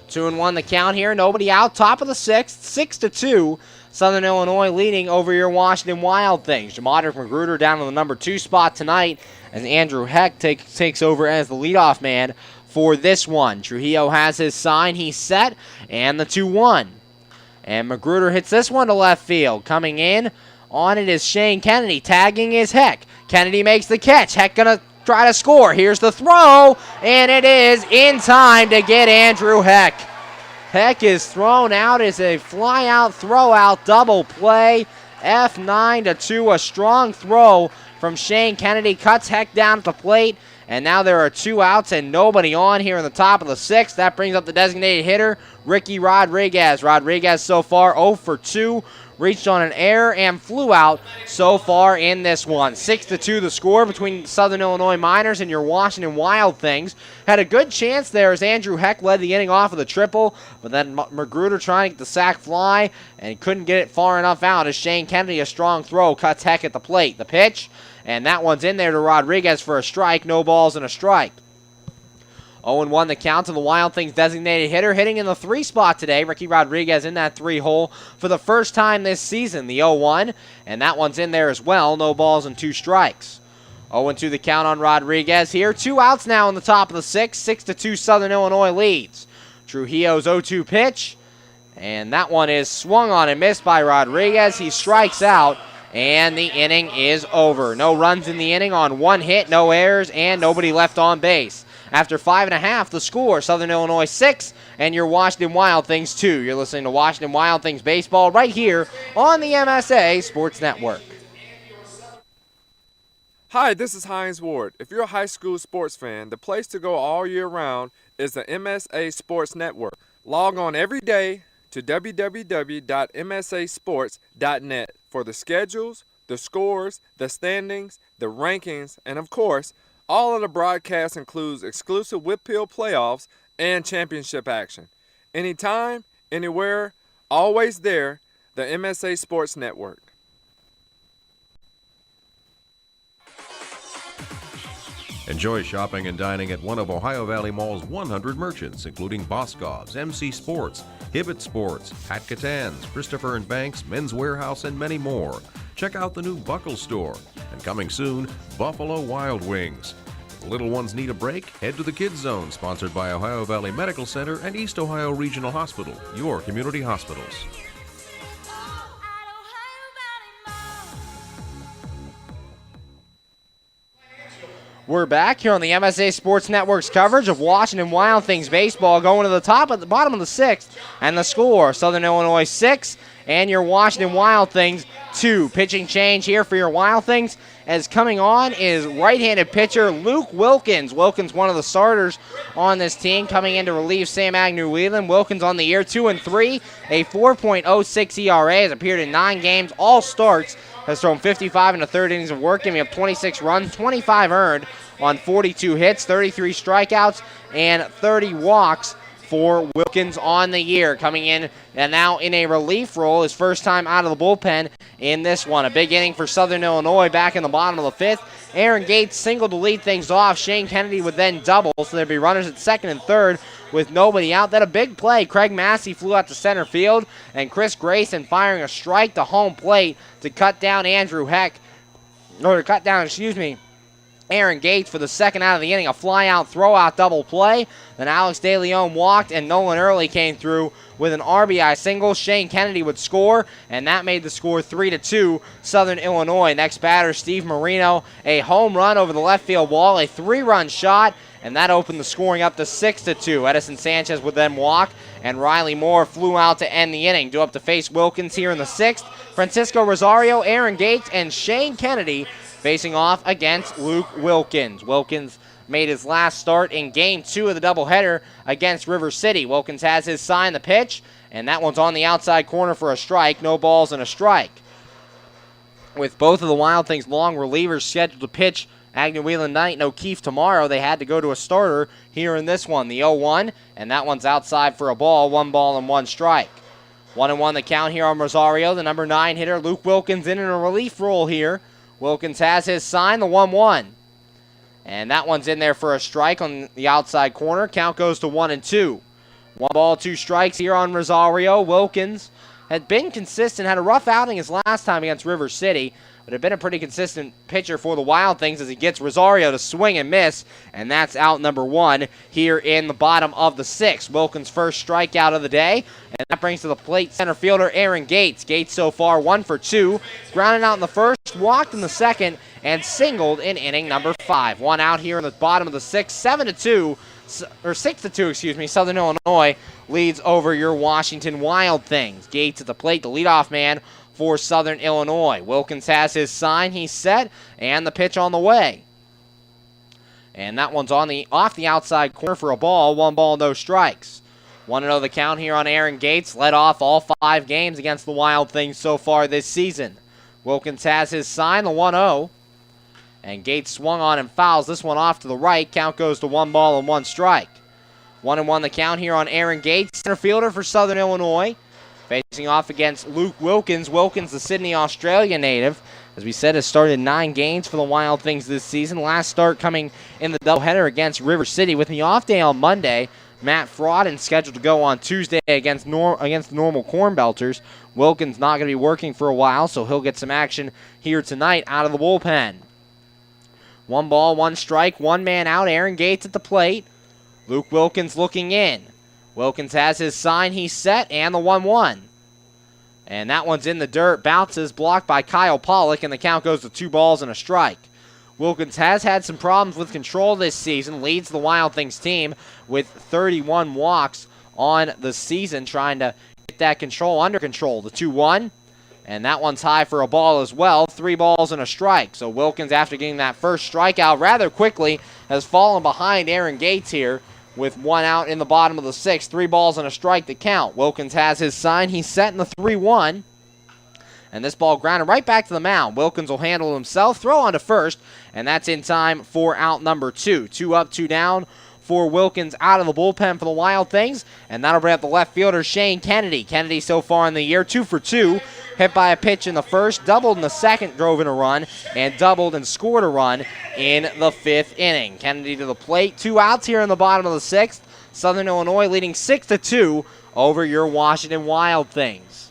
2-1 the count here. Nobody out. Top of the 6th. 6-2. Southern Illinois leading over your Washington Wild Things. Jamadric Magruder down to the number 2 spot tonight as Andrew Heck takes over as the leadoff man for this one. Trujillo has his sign. He's set. And the 2-1. And Magruder hits this one to left field. Coming in on it is Shane Kennedy. Tagging is Heck. Kennedy makes the catch. Heck gonna try to score. Here's the throw. And it is in time to get Andrew Heck. Heck is thrown out as a fly-out, throw-out double play. F9-2. A strong throw from Shane Kennedy. Cuts Heck down at the plate. And now there are 2 outs and nobody on here in the top of the 6th. That brings up the designated hitter, Ricky Rodriguez. Rodriguez so far 0 for 2. Reached on an error and flew out so far in this one. 6-2 the score between Southern Illinois Miners and your Washington Wild Things. Had a good chance there as Andrew Heck led the inning off with a triple, but then Magruder trying to get the sac fly and couldn't get it far enough out as Shane Kennedy, a strong throw, cuts Heck at the plate. The pitch, and that one's in there to Rodriguez for a strike. No balls and a strike. 0-1 the count to the Wild Things designated hitter. Hitting in the 3 spot today. Ricky Rodriguez in that 3 hole for the first time this season. The 0-1, and that one's in there as well. No balls and 2 strikes. 0-2 the count on Rodriguez here. 2 outs now in the top of the 6th. 6-2 Southern Illinois leads. Trujillo's 0-2 pitch. And that one is swung on and missed by Rodriguez. He strikes out, and the inning is over. No runs in the inning on one hit, no errors, and nobody left on base. After 5.5, the score, Southern Illinois 6, and your Washington Wild Things 2. You're listening to Washington Wild Things Baseball right here on the MSA Sports Network. Hi, this is Hines Ward. If you're a high school sports fan, the place to go all year round is the MSA Sports Network. Log on every day to www.msasports.net for the schedules, the scores, the standings, the rankings, and of course, all of the broadcasts includes exclusive Whitfield playoffs and championship action. Anytime, anywhere, always there, the MSA Sports Network. Enjoy shopping and dining at one of Ohio Valley Mall's 100 merchants, including Boscov's, MC Sports, Hibbett Sports, Pat Catan's, Christopher & Banks, Men's Warehouse, and many more. Check out the new Buckle Store. And coming soon, Buffalo Wild Wings. If the little ones need a break, head to the Kids Zone, sponsored by Ohio Valley Medical Center and East Ohio Regional Hospital, your community hospitals. We're back here on the MSA Sports Network's coverage of Washington Wild Things baseball, going to the top at the bottom of the 6th, and the score, Southern Illinois 6 and your Washington Wild Things 2. Pitching change here for your Wild Things, as coming on is right-handed pitcher Luke Wilkins. Wilkins, one of the starters on this team, coming in to relieve Sam Agnew-Whelan. Wilkins on the year, 2-3, a 4.06 ERA, has appeared in 9 games, all starts, has thrown 55 in the third innings of work, giving up 26 runs, 25 earned on 42 hits, 33 strikeouts, and 30 walks for Wilkins on the year. Coming in and now in a relief role, his first time out of the bullpen in this one. A big inning for Southern Illinois back in the bottom of the 5th. Aaron Gates singled to lead things off. Shane Kennedy would then double, so there'd be runners at second and third with nobody out. Then a big play. Craig Massey flew out to center field, and Chris Grayson firing a strike to home plate to cut down Aaron Gates for the second out of the inning. A fly-out, throw-out double play. Then Alex DeLeon walked, and Nolan Early came through with an RBI single. Shane Kennedy would score, and that made the score 3-2, Southern Illinois. Next batter, Steve Marino, a home run over the left field wall, a 3-run shot, and that opened the scoring up to 6-2. Edison Sanchez would then walk, and Riley Moore flew out to end the inning. Due up to face Wilkins here in the 6th. Francisco Rosario, Aaron Gates, and Shane Kennedy facing off against Luke Wilkins. Wilkins made his last start in Game 2 of the doubleheader against River City. Wilkins has his sign, the pitch, and that one's on the outside corner for a strike. No balls and a strike. With both of the Wild Things long relievers scheduled to pitch Agnew-Whelan night and O'Keefe tomorrow, they had to go to a starter here in this one. The 0-1, and that one's outside for a ball. 1 ball and 1 strike. 1-1 the count here on Rosario. The number 9 hitter, Luke Wilkins, in a relief role here. Wilkins has his sign, the 1-1. And that one's in there for a strike on the outside corner. Count goes to 1-2. 1 ball, 2 strikes here on Rosario. Wilkins had been consistent, had a rough outing his last time against River City, but had been a pretty consistent pitcher for the Wild Things as he gets Rosario to swing and miss, and that's out number 1 here in the bottom of the 6th. Wilkins' first strikeout of the day, and that brings to the plate center fielder Aaron Gates. Gates so far 1 for 2, grounded out in the first, walked in the second, and singled in inning number 5. 1 out here in the bottom of the 6th, 6-2, Southern Illinois leads over your Washington Wild Things. Gates at the plate, the leadoff man for Southern Illinois. Wilkins has his sign, he's set, and the pitch on the way. And that one's off the outside corner for a ball. 1 ball, no strikes. 1-0 the count here on Aaron Gates. Led off all 5 games against the Wild Things so far this season. Wilkins has his sign, the 1-0. And Gates swung on and fouls this one off to the right. Count goes to 1 ball and 1 strike. 1-1 the count here on Aaron Gates, center fielder for Southern Illinois. Facing off against Luke Wilkins. Wilkins, the Sydney, Australia native, as we said, has started 9 games for the Wild Things this season. Last start coming in the doubleheader against River City. With the off day on Monday, Matt Frodden scheduled to go on Tuesday against the normal Corn Belters. Wilkins not going to be working for a while, so he'll get some action here tonight out of the bullpen. 1 ball, 1 strike, 1 man out. Aaron Gates at the plate. Luke Wilkins looking in. Wilkins has his sign, he's set, and the 1-1. And that one's in the dirt, bounces, blocked by Kyle Pollock, and the count goes to 2 balls and a strike. Wilkins has had some problems with control this season, leads the Wild Things team with 31 walks on the season, trying to get that control under control. The 2-1, and that one's high for a ball as well. 3 balls and a strike. So Wilkins, after getting that first strikeout rather quickly, has fallen behind Aaron Gates here with 1 out in the bottom of the 6th. 3 balls and a strike to count. Wilkins has his sign. He's set in the 3-1. And this ball grounded right back to the mound. Wilkins will handle himself, throw on to first, and that's in time for out number 2. 2 up, 2 down for Wilkins out of the bullpen for the Wild Things, and that'll bring up the left fielder, Shane Kennedy. Kennedy so far in the year, 2 for 2, hit by a pitch in the first, doubled in the second, drove in a run, and doubled and scored a run in the 5th inning. Kennedy to the plate, 2 outs here in the bottom of the 6th. Southern Illinois leading 6-2 over your Washington Wild Things.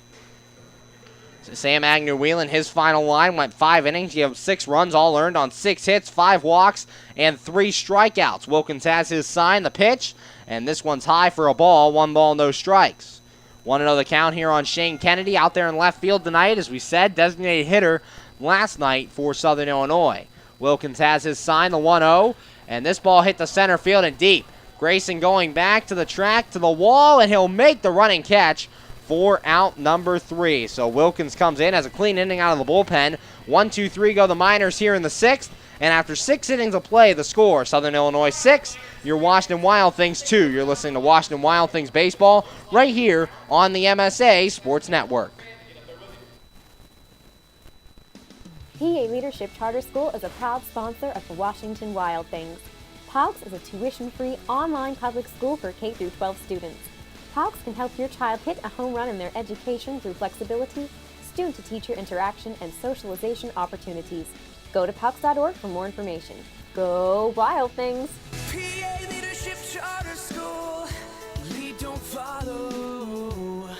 Sam Agnew-Whelan, his final line went 5 innings. You have 6 runs, all earned on 6 hits, 5 walks, and 3 strikeouts. Wilkins has his sign, the pitch, and this one's high for a ball. 1 ball, no strikes. 1-0 the count here on Shane Kennedy out there in left field tonight. As we said, designated hitter last night for Southern Illinois. Wilkins has his sign, the 1-0, and this ball hit the center field and deep. Grayson going back to the track, to the wall, and he'll make the running catch for out number 3. So Wilkins comes in, has a clean inning out of the bullpen. 1-2-3 go the Miners here in the 6th. And after 6 innings of play, the score, Southern Illinois 6, your Washington Wild Things 2. You're listening to Washington Wild Things Baseball right here on the MSA Sports Network. PA Leadership Charter School is a proud sponsor of the Washington Wild Things. PALCS is a tuition-free online public school for K-12 students. PALCS can help your child hit a home run in their education through flexibility, student-to-teacher interaction, and socialization opportunities. Go to PALCS.org for more information. Go Wild Things! PA Leadership Charter School. Lead, don't follow.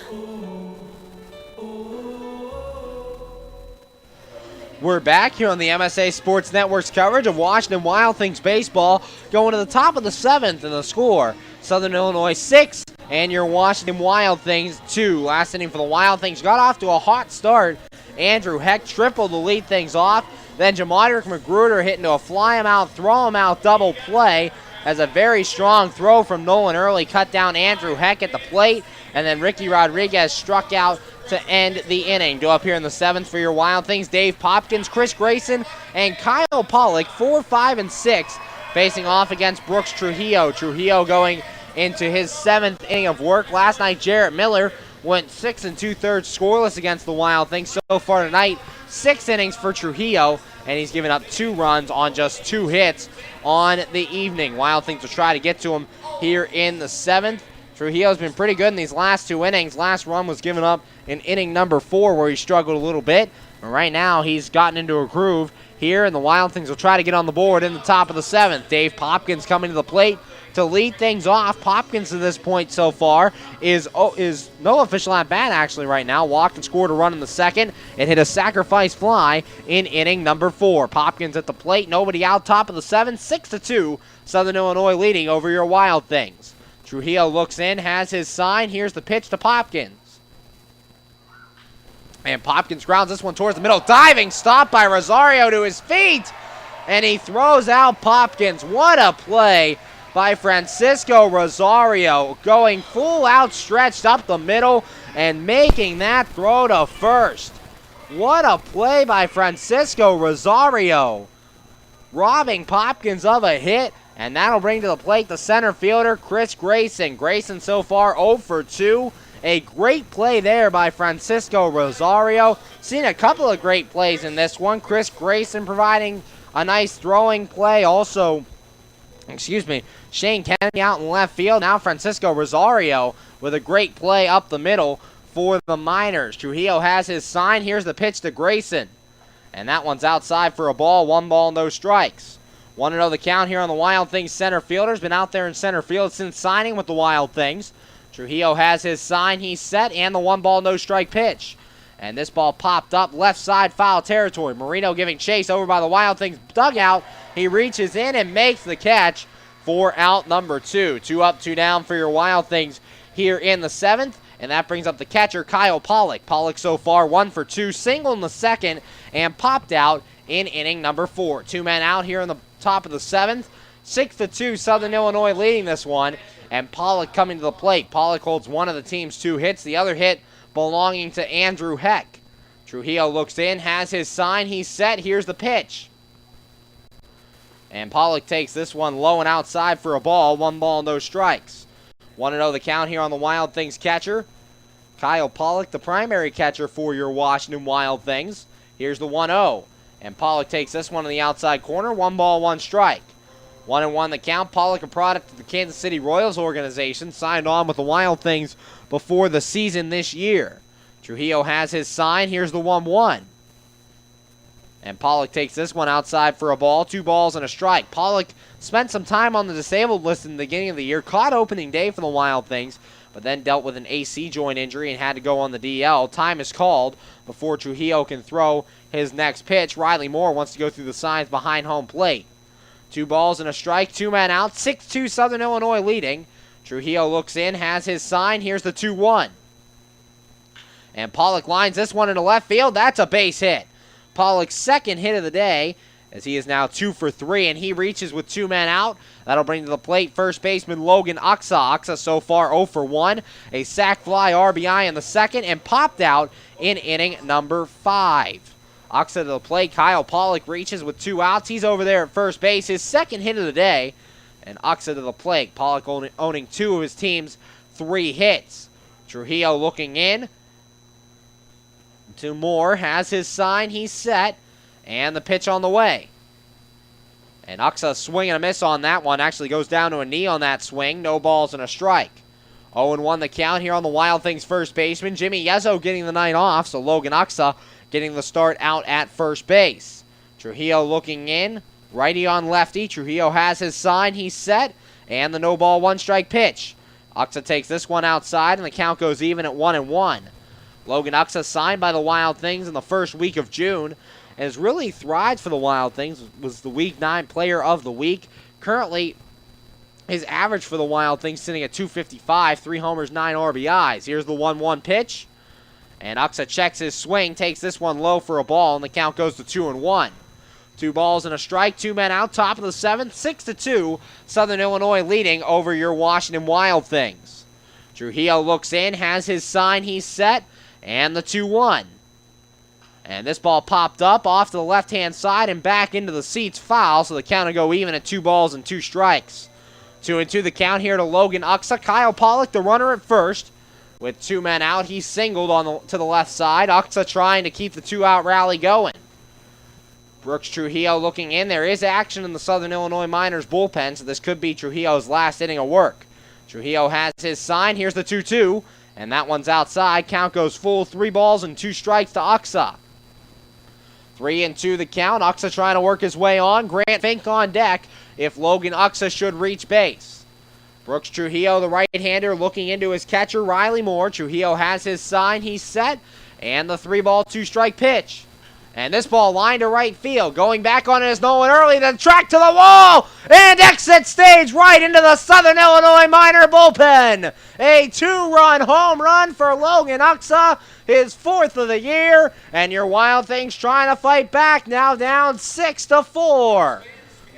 We're back here on the MSA Sports Network's coverage of Washington Wild Things baseball, going to the top of the 7th in the score. Southern Illinois 6 and your Washington Wild Things 2. Last inning for the Wild Things got off to a hot start. Andrew Heck tripled to lead things off. Then Jamadrick Magruder hit into a fly him out, throw him out double play as a very strong throw from Nolan Early cut down Andrew Heck at the plate. And then Ricky Rodriguez struck out to end the inning. Go up here in the 7th for your Wild Things. Dave Popkins, Chris Grayson, and Kyle Pollock, 4, 5, and 6, facing off against Brooks Trujillo. Trujillo going into his 7th inning of work. Last night, Jarrett Miller went 6 2/3 scoreless against the Wild Things. So far tonight, 6 innings for Trujillo, and he's given up 2 runs on just 2 hits on the evening. Wild Things will try to get to him here in the 7th. Trujillo's been pretty good in these last 2 innings. Last run was given up in inning number 4 where he struggled a little bit. But right now he's gotten into a groove here, and the Wild Things will try to get on the board in the top of the 7th. Dave Popkins coming to the plate to lead things off. Popkins to this point so far is no official at bat actually right now. Walked and scored a run in the 2nd and hit a sacrifice fly in inning number 4. Popkins at the plate, nobody out, top of the 7th, 6-2. Southern Illinois leading over your Wild Things. Trujillo looks in, has his sign. Here's the pitch to Popkins. And Popkins grounds this one towards the middle. Diving stop by Rosario to his feet. And he throws out Popkins. What a play by Francisco Rosario. Going full outstretched up the middle and making that throw to first. What a play by Francisco Rosario. Robbing Popkins of a hit. And that'll bring to the plate the center fielder, Chris Grayson. Grayson so far 0 for 2. A great play there by Francisco Rosario. Seen a couple of great plays in this one. Chris Grayson providing a nice throwing play. Also, Shane Kennedy out in left field. Now Francisco Rosario with a great play up the middle for the Miners. Trujillo has his sign. Here's the pitch to Grayson. And that one's outside for a ball. 1 ball, no strikes. 1-0 the count here on the Wild Things center fielder's been out there in center field since signing with the Wild Things. Trujillo has his sign, he's set, and the 1 ball, no strike pitch. And this ball popped up left side foul territory. Marino giving chase over by the Wild Things dugout. He reaches in and makes the catch for out number 2. 2 up, 2 down for your Wild Things here in the 7th. And that brings up the catcher, Kyle Pollock. Pollock so far 1 for 2, single in the 2nd, and popped out in inning number 4. 2 men out here in the top of the 7th. 6-2, Southern Illinois leading this one. And Pollock coming to the plate. Pollock holds one of the team's 2 hits. The other hit belonging to Andrew Heck. Trujillo looks in, has his sign. He's set. Here's the pitch. And Pollock takes this one low and outside for a ball. 1 ball, no strikes. 1-0 the count here on the Wild Things catcher. Kyle Pollock, the primary catcher for your Washington Wild Things. Here's the 1-0. And Pollock takes this one in the outside corner. 1 ball, 1 strike. 1-1 the count. Pollock, a product of the Kansas City Royals organization, signed on with the Wild Things before the season this year. Trujillo has his sign. Here's the 1-1. And Pollock takes this one outside for a ball. 2 balls and a strike. Pollock spent some time on the disabled list in the beginning of the year. Caught opening day for the Wild Things, but then dealt with an AC joint injury and had to go on the DL. Time is called before Trujillo can throw his next pitch. Riley Moore wants to go through the signs behind home plate. 2 balls and a strike. 2 men out. 6-2 Southern Illinois leading. Trujillo looks in, has his sign. Here's the 2-1. And Pollock lines this one into left field. That's a base hit. Pollock's 2nd hit of the day, as he is now 2 for 3, and he reaches with 2 men out. That'll bring to the plate first baseman Logan Oxa. Oxa so far 0 for 1. A sac fly RBI in the 2nd, and popped out in inning number 5. Oxa to the plate. Kyle Pollock reaches with 2 outs. He's over there at first base. His 2nd hit of the day, and Oxa to the plate. Pollock owning 2 of his team's 3 hits. Trujillo looking in. 2 more, has his sign, he's set, and the pitch on the way. And Oxa swing and a miss on that one, actually goes down to a knee on that swing, no balls and a strike. 0-1 the count here on the Wild Things first baseman. Jimmy Yezzo getting the night off, so Logan Oxa getting the start out at first base. Trujillo looking in, righty on lefty. Trujillo has his sign, he's set, and the no ball, 1 strike pitch. Oxa takes this one outside, and the count goes even at 1-1. Logan Oxa signed by the Wild Things in the first week of June and has really thrived for the Wild Things. Was the Week 9 Player of the Week. Currently, his average for the Wild Things sitting at .255, 3 homers, 9 RBIs. Here's the 1-1 pitch. And Oxa checks his swing, takes this one low for a ball, and the count goes to 2-1. 2 balls and a strike, 2 men out, top of the 7th, 6-2. Southern Illinois leading over your Washington Wild Things. Trujillo looks in, has his sign, he's set. And the 2-1. And this ball popped up off to the left-hand side and back into the seats, foul, so the count will go even at 2 balls and 2 strikes. 2-2 the count here to Logan Oxa. Kyle Pollock, the runner at first. With 2 men out, he singled to the left side. Oxa trying to keep the 2-out rally going. Brooks Trujillo looking in. There is action in the Southern Illinois Miners bullpen, so this could be Trujillo's last inning of work. Trujillo has his sign. Here's the 2-2. And that one's outside. Count goes full. 3 balls and 2 strikes to Oxa. 3-2 the count. Oxa trying to work his way on. Grant Fink on deck if Logan Oxa should reach base. Brooks Trujillo, the right-hander, looking into his catcher, Riley Moore. Trujillo has his sign. He's set. And the 3-ball, 2-strike pitch. And this ball lined to right field. Going back on it is Nolan Early. Then track to the wall. And exit stage right into the Southern Illinois Miner bullpen. A 2-run home run for Logan Oxa. His 4th of the year. And your Wild Things trying to fight back. Now down 6-4.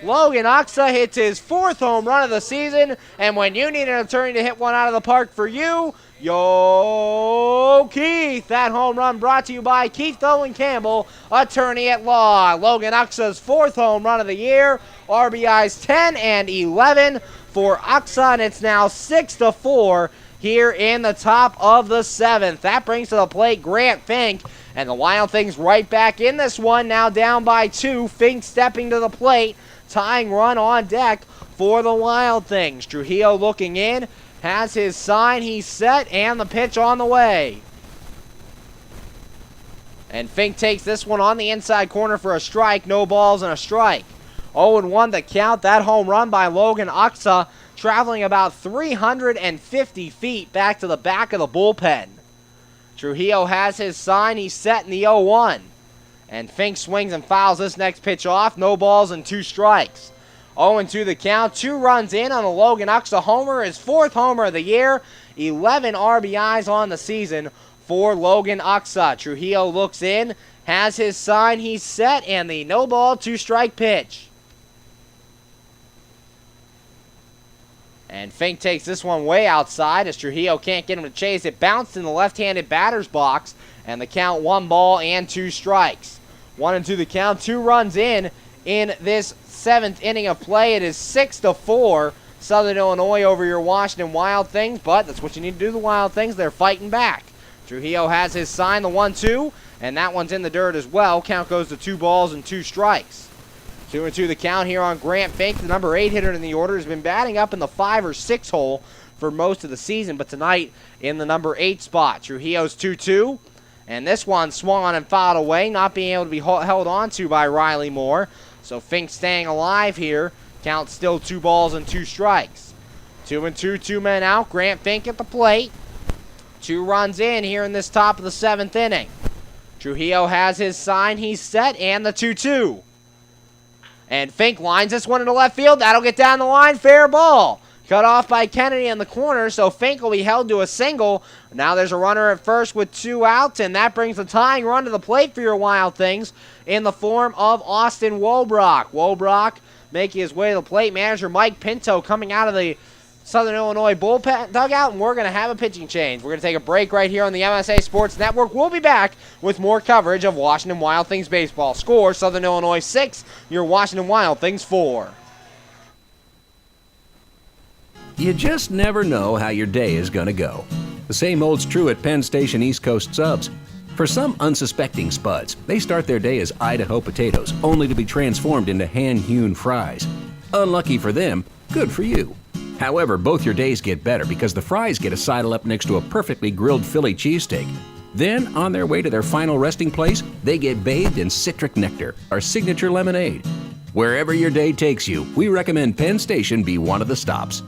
Logan Oxa hits his 4th home run of the season. And when you need an attorney to hit one out of the park for you, yo, Keith. That home run brought to you by Keith Owen Campbell, attorney at law. Logan Oxa's 4th home run of the year. RBIs 10 and 11 for Oxa, and it's now 6-4 here in the top of the 7th. That brings to the plate Grant Fink, and the Wild Things right back in this one, now down by 2. Fink stepping to the plate, tying run on deck for the Wild Things. Trujillo looking in. Has his sign, he's set, and the pitch on the way. And Fink takes this one on the inside corner for a strike. No balls and a strike. 0-1 the count. That home run by Logan Oxa, traveling about 350 feet back to the back of the bullpen. Trujillo has his sign. He's set in the 0-1. And Fink swings and fouls this next pitch off. No balls and 2 strikes. 0-2 the count. 2 runs in on a Logan Uxa homer. His 4th homer of the year. 11 RBIs on the season for Logan Uxa. Trujillo looks in, has his sign, he's set, and the no ball, 2-strike pitch. And Fink takes this one way outside as Trujillo can't get him to chase. It bounced in the left-handed batter's box, and the count 1 ball and 2 strikes. 1-2 the count, 2 runs in this 7th inning of play. It is 6-4. Southern Illinois over your Washington Wild Things, but that's what you need to do, the Wild Things. They're fighting back. Trujillo has his sign, the 1-2, and that one's in the dirt as well. Count goes to 2 balls and 2 strikes. 2-2 the count here on Grant Fink. The number 8 hitter in the order has been batting up in the 5 or 6 hole for most of the season, but tonight in the number 8 spot. Trujillo's 2-2, and this one swung on and fouled away, not being able to be held on to by Riley Moore. So Fink staying alive here. Count still 2 balls and 2 strikes. 2-2, 2 men out. Grant Fink at the plate. 2 runs in here in this top of the 7th inning. Trujillo has his sign, he's set, and the 2-2. And Fink lines this one into left field. That'll get down the line, fair ball. Cut off by Kennedy in the corner, so Fink will be held to a single. Now there's a runner at first with 2 outs, and that brings the tying run to the plate for your Wild Things in the form of Austin Wobrock. Wobrock making his way to the plate. Manager Mike Pinto coming out of the Southern Illinois bullpen dugout, and we're going to have a pitching change. We're going to take a break right here on the MSA Sports Network. We'll be back with more coverage of Washington Wild Things baseball. Score, Southern Illinois 6, your Washington Wild Things 4. You just never know how your day is going to go. The same holds true at Penn Station East Coast Subs. For some unsuspecting spuds, they start their day as Idaho potatoes, only to be transformed into hand-hewn fries. Unlucky for them, good for you. However, both your days get better because the fries get a sidle up next to a perfectly grilled Philly cheesesteak. Then, on their way to their final resting place, they get bathed in citric nectar, our signature lemonade. Wherever your day takes you, we recommend Penn Station be one of the stops.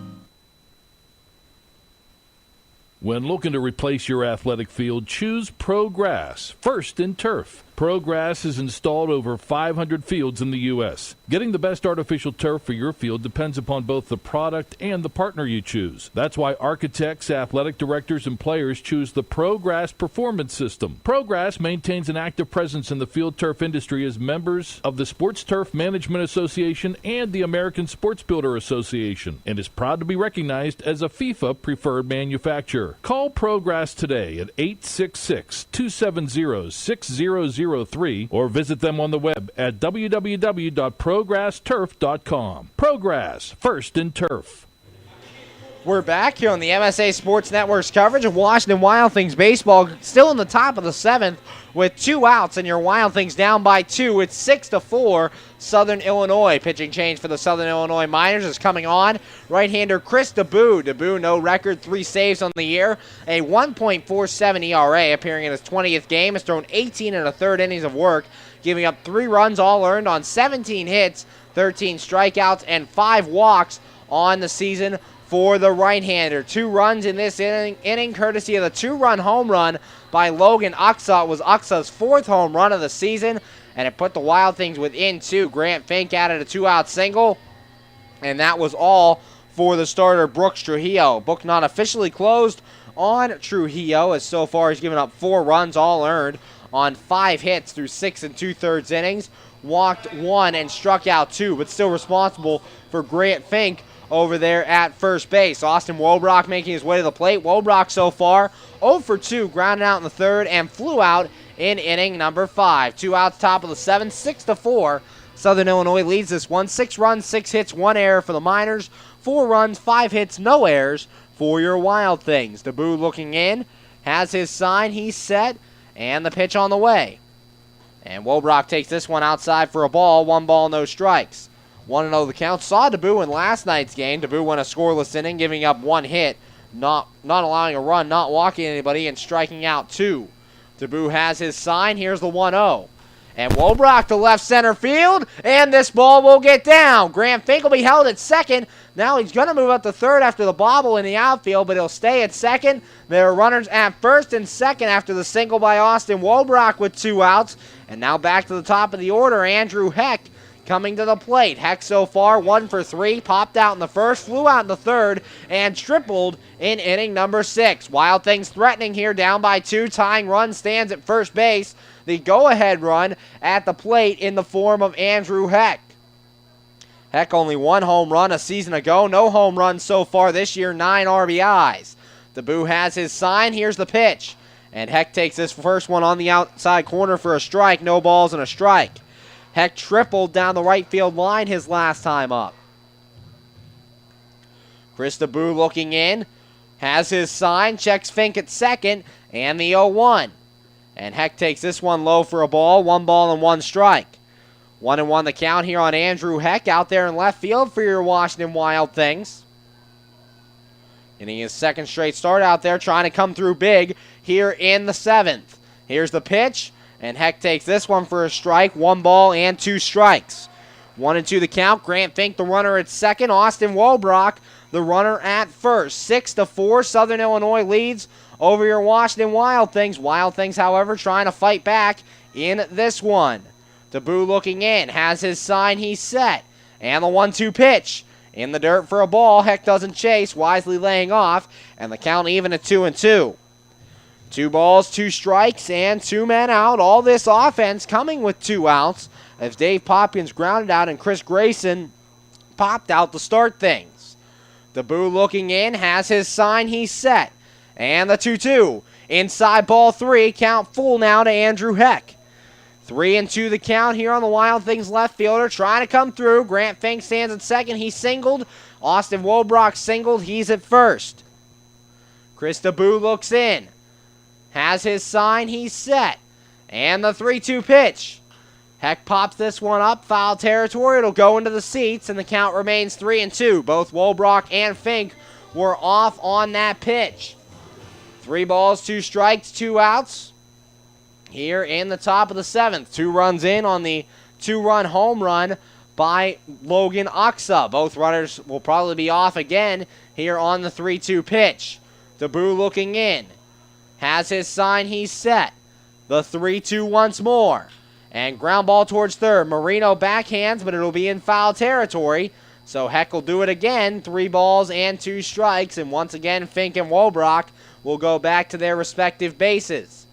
When looking to replace your athletic field, choose ProGrass, first in turf. ProGrass has installed over 500 fields in the U.S. Getting the best artificial turf for your field depends upon both the product and the partner you choose. That's why architects, athletic directors, and players choose the ProGrass Performance System. ProGrass maintains an active presence in the field turf industry as members of the Sports Turf Management Association and the American Sports Builder Association, and is proud to be recognized as a FIFA preferred manufacturer. Call ProGrass today at 866-270-6003 or visit them on the web at www.progressturf.com. ProGrass, first in turf. We're back here on the MSA Sports Network's coverage of Washington Wild Things baseball. Still in the top of the 7th with 2 outs, and your Wild Things down by 2. It's 6-4. Southern Illinois. Pitching change for the Southern Illinois Miners is coming on. Right-hander Chris DeBoo. DeBoo, no record, 3 saves on the year. A 1.47 ERA, appearing in his 20th game. Has thrown 18 1/3 innings of work, giving up 3 runs, all earned on 17 hits, 13 strikeouts, and 5 walks on the season for the right-hander. 2 runs in this inning courtesy of the 2-run home run by Logan Uxa. It was Uxa's 4th home run of the season, and it put the Wild Things within 2. Grant Fink added a 2-out single, and that was all for the starter, Brooks Trujillo. Book not officially closed on Trujillo, as so far he's given up 4 runs, all earned, on 5 hits through 6 2/3 innings. Walked 1 and struck out 2, but still responsible for Grant Fink over there at first base. Austin Wobrock making his way to the plate. Wobrock so far 0 for 2, grounded out in the 3rd and flew out in inning number 5. 2 outs, top of the 7th, 6-4. Southern Illinois leads this one. 6 runs, 6 hits, 1 error for the Miners. 4 runs, 5 hits, no errors for your Wild Things. DeBoo looking in, has his sign, he's set, and the pitch on the way. And Wobrock takes this one outside for a ball. 1 ball, no strikes. 1-0 the count. Saw DeBoo in last night's game. DeBoo went a scoreless inning, giving up 1 hit, not allowing a run, not walking anybody, and striking out 2. DeBoo has his sign. Here's the 1-0. And Wobrock to left center field, and this ball will get down. Grant Fink will be held at second. Now he's going to move up to third after the bobble in the outfield, but he'll stay at second. There are runners at first and second after the single by Austin Wobrock with 2 outs. And now back to the top of the order, Andrew Heck coming to the plate. Heck so far 1 for 3, popped out in the first, flew out in the third, and tripled in inning number 6. Wild Things threatening here, down by 2. Tying run stands at first base. The go-ahead run at the plate in the form of Andrew Heck. Heck only 1 home run a season ago. No home runs so far this year, 9 RBIs. DeBoo has his sign. Here's the pitch. And Heck takes this first one on the outside corner for a strike. No balls and a strike. Heck tripled down the right field line his last time up. Chris DeBoo looking in. Has his sign. Checks Fink at second. And the 0-1. And Heck takes this one low for a ball. 1 ball and 1 strike. 1-1 the count here on Andrew Heck out there in left field for your Washington Wild Things. Getting his second straight start out there, trying to come through big here in the 7th. Here's the pitch, and Heck takes this one for a strike. 1 ball and 2 strikes. 1-2 the count. Grant Fink, the runner at second. Austin Wobrock, the runner at first. 6-4, Southern Illinois leads over your Washington Wild Things. Wild Things, however, trying to fight back in this one. DeBoo looking in, has his sign, he's set. And the 1-2 pitch. In the dirt for a ball. Heck doesn't chase, wisely laying off, and the count even at 2-2. 2 balls, 2 strikes, and 2 men out. All this offense coming with 2 outs as Dave Popkins grounded out and Chris Grayson popped out to start things. DeBoo looking in, has his sign, he's set. And the 2-2. Inside ball 3, count full now to Andrew Heck. 3-2 the count here on the Wild Things left fielder, trying to come through. Grant Fink stands at second. He singled. Austin Wobrock singled. He's at first. Chris DeBoo looks in. Has his sign. He's set. And the 3-2 pitch. Heck pops this one up. Foul territory. It'll go into the seats, and the count remains 3-2. Both Wobrock and Fink were off on that pitch. 3 balls, 2 strikes, 2 outs. Here in the top of the 7th. 2 runs in on the 2-run home run by Logan Uxa. Both runners will probably be off again here on the 3-2 pitch. DeBoo looking in. Has his sign, he's set. The 3-2 once more. And ground ball towards third. Marino backhands, but it'll be in foul territory. So Heck will do it again. 3 balls and 2 strikes. And once again, Fink and Wobrock will go back to their respective bases.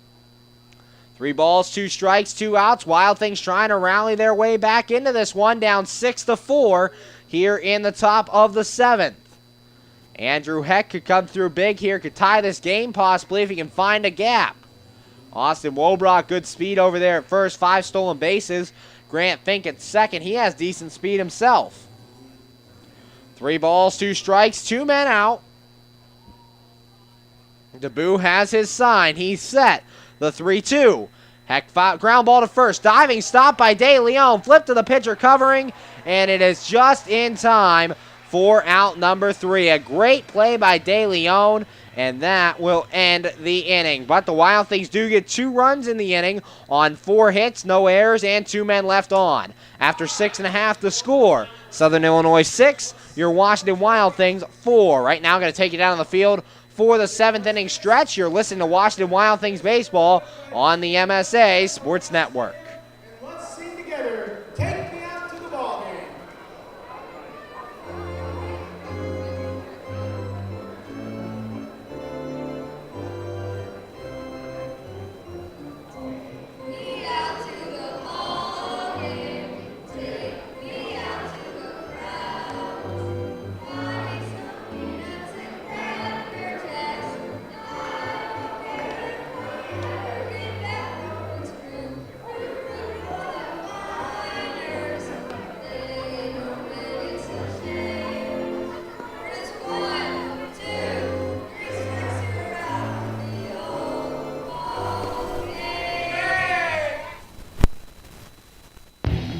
3 balls, 2 strikes, 2 outs. Wild Things trying to rally their way back into this one, down 6-4 here in the top of the 7th. Andrew Heck could come through big here, could tie this game possibly if he can find a gap. Austin Wobrock, good speed over there at first, 5 stolen bases. Grant Fink at second, he has decent speed himself. 3 balls, 2 strikes, 2 men out. DeBoo has his sign, he's set. The 3-2. Heck, ground ball to first. Diving stop by De Leon. Flip to the pitcher covering. And it is just in time for out number 3. A great play by De Leon. And that will end the inning. But the Wild Things do get 2 runs in the inning on 4 hits, no errors, and 2 men left on. After 6.5 to score. Southern Illinois 6. Your Washington Wild Things 4. Right now, going to take it down on the field for the 7th inning stretch. You're listening to Washington Wild Things baseball on the MSA Sports Network. Let's sing together. Take me out to the ball game. Me out to the ball game. Take me out to the crowd. Buy some peanuts and cracker jacks. I don't care if I ever get back home. It's true. For the miners, they don't make it so shame. There's 1, 2, 3 strikes, you're out the old ball game.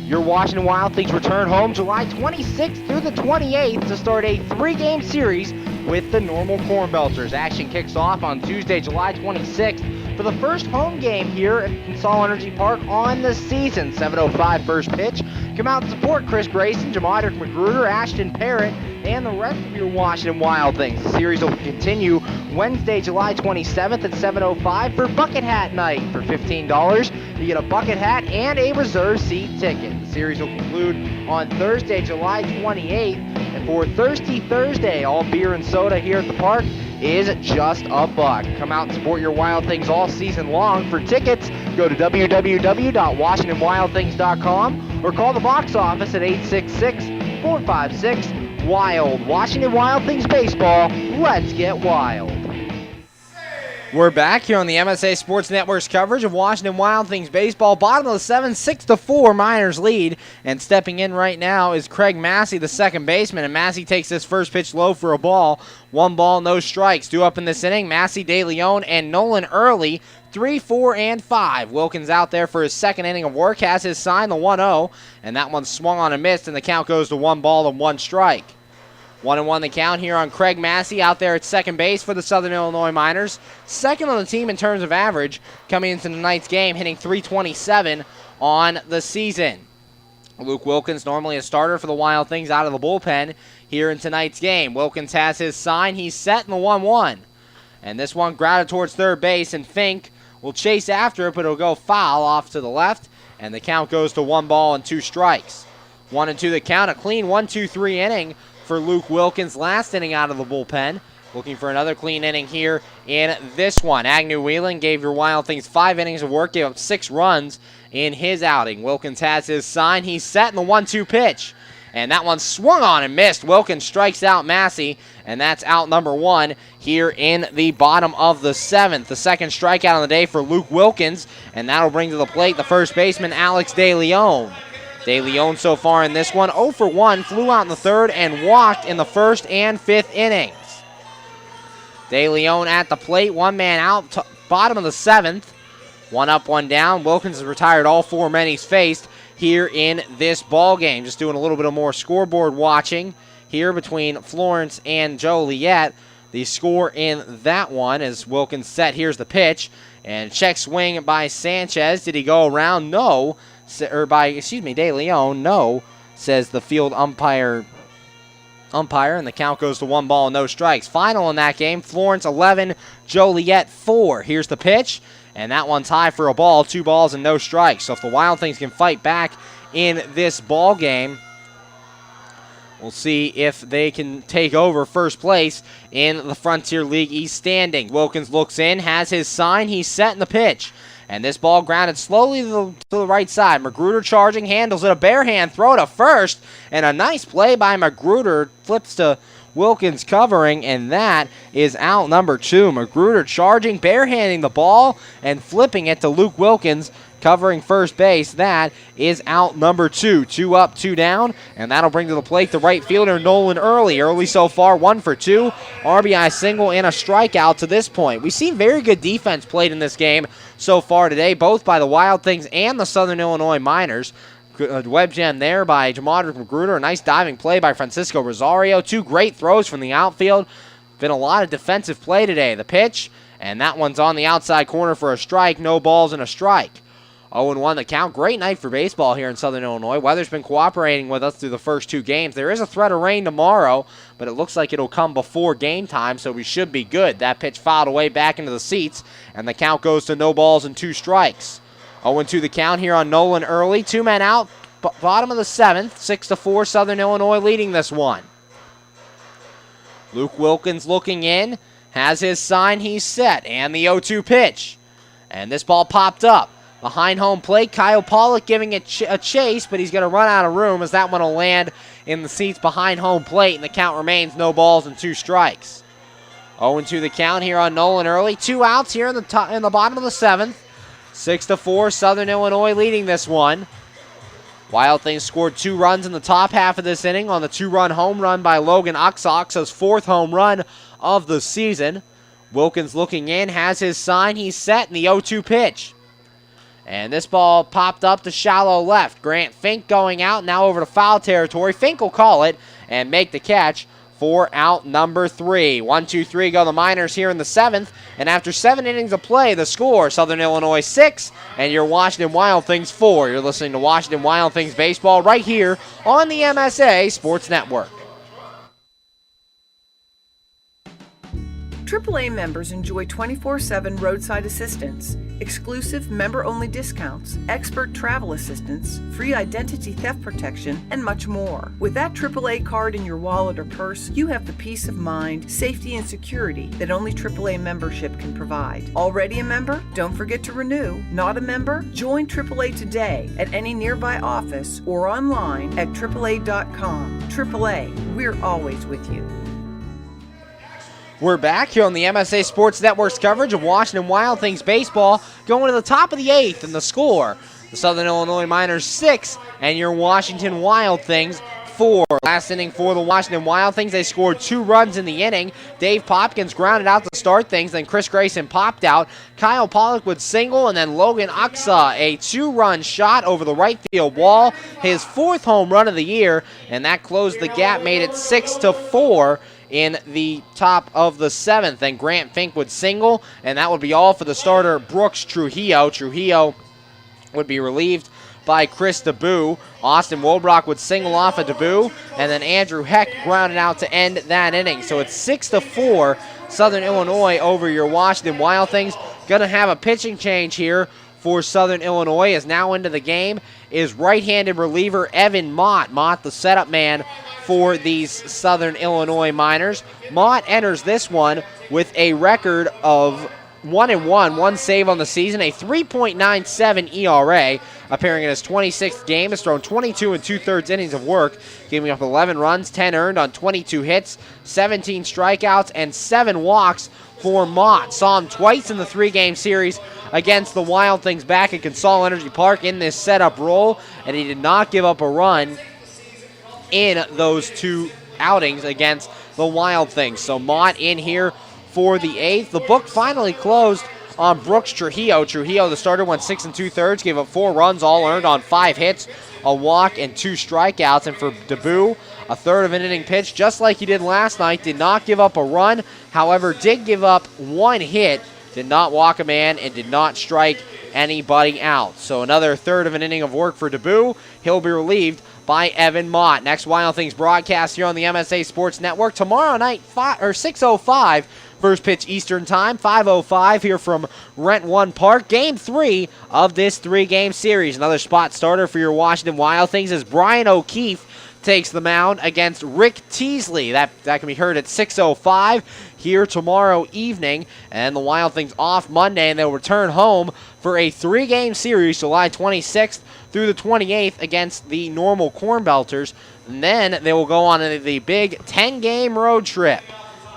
Your Washington Wild Things return home July 26th through the 28th to start a 3-game series with the Normal Corn Belters. Action kicks off on Tuesday, July 26th for the first home game here at Consol Energy Park on the season. 7:05 first pitch. Come out and support Chris Grayson, Jamadrick Magruder, Ashton Parrott, and the rest of your Washington Wild Things. The series will continue Wednesday, July 27th at 7:05 for Bucket Hat Night. For $15, you get a bucket hat and a reserve seat ticket. The series will conclude on Thursday, July 28th. And for Thirsty Thursday, all beer and soda here at the park is just $1. Come out and support your Wild Things all season long. For tickets, go to www.washingtonwildthings.com or call the box office at 866-456-WILD. Washington Wild Things Baseball, let's get wild. We're back here on the MSA Sports Network's coverage of Washington Wild Things Baseball. Bottom of the 7th, 6-4, Miners lead. And stepping in right now is Craig Massey, the second baseman. And Massey takes this first pitch low for a ball. 1 ball, no strikes. Due up in this inning, Massey, De Leon, and Nolan Early. 3, 4, and 5. Wilkins out there for his second inning of work. Has his sign, the 1-0. And that one swung on and missed, and the count goes to 1 ball and 1 strike. 1-1 the count here on Craig Massey out there at second base for the Southern Illinois Miners. Second on the team in terms of average, coming into tonight's game, hitting .327 on the season. Luke Wilkins, normally a starter for the Wild Things, out of the bullpen here in tonight's game. Wilkins has his sign. He's set in the 1-1. And this one grounded towards third base, and Fink will chase after it, but it'll go foul off to the left, and the count goes to 1 ball and 2 strikes. 1-2 the count, a clean 1-2-3 inning for Luke Wilkins, last inning out of the bullpen. Looking for another clean inning here in this one. Agnew Whelan gave your Wild Things 5 innings of work, gave up 6 runs in his outing. Wilkins has his sign. He's set in the 1-2 pitch. And that one swung on and missed. Wilkins strikes out Massey, and that's out number 1 here in the bottom of the 7th. The second strikeout on the day for Luke Wilkins, and that'll bring to the plate the first baseman, Alex De Leon. De Leon so far in this one, 0 for 1, flew out in the 3rd and walked in the 1st and 5th innings. De Leon at the plate, 1 man out, bottom of the 7th. 1 up, 1 down. Wilkins has retired all 4 men he's faced here in this ball game. Just doing a little bit of more scoreboard watching here between Florence and Joliet. The score in that one is Wilkins set. Here's the pitch. And check swing by Sanchez. Did he go around? No. De Leon, no, says the field umpire, and the count goes to 1 ball and no strikes. Final in that game, Florence 11, Joliet 4. Here's the pitch, and that one's high for a ball, 2 balls and no strikes. So if the Wild Things can fight back in this ball game, we'll see if they can take over first place in the Frontier League East standing. Wilkins looks in, has his sign, he's set in the pitch. And this ball grounded slowly to the right side. Magruder charging, handles it, a bare hand throw to first, and a nice play by Magruder, flips to Wilkins covering, and that is out number 2. Magruder charging, barehanding the ball, and flipping it to Luke Wilkins, covering first base. That is out number 2. 2 up, 2 down, and that'll bring to the plate the right fielder, Nolan Early. Early so far, 1 for 2, RBI single and a strikeout to this point. We've seen very good defense played in this game so far today, both by the Wild Things and the Southern Illinois Miners. Web jam there by Jamadrick Magruder. A nice diving play by Francisco Rosario. 2 great throws from the outfield. Been a lot of defensive play today. The pitch, and that one's on the outside corner for a strike. No balls and a strike. 0-1 the count. Great night for baseball here in Southern Illinois. Weather's been cooperating with us through the first 2 games. There is a threat of rain tomorrow, but it looks like it'll come before game time, so we should be good. That pitch fouled away back into the seats, and the count goes to no balls and 2 strikes. 0-2 the count here on Nolan Early. 2 men out, bottom of the 7th. 6-4, Southern Illinois leading this one. Luke Wilkins looking in, has his sign, he's set, and the 0-2 pitch. And this ball popped up. Behind home plate, Kyle Pollock giving it a chase, but he's going to run out of room as that one will land in the seats behind home plate, and the count remains no balls and 2 strikes. 0-2 the count here on Nolan Early. 2 outs here in the bottom of the 7th. 6-4, Southern Illinois leading this one. Wild Things scored 2 runs in the top half of this inning on the 2-run home run by Logan Uxox's 4th home run of the season. Wilkins looking in, has his sign, he's set, in the 0-2 pitch. And this ball popped up to shallow left. Grant Fink going out, now over to foul territory. Fink will call it and make the catch for out number 3. 1-2-3 go the Miners here in the 7th, and after 7 innings of play, the score, Southern Illinois 6, and your Washington Wild Things 4. You're listening to Washington Wild Things Baseball right here on the MSA Sports Network. AAA members enjoy 24/7 roadside assistance, exclusive member-only discounts, expert travel assistance, free identity theft protection, and much more. With that AAA card in your wallet or purse, you have the peace of mind, safety, and security that only AAA membership can provide. Already a member? Don't forget to renew. Not a member? Join AAA today at any nearby office or online at AAA.com. AAA, we're always with you. We're back here on the MSA Sports Network's coverage of Washington Wild Things baseball, going to the top of the 8th, and the score, the Southern Illinois Miners 6, and your Washington Wild Things 4. Last inning for the Washington Wild Things, they scored 2 runs in the inning. Dave Popkins grounded out to start things, then Chris Grayson popped out. Kyle Pollock would single, and then Logan Aksa, a 2-run shot over the right field wall, his 4th home run of the year, and that closed the gap, made it 6-4. In the top of the 7th, and Grant Fink would single, and that would be all for the starter, Brooks Trujillo. Trujillo would be relieved by Chris DeBoo. Austin Wolbrock would single off of DeBoo, and then Andrew Heck grounded out to end that inning. So it's 6-4, Southern Illinois over your Washington Wild Things. Going to have a pitching change here for Southern Illinois, as now into the game is right-handed reliever Evan Mott. Mott, the setup man for these Southern Illinois Miners. Mott enters this one with a record of 1-1, 1 save on the season, a 3.97 ERA, appearing in his 26th game. Has thrown 22 2/3 innings of work, giving up 11 runs, 10 earned on 22 hits, 17 strikeouts, and 7 walks for Mott. Saw him twice in the 3-game series against the Wild Things back at Consol Energy Park in this setup role, and he did not give up a run in those 2 outings against the Wild Things. So Mott in here for the 8th. The book finally closed on Brooks Trujillo. Trujillo, the starter, went 6 2/3, gave up 4 runs, all earned on 5 hits, a walk, and 2 strikeouts. And for DeBoo, a third of an inning pitch, just like he did last night, did not give up a run, however, did give up 1 hit, did not walk a man, and did not strike anybody out. So another third of an inning of work for DeBoo. He'll be relieved by Evan Mott. Next Wild Things broadcast here on the MSA Sports Network tomorrow night, 6:05, first pitch Eastern Time, 5:05 here from Rent One Park. Game 3 of this 3-game series. Another spot starter for your Washington Wild Things as Brian O'Keefe takes the mound against Rick Teasley. That can be heard at 6:05 here tomorrow evening. And the Wild Things off Monday, and they'll return home for a 3-game series July 26th through the 28th against the Normal Corn Belters. And then they will go on the big 10-game road trip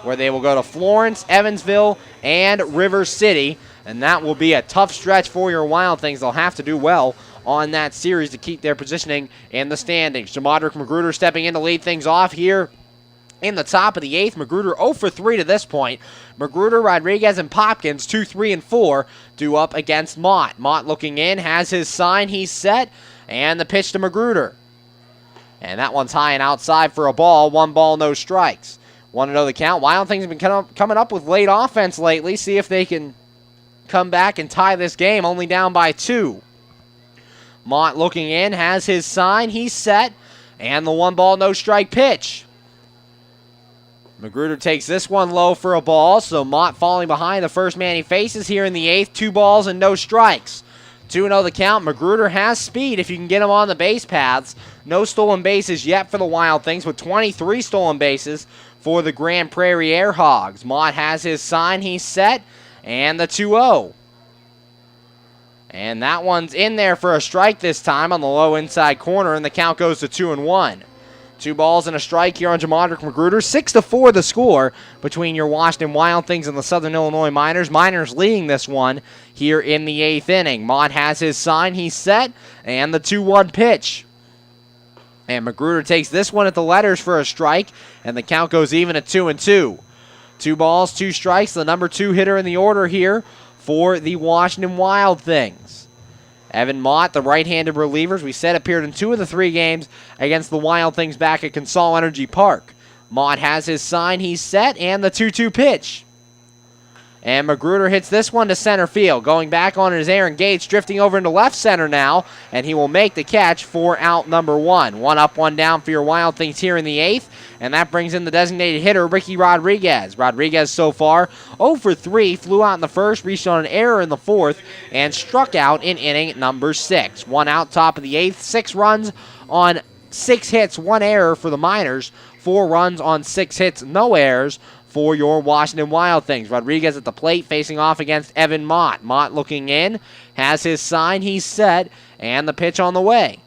where they will go to Florence, Evansville, and River City. And that will be a tough stretch for your Wild Things. They'll have to do well on that series to keep their positioning in the standings. Jamadric Magruder stepping in to lead things off here in the top of the 8th. Magruder 0 for 3 to this point. Magruder, Rodriguez, and Popkins 2, 3, and 4 due up against Mott. Mott looking in, has his sign, he's set, and the pitch to Magruder. And that one's high and outside for a ball. 1 ball, no strikes. 1-0 the count. Wild Things have been coming up with late offense lately. See if they can come back and tie this game, only down by 2. Mott looking in, has his sign, he's set, and the 1 ball, no strike pitch. Magruder takes this one low for a ball, so Mott falling behind the first man he faces here in the 8th. 2 balls and no strikes. 2-0 the count. Magruder has speed if you can get him on the base paths. No stolen bases yet for the Wild Things, with 23 stolen bases for the Grand Prairie Air Hogs. Mott has his sign, he's set, and the 2-0. And that one's in there for a strike this time on the low inside corner, and the count goes to 2-1. 2 balls and a strike here on Jamadric Magruder. 6-4 the score between your Washington Wild Things and the Southern Illinois Miners. Miners leading this one here in the 8th inning. Mott has his sign, he's set, and the 2-1 pitch. And Magruder takes this one at the letters for a strike, and the count goes even at 2-2. 2 balls, 2 strikes, the number 2 hitter in the order here for the Washington Wild Things. Evan Mott, the right-handed relievers, we said appeared in 2 of the 3 games against the Wild Things back at Consol Energy Park. Mott has his sign, he's set, and the 2-2 pitch. And Magruder hits this one to center field. Going back on is Aaron Gates, drifting over into left center now, and he will make the catch for out number 1. 1 up, 1 down for your Wild Things here in the 8th, and that brings in the designated hitter, Ricky Rodriguez. Rodriguez so far 0 for 3, flew out in the first, reached on an error in the 4th, and struck out in inning number 6. 1 out, top of the 8th, 6 runs on 6 hits, 1 error for the Miners, 4 runs on 6 hits, no errors for your Washington Wild Things. Rodriguez at the plate facing off against Evan Mott. Mott looking in, has his sign, he's set, and the pitch on the way.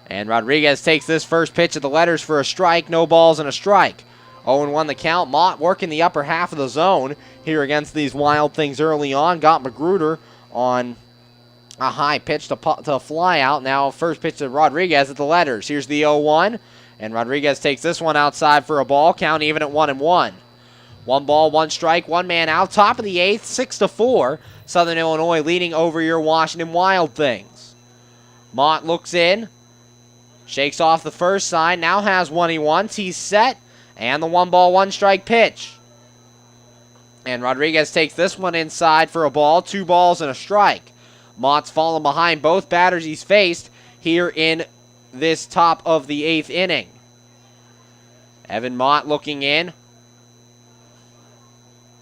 And Rodriguez takes this first pitch at the letters for a strike, no balls and a strike. 0-1 the count. Mott working the upper half of the zone here against these Wild Things early on. Got Magruder on a high pitch to fly out. Now first pitch to Rodriguez at the letters. Here's the 0-1. And Rodriguez takes this one outside for a ball. Count even at 1-1. 1 ball, 1 strike, 1 man out. Top of the 8th, 6-4. Southern Illinois leading over your Washington Wild Things. Mott looks in. Shakes off the first sign. Now has one he wants. He's set. And the 1 ball, 1 strike pitch. And Rodriguez takes this one inside for a ball. 2 balls and a strike. Mott's fallen behind both batters he's faced here in this top of the 8th inning. Evan Mott looking in.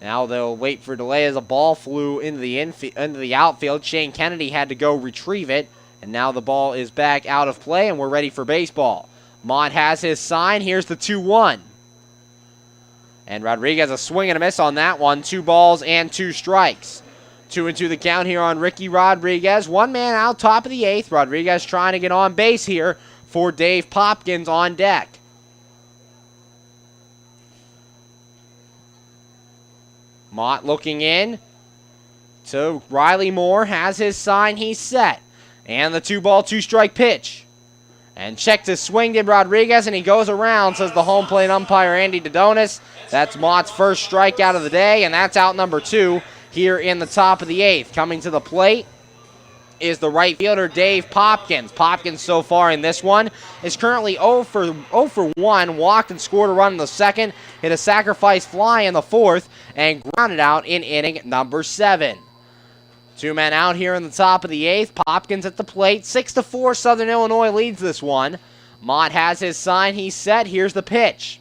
Now they'll wait for delay as a ball flew into the outfield. Shane Kennedy had to go retrieve it. And now the ball is back out of play and we're ready for baseball. Mott has his sign. Here's the 2-1. And Rodriguez a swing and a miss on that one. 2 balls and 2 strikes. 2-2 the count here on Ricky Rodriguez. 1 man out, top of the 8th. Rodriguez trying to get on base here for Dave Popkins on deck. Mott looking in to Riley Moore. Has his sign. He's set. And the 2 ball, 2 strike pitch. And checked his swing, did Rodriguez, and he goes around, says the home plate umpire, Andy Dodonis. That's Mott's first strikeout of the day, and that's out number 2. Here in the top of the 8th. Coming to the plate is the right fielder, Dave Popkins. Popkins so far in this one is currently 0 for 1. Walked and scored a run in the 2nd. Hit a sacrifice fly in the 4th and grounded out in inning number 7. 2 men out here in the top of the 8th. Popkins at the plate. 6-4 Southern Illinois leads this one. Mott has his sign. He's set. Here's the pitch.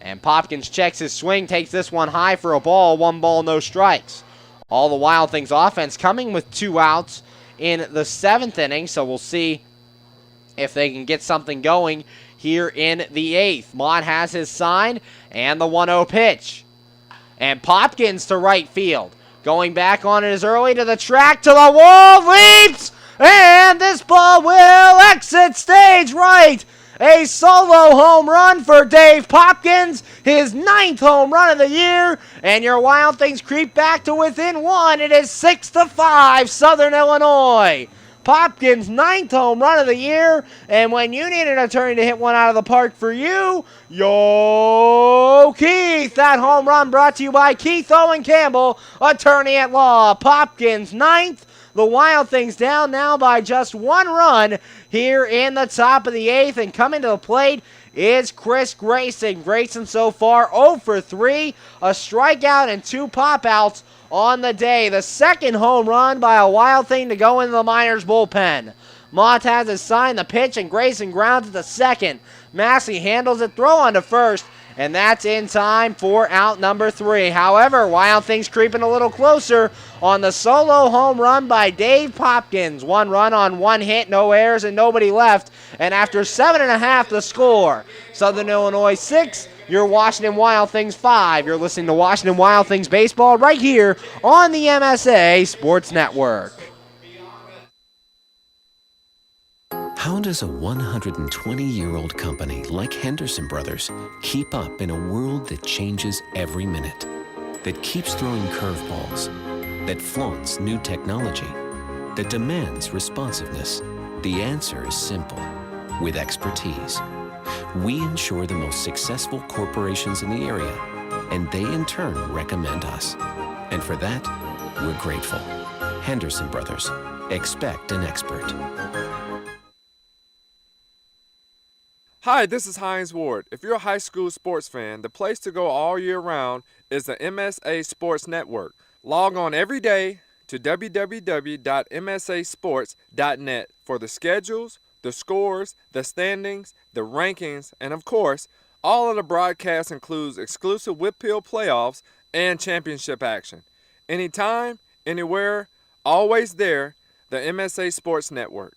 And Popkins checks his swing, takes this one high for a ball. 1 ball, no strikes. All the Wild Things offense coming with 2 outs in the 7th inning, so we'll see if they can get something going here in the 8th. Mott has his sign and the 1-0 pitch. And Popkins to right field. Going back on it as early to the track, to the wall, leaps! And this ball will exit stage right. A solo home run for Dave Popkins, his 9th home run of the year, and your Wild Things creep back to within 1. It is 6-5 Southern Illinois. Popkins' 9th home run of the year, and when you need an attorney to hit one out of the park for you, yo Keith. That home run brought to you by Keith Owen Campbell, attorney at law. Popkins' 9th. The Wild Things down now by just 1 run here in the top of the 8th. And coming to the plate is Chris Grayson. Grayson so far 0 for 3. A strikeout and 2 pop-outs on the day. The 2nd home run by a Wild Thing to go into the Miners bullpen. Mott has his sign, the pitch, and Grayson grounds to the 2nd. Massey handles it, throw on to first. And that's in time for out number 3. However, Wild Things creeping a little closer on the solo home run by Dave Popkins. 1 run on 1 hit, no errors, and nobody left. And after 7.5 the score, Southern Illinois 6, your Washington Wild Things 5. You're listening to Washington Wild Things baseball right here on the MSA Sports Network. How does a 120-year-old company like Henderson Brothers keep up in a world that changes every minute, that keeps throwing curveballs, that flaunts new technology, that demands responsiveness? The answer is simple. With expertise. We ensure the most successful corporations in the area, and they in turn recommend us. And for that, we're grateful. Henderson Brothers. Expect an expert. Hi, this is Hines Ward. If you're a high school sports fan, the place to go all year round is the MSA Sports Network. Log on every day to www.msasports.net for the schedules, the scores, the standings, the rankings, and of course, all of the broadcasts includes exclusive Whitfield playoffs and championship action. Anytime, anywhere, always there, the MSA Sports Network.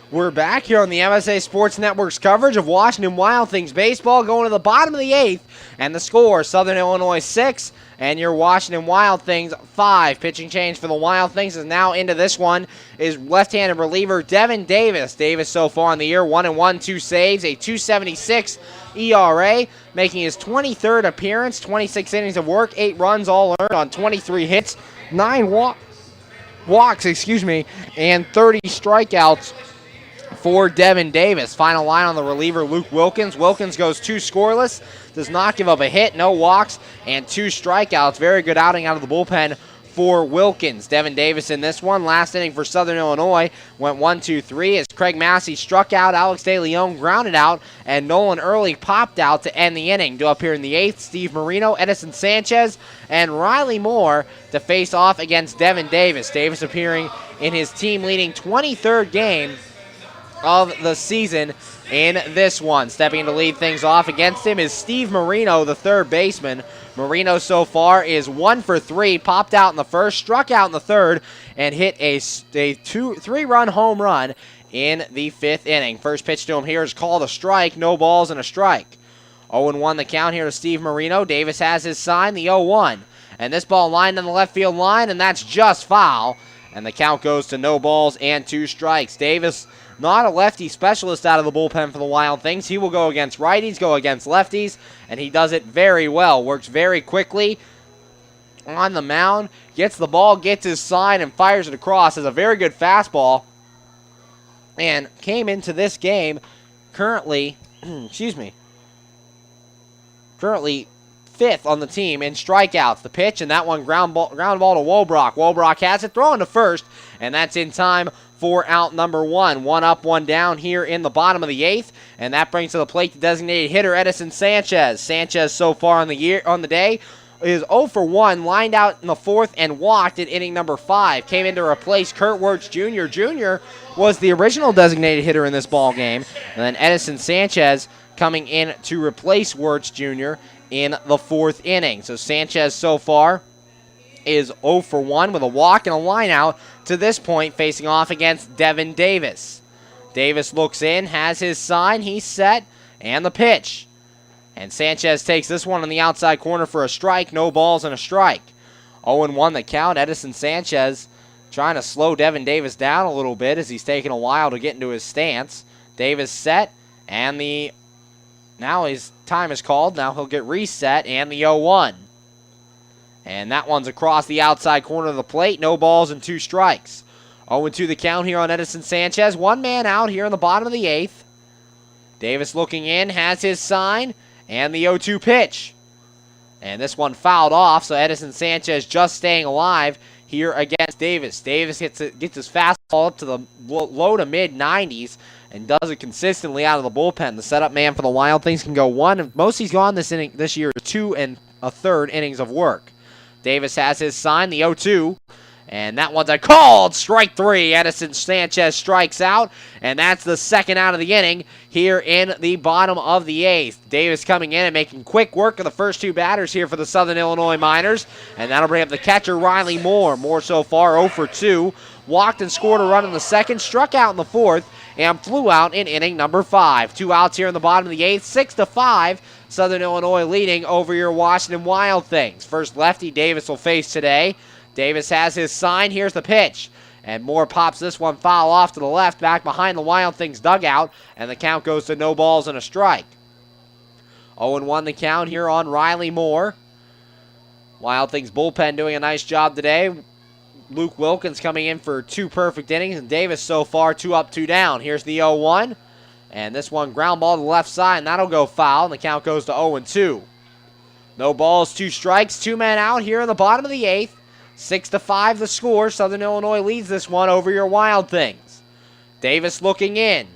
We're back here on the MSA Sports Network's coverage of Washington Wild Things baseball, going to the bottom of the 8th, and the score, Southern Illinois 6, and your Washington Wild Things 5. Pitching change for the Wild Things is now into this one is left-handed reliever Devin Davis. Davis so far in the year, 1-1, 2 saves, a 2.76 ERA, making his 23rd appearance, 26 innings of work, 8 runs all earned on 23 hits, 9 walks, and 30 strikeouts for Devin Davis. Final line on the reliever, Luke Wilkins. Wilkins goes 2 scoreless, does not give up a hit, no walks, and 2 strikeouts. Very good outing out of the bullpen for Wilkins. Devin Davis in this one. Last inning for Southern Illinois went 1-2-3 as Craig Massey struck out, Alex DeLeon grounded out, and Nolan Early popped out to end the inning. To appear in the 8th, Steve Marino, Edison Sanchez, and Riley Moore to face off against Devin Davis. Davis appearing in his team-leading 23rd game of the season in this one. Stepping in to lead things off against him is Steve Marino, the third baseman. Marino so far is 1 for 3, popped out in the first, struck out in the third, and hit a 3-run home run in the 5th inning. First pitch to him here is called a strike, no balls and a strike. 0-1 the count here to Steve Marino. Davis has his sign, the 0-1. And this ball lined on the left field line, and that's just foul. And the count goes to no balls and 2 strikes. Davis, not a lefty specialist out of the bullpen for the Wild Things. He will go against righties, go against lefties, and he does it very well. Works very quickly on the mound, gets the ball, gets his sign, and fires it across. Has a very good fastball, and came into this game currently, currently 5th on the team in strikeouts. The pitch, and that one ground ball to Wolbrock. Wolbrock has it, throwing to first, and that's in time for out number 1. 1 up, 1 down here in the bottom of the 8th, and that brings to the plate the designated hitter Edison Sanchez. Sanchez so far on the day is 0 for 1, lined out in the 4th and walked in inning number 5. Came in to replace Kurt Wirtz Jr. Jr. was the original designated hitter in this ball game, and then Edison Sanchez coming in to replace Wirtz Jr. in the 4th inning. So Sanchez so far is 0 for 1 with a walk and a line out to this point, facing off against Devin Davis. Davis looks in, has his sign, he's set, and the pitch. And Sanchez takes this one on the outside corner for a strike, no balls and a strike. 0-1 the count. Edison Sanchez trying to slow Devin Davis down a little bit as he's taking a while to get into his stance. Davis set, and now his time is called. Now he'll get reset, and the 0-1. And that one's across the outside corner of the plate. No balls and 2 strikes. 0-2 the count here on Edison Sanchez. 1 man out here in the bottom of the 8th. Davis looking in, has his sign, and the 0-2 pitch. And this one fouled off, so Edison Sanchez just staying alive here against Davis. Davis gets his fastball up to the low to mid-90s and does it consistently out of the bullpen. The setup man for the Wild Things can go 1. Most he's gone this year 2 1/3 innings of work. Davis has his sign, the 0-2, and that one's a called strike 3. Edison Sanchez strikes out, and that's the second out of the inning here in the bottom of the 8th. Davis coming in and making quick work of the first 2 batters here for the Southern Illinois Miners, and that'll bring up the catcher, Riley Moore. Moore so far 0 for 2, walked and scored a run in the 2nd, struck out in the 4th, and flew out in inning number 5. 2 outs here in the bottom of the 8th, 6-5. Southern Illinois leading over your Washington Wild Things. First lefty Davis will face today. Davis has his sign. Here's the pitch. And Moore pops this one foul off to the left, back behind the Wild Things dugout, and the count goes to no balls and a strike. 0-1 the count here on Riley Moore. Wild Things bullpen doing a nice job today. Luke Wilkins coming in for 2 perfect innings, and Davis so far 2 up, 2 down. Here's the 0-1. And this one ground ball to the left side, and that'll go foul, and the count goes to 0-2. No balls, 2 strikes, 2 men out here in the bottom of the 8th. 6-5 the score. Southern Illinois leads this one over your Wild Things. Davis looking in.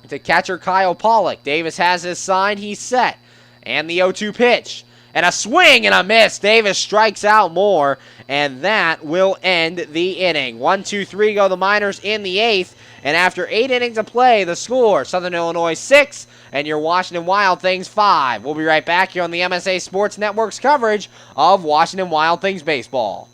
to catcher Kyle Pollock. Davis has his sign. He's set. And the 0-2 pitch. And a swing and a miss. Davis strikes out Moore, and that will end the inning. 1-2-3 go the Miners in the 8th. And after 8 innings of play, the score, Southern Illinois 6 and your Washington Wild Things 5. We'll be right back here on the MSA Sports Network's coverage of Washington Wild Things baseball.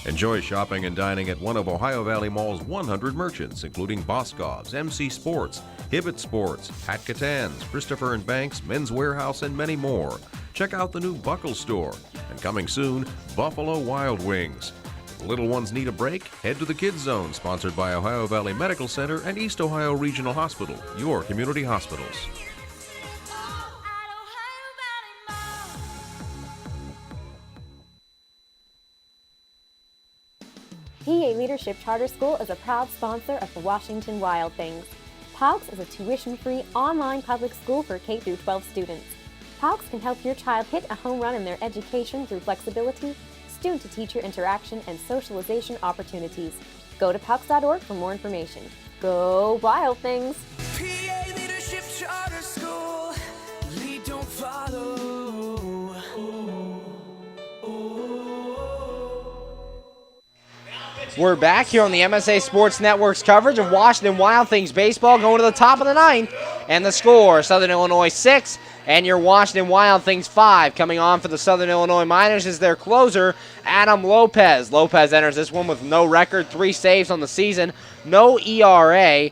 Enjoy shopping and dining at one of Ohio Valley Mall's 100 merchants, including Boscov's, MC Sports, Hibbett Sports, Pat Catan's, Christopher & Banks, Men's Warehouse, and many more. Check out the new Buckle Store. And coming soon, Buffalo Wild Wings. If the little ones need a break, head to the Kids Zone, sponsored by Ohio Valley Medical Center and East Ohio Regional Hospital, your community hospitals. PA Leadership Charter School is a proud sponsor of the Washington Wild Things. PALCS is a tuition-free online public school for K-12 students. PALCS can help your child hit a home run in their education through flexibility, student-to-teacher interaction, and socialization opportunities. Go to PALCS.org for more information. Go Wild Things! PA Leadership Charter School. Lead, don't follow. We're back here on the MSA Sports Network's coverage of Washington Wild Things baseball, going to the top of the 9th. And the score, Southern Illinois 6 and your Washington Wild Things 5. Coming on for the Southern Illinois Miners is their closer, Adam Lopez. Lopez enters this one with no record, 3 saves on the season, no ERA.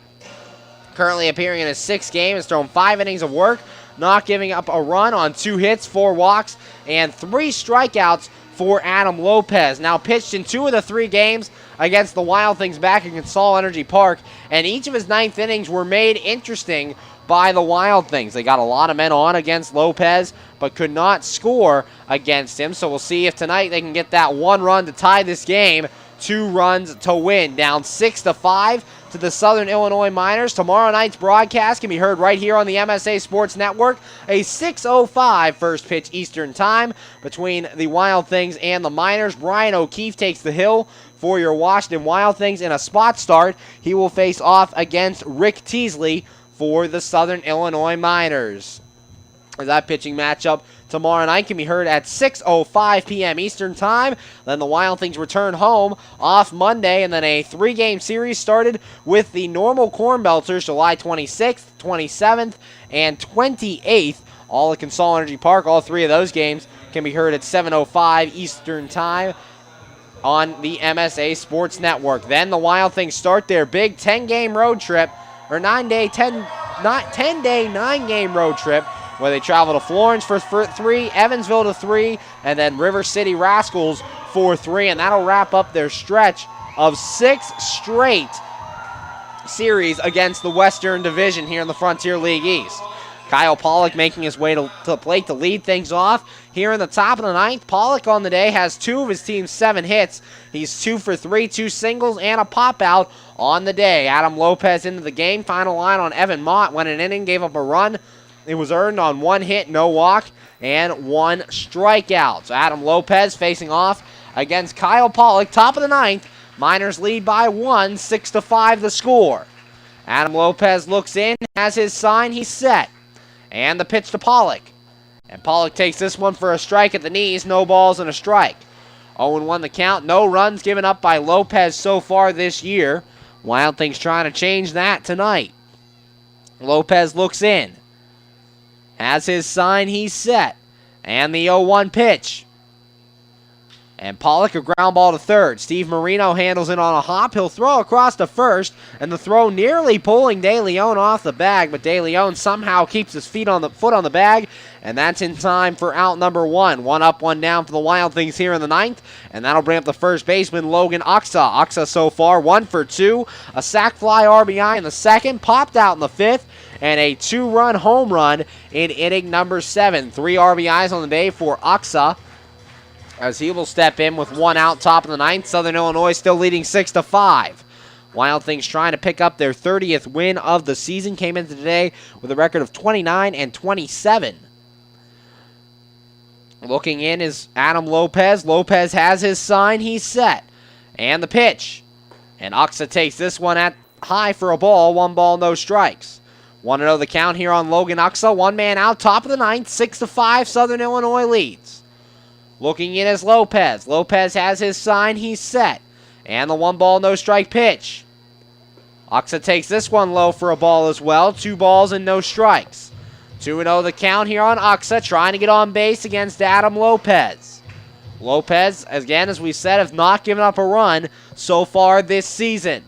Currently appearing in his 6th game, has thrown 5 innings of work, not giving up a run on 2 hits, 4 walks, and 3 strikeouts for Adam Lopez. Now pitched in 2 of the 3 games against the Wild Things back in Consol Energy Park, and each of his 9th innings were made interesting by the Wild Things. They got a lot of men on against Lopez, but could not score against him. So we'll see if tonight they can get that 1 run to tie this game, 2 runs to win. Down 6-5 to the Southern Illinois Miners. Tomorrow night's broadcast can be heard right here on the MSA Sports Network. A 6:05 first pitch Eastern time between the Wild Things and the Miners. Brian O'Keefe takes the hill for your Washington Wild Things in a spot start. He will face off against Rick Teasley for the Southern Illinois Miners. That pitching matchup tomorrow night can be heard at 6:05 p.m. Eastern Time. Then the Wild Things return home off Monday, and then a 3-game series started with the normal Corn Belters July 26th, 27th, and 28th. All at Consol Energy Park. All 3 of those games can be heard at 7:05 Eastern Time on the MSA Sports Network. Then the Wild Things start their big 10-game road trip, or 10-day, 9-game road trip, where they travel to Florence for 3, Evansville to 3, and then River City Rascals for 3, and that'll wrap up their stretch of 6 straight series against the Western Division here in the Frontier League East. Kyle Pollock making his way to the plate to lead things off. Here in the top of the 9th, Pollock on the day has 2 of his team's 7 hits. He's 2 for 3, 2 singles, and a pop-out on the day. Adam Lopez into the game. Final line on Evan Mott. Went an inning, gave up a run. It was earned on 1 hit, no walk, and 1 strikeout. So Adam Lopez facing off against Kyle Pollock. Top of the 9th. Miners lead by 1, 6-5 the score. Adam Lopez looks in, has his sign, he's set. And the pitch to Pollock. And Pollock takes this one for a strike at the knees. No balls and a strike. 0-1 the count. No runs given up by Lopez so far this year. Wild Things trying to change that tonight. Lopez looks in. Has his sign. He's set. And the 0-1 pitch. And Pollock a ground ball to third. Steve Marino handles it on a hop. He'll throw across to first, and the throw nearly pulling De Leon off the bag, but De Leon somehow keeps his foot on the bag, and that's in time for out number 1. 1 up, 1 down for the Wild Things here in the 9th, and that'll bring up the first baseman, Logan Oxa. Oxa so far 1 for 2, a sac fly RBI in the 2nd, popped out in the 5th, and a 2-run home run in inning number 7. 3 RBIs on the day for Oxa, as he will step in with 1 out top of the 9th. Southern Illinois still leading 6-5. Wild Things trying to pick up their 30th win of the season. Came into today with a record of 29-27. Looking in is Adam Lopez. Lopez has his sign. He's set. And the pitch. And Uxa takes this one at high for a ball. 1 ball, no strikes. 1-0 the count here on Logan Uxa. 1 man out, top of the 9th. 6-5, Southern Illinois leads. Looking in is Lopez. Lopez has his sign. He's set. And the 1 ball, no strike pitch. Uxa takes this one low for a ball as well. 2 balls and no strikes. 2-0 the count here on Uxa, trying to get on base against Adam Lopez. Lopez, again, as we said, has not given up a run so far this season.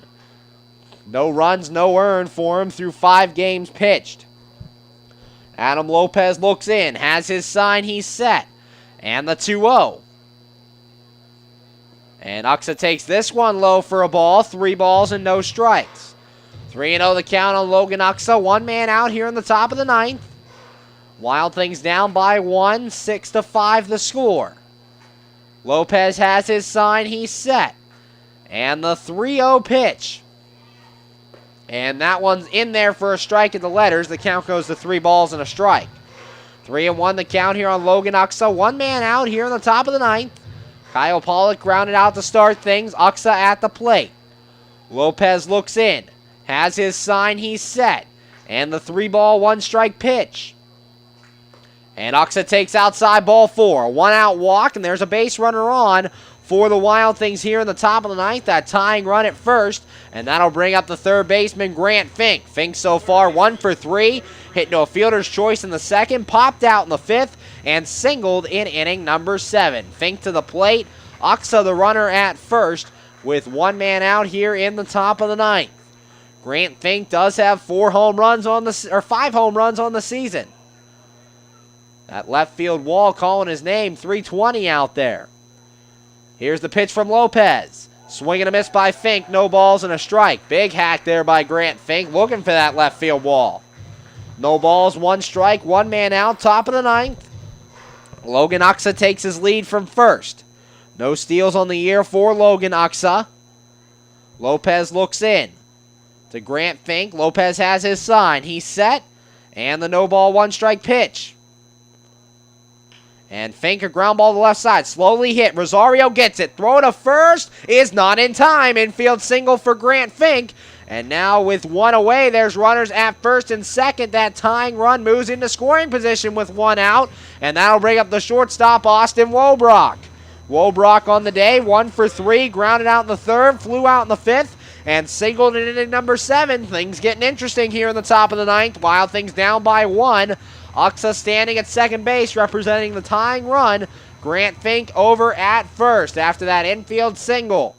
No runs, no earned for him through 5 games pitched. Adam Lopez looks in, has his sign, he's set. And the 2-0. And Uxa takes this one low for a ball. 3 balls and no strikes. 3-0 the count on Logan Uxa. 1 man out here in the top of the 9th. Wild Things down by 1, 6-5 the score. Lopez has his sign, he's set. And the 3-0 pitch. And that one's in there for a strike at the letters. The count goes to 3 balls and a strike. 3-1 the count here on Logan Uxa. 1 man out here in the top of the 9th. Kyle Pollock grounded out to start things. Uxa at the plate. Lopez looks in. Has his sign, he's set. And the 3 ball, 1 strike pitch. And Uxa takes outside ball 4. 1 out walk, and there's a base runner on for the Wild Things here in the top of the 9th. That tying run at first, and that'll bring up the 3rd baseman, Grant Fink. Fink so far 1 for 3, hit no fielder's choice in the 2nd, popped out in the 5th, and singled in inning number 7. Fink to the plate, Uxa the runner at first, with 1 man out here in the top of the 9th. Grant Fink does have 5 home runs on the season. That left field wall calling his name, 320 out there. Here's the pitch from Lopez. Swing and a miss by Fink, no balls and a strike. Big hack there by Grant Fink, looking for that left field wall. No balls, 1 strike, 1 man out, top of the 9th. Logan Uxa takes his lead from first. No steals on the year for Logan Uxa. Lopez looks in to Grant Fink. Lopez has his sign, he's set. And the no ball, 1 strike pitch. And Fink, a ground ball to the left side. Slowly hit. Rosario gets it. Throw to first is not in time. Infield single for Grant Fink. And now with 1 away, there's runners at first and second. That tying run moves into scoring position with 1 out. And that'll bring up the shortstop, Austin Wobrock. Wobrock on the day, 1 for 3. Grounded out in the 3rd. Flew out in the 5th. And singled in inning number 7. Things getting interesting here in the top of the 9th. Wild Things down by 1. Uxa standing at second base, representing the tying run. Grant Fink over at first after that infield single.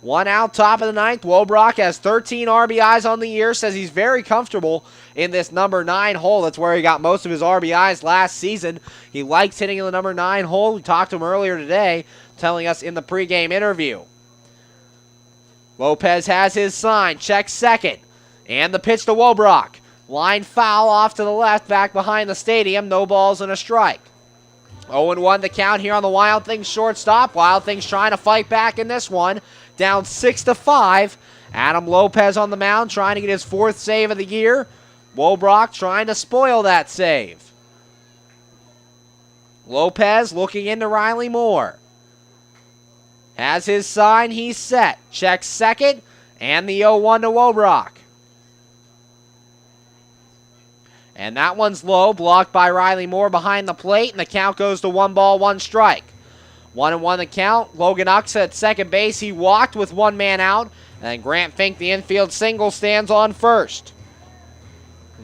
1 out, top of the 9th. Wobrock has 13 RBIs on the year, says he's very comfortable in this number 9 hole. That's where he got most of his RBIs last season. He likes hitting in the number 9 hole. We talked to him earlier today, telling us in the pregame interview. Lopez has his sign, checks second. And the pitch to Wobrock. Line foul off to the left, back behind the stadium. No balls and a strike. 0-1 the count here on the Wild Things shortstop. Wild Things trying to fight back in this one. Down 6-5. Adam Lopez on the mound trying to get his 4th save of the year. Wobrock trying to spoil that save. Lopez looking into Riley Moore. Has his sign, he's set. Checks second, and the 0-1 to Wobrock. And that one's low, blocked by Riley Moore behind the plate, and the count goes to 1 ball, 1 strike. 1-1 the count. Logan Uxa at second base. He walked with 1 man out, and Grant Fink, the infield single, stands on first.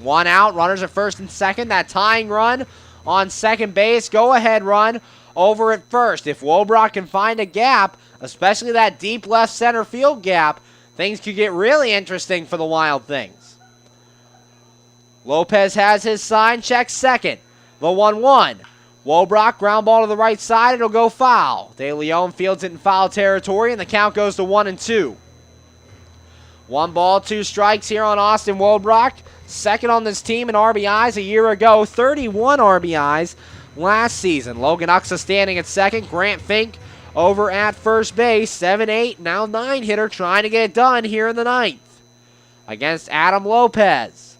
1 out, runners at first and second. That tying run on second base. Go-ahead run over at first. If Wobrock can find a gap, especially that deep left center field gap, things could get really interesting for the Wild Things. Lopez has his sign, checks second. The 1-1. Wobrock, ground ball to the right side. It'll go foul. De Leon fields it in foul territory, and the count goes to 1-2. 1 ball, 2 strikes here on Austin Wobrock. Second on this team in RBIs a year ago. 31 RBIs last season. Logan Uxa standing at second. Grant Fink over at first base. 7-8, now 9 hitter trying to get it done here in the 9th against Adam Lopez.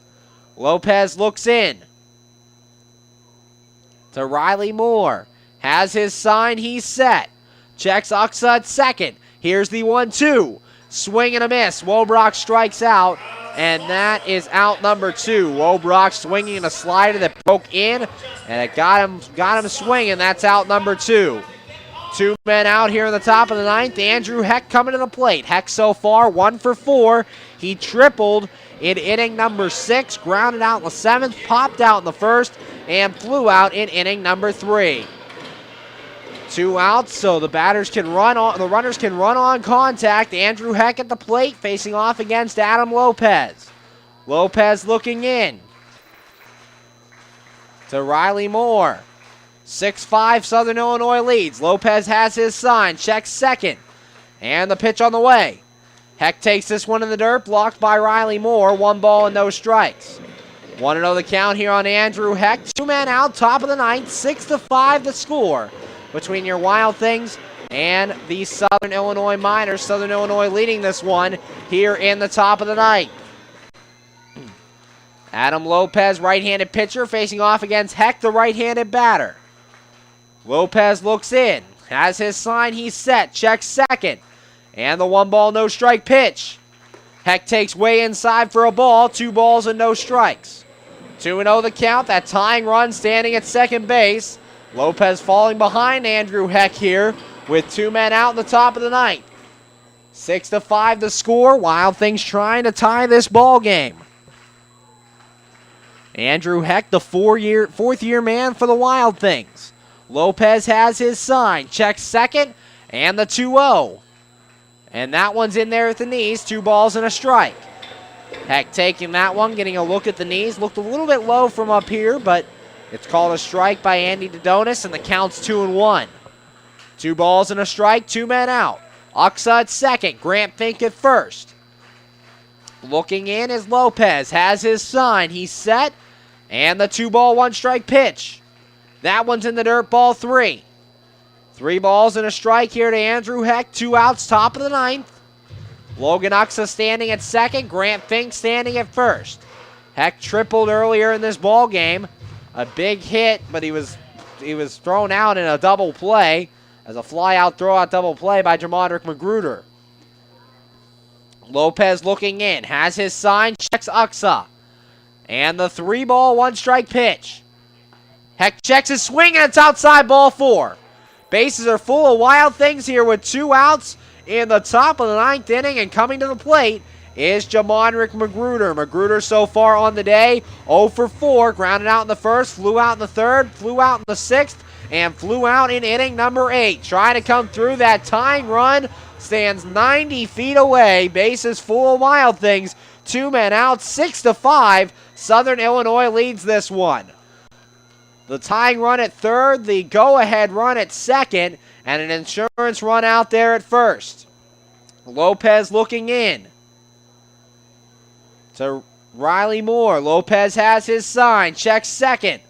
Lopez looks in to Riley Moore. Has his sign, he's set. Checks Uxa at second. Here's the 1-2. Swing and a miss. Wobrock strikes out, and that is out number 2. Wobrock swinging a slider that broke in, and it got him swinging. That's out number 2. 2 men out here in the top of the 9th. Andrew Heck coming to the plate. Heck so far 1 for 4. He tripled in inning number 6, grounded out in the 7th, popped out in the 1st, and flew out in inning number 3. 2 outs, so the runners can run on contact. Andrew Heck at the plate, facing off against Adam Lopez. Lopez looking in to Riley Moore. 6-5 Southern Illinois leads. Lopez has his sign, checks second, and the pitch on the way. Heck takes this one in the dirt, blocked by Riley Moore. 1 ball and no strikes. 1-0 the count here on Andrew Heck. 2 men out, top of the 9th, 6-5 the score between your Wild Things and the Southern Illinois Miners. Southern Illinois leading this one here in the top of the 9th. Adam Lopez, right-handed pitcher, facing off against Heck, the right-handed batter. Lopez looks in, has his sign, he's set, checks second, and the 1 ball, no strike pitch. Heck takes way inside for a ball, 2 balls and no strikes. 2-0 the count, that tying run standing at second base. Lopez falling behind Andrew Heck here with 2 men out in the top of the 9th. 6-5 the score. Wild Things trying to tie this ball game. Andrew Heck, the fourth-year man for the Wild Things. Lopez has his sign, checks second, and the 2-0. And that one's in there at the knees, 2 balls and a strike. Heck taking that one, getting a look at the knees. Looked a little bit low from up here, but it's called a strike by Andy Dodonis, and the count's 2-1. 2 balls and a strike, 2 men out. Uxa at second, Grant Fink at first. Looking in is Lopez, has his sign, he's set, and the 2 ball, 1 strike pitch. That one's in the dirt, ball 3. 3 balls and a strike here to Andrew Heck, 2 outs, top of the 9th. Logan Uxa standing at second, Grant Fink standing at first. Heck tripled earlier in this ball game. A big hit, but he was thrown out in a double play as a fly-out throw-out double play by Jamondrick Magruder. Lopez looking in, has his sign, checks Uxa. And the 3 ball, 1 strike pitch. Heck checks his swing, and it's outside, ball 4. Bases are full of Wild Things here with 2 outs in the top of the 9th inning, and coming to the plate is Jamondrick Magruder. Magruder so far on the day, 0 for 4, grounded out in the 1st, flew out in the 3rd, flew out in the 6th, and flew out in inning number 8. Trying to come through that tying run, stands 90 feet away, bases full of Wild Things, 2 men out, 6-5. Southern Illinois leads this one. The tying run at 3rd, the go-ahead run at 2nd, and an insurance run out there at 1st. Lopez looking in to Riley Moore. Lopez has his sign, checks second,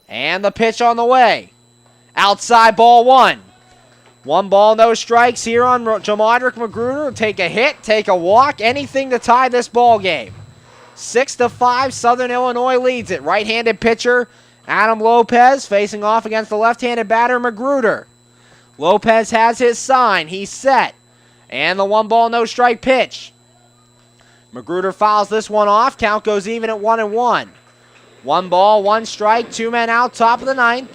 and the pitch on the way. Outside, ball 1. 1 ball, no strikes here on Jamondrick Magruder. Take a hit, take a walk, anything to tie this ball game. 6-5, Southern Illinois leads it. Right-handed pitcher Adam Lopez facing off against the left-handed batter Magruder. Lopez has his sign, he's set, and the 1 ball, no strike pitch. Magruder fouls this one off. Count goes even at 1-1. 1 ball, 1 strike, 2 men out, top of the 9th.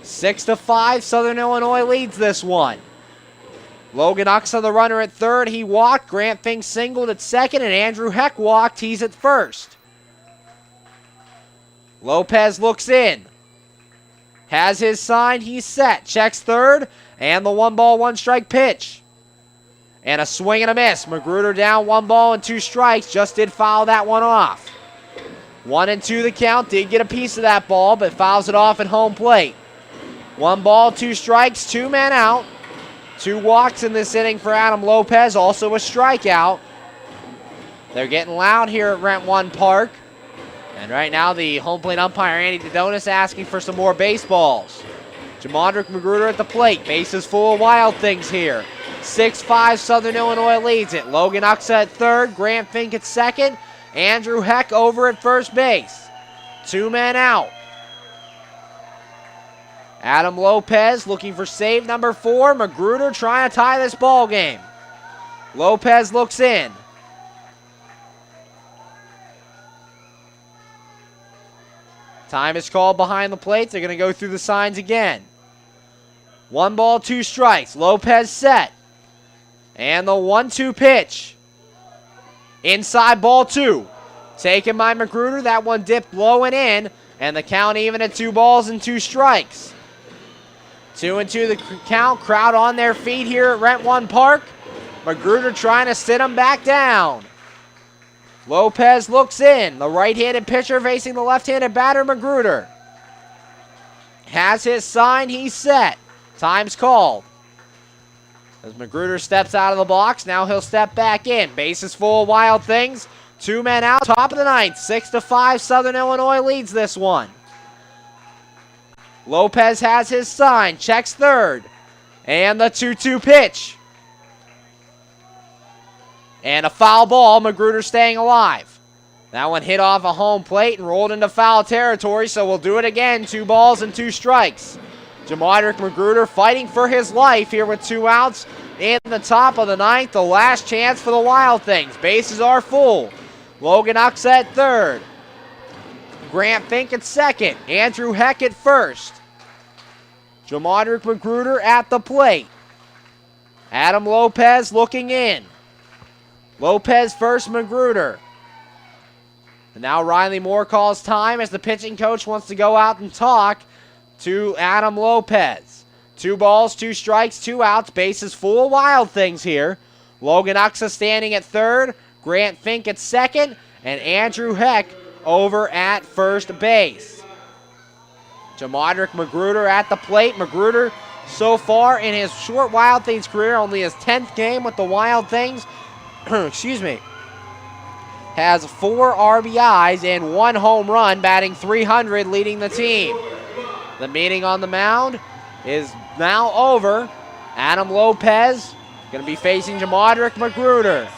6-5, Southern Illinois leads this one. Logan Uxa, the runner at 3rd, he walked. Grant Fink singled at 2nd, and Andrew Heck walked. He's at 1st. Lopez looks in. Has his sign, he's set. Checks 3rd, and the 1 ball, 1 strike pitch. And a swing and a miss. Magruder down 1 ball and 2 strikes. Just did foul that one off. 1-2 the count. Did get a piece of that ball, but fouls it off at home plate. 1 ball, 2 strikes, 2 men out. 2 walks in this inning for Adam Lopez. Also a strikeout. They're getting loud here at Rent One Park. And right now the home plate umpire, Andy Dodonis, asking for some more baseballs. Jamondrick Magruder at the plate. Bases full of Wild Things here. 6-5, Southern Illinois leads it. Logan Uxa at 3rd, Grant Fink at 2nd, Andrew Heck over at 1st base. 2 men out. Adam Lopez looking for save number 4. Magruder trying to tie this ball game. Lopez looks in. Time is called behind the plate. They're going to go through the signs again. 1 ball, 2 strikes. Lopez set. And the 1-2 pitch. Inside ball 2. Taken by Magruder. That one dipped low and in. And the count even at 2 balls and 2 strikes. 2-2 the count. Crowd on their feet here at Rent One Park. Magruder trying to sit him back down. Lopez looks in. The right-handed pitcher facing the left-handed batter, Magruder. Has his sign. He's set. Time's called. As Magruder steps out of the box, now he'll step back in. Bases full of Wild Things. 2 men out, top of the ninth. 6-5, Southern Illinois leads this one. Lopez has his sign, checks third. And the 2-2 pitch. And a foul ball, Magruder staying alive. That one hit off a home plate and rolled into foul territory, so we'll do it again. 2 balls and 2 strikes. Jamadric Magruder fighting for his life here with 2 outs in the top of the ninth. The last chance for the Wild Things. Bases are full. Logan Ux at third. Grant Fink at second. Andrew Heck at first. Jamadric Magruder at the plate. Adam Lopez looking in. Lopez first, Magruder. And now Riley Moore calls time as the pitching coach wants to go out and talk to Adam Lopez. 2 balls, 2 strikes, 2 outs. Bases full of Wild Things here. Logan Uxa standing at third. Grant Fink at second. And Andrew Heck over at first base. Jamadric Magruder at the plate. Magruder so far in his short Wild Things career, only his 10th game with the Wild Things, excuse me, has 4 RBIs and 1 home run, batting .300, leading the team. The meeting on the mound is now over. Adam Lopez going to be facing Jamadric Magruder.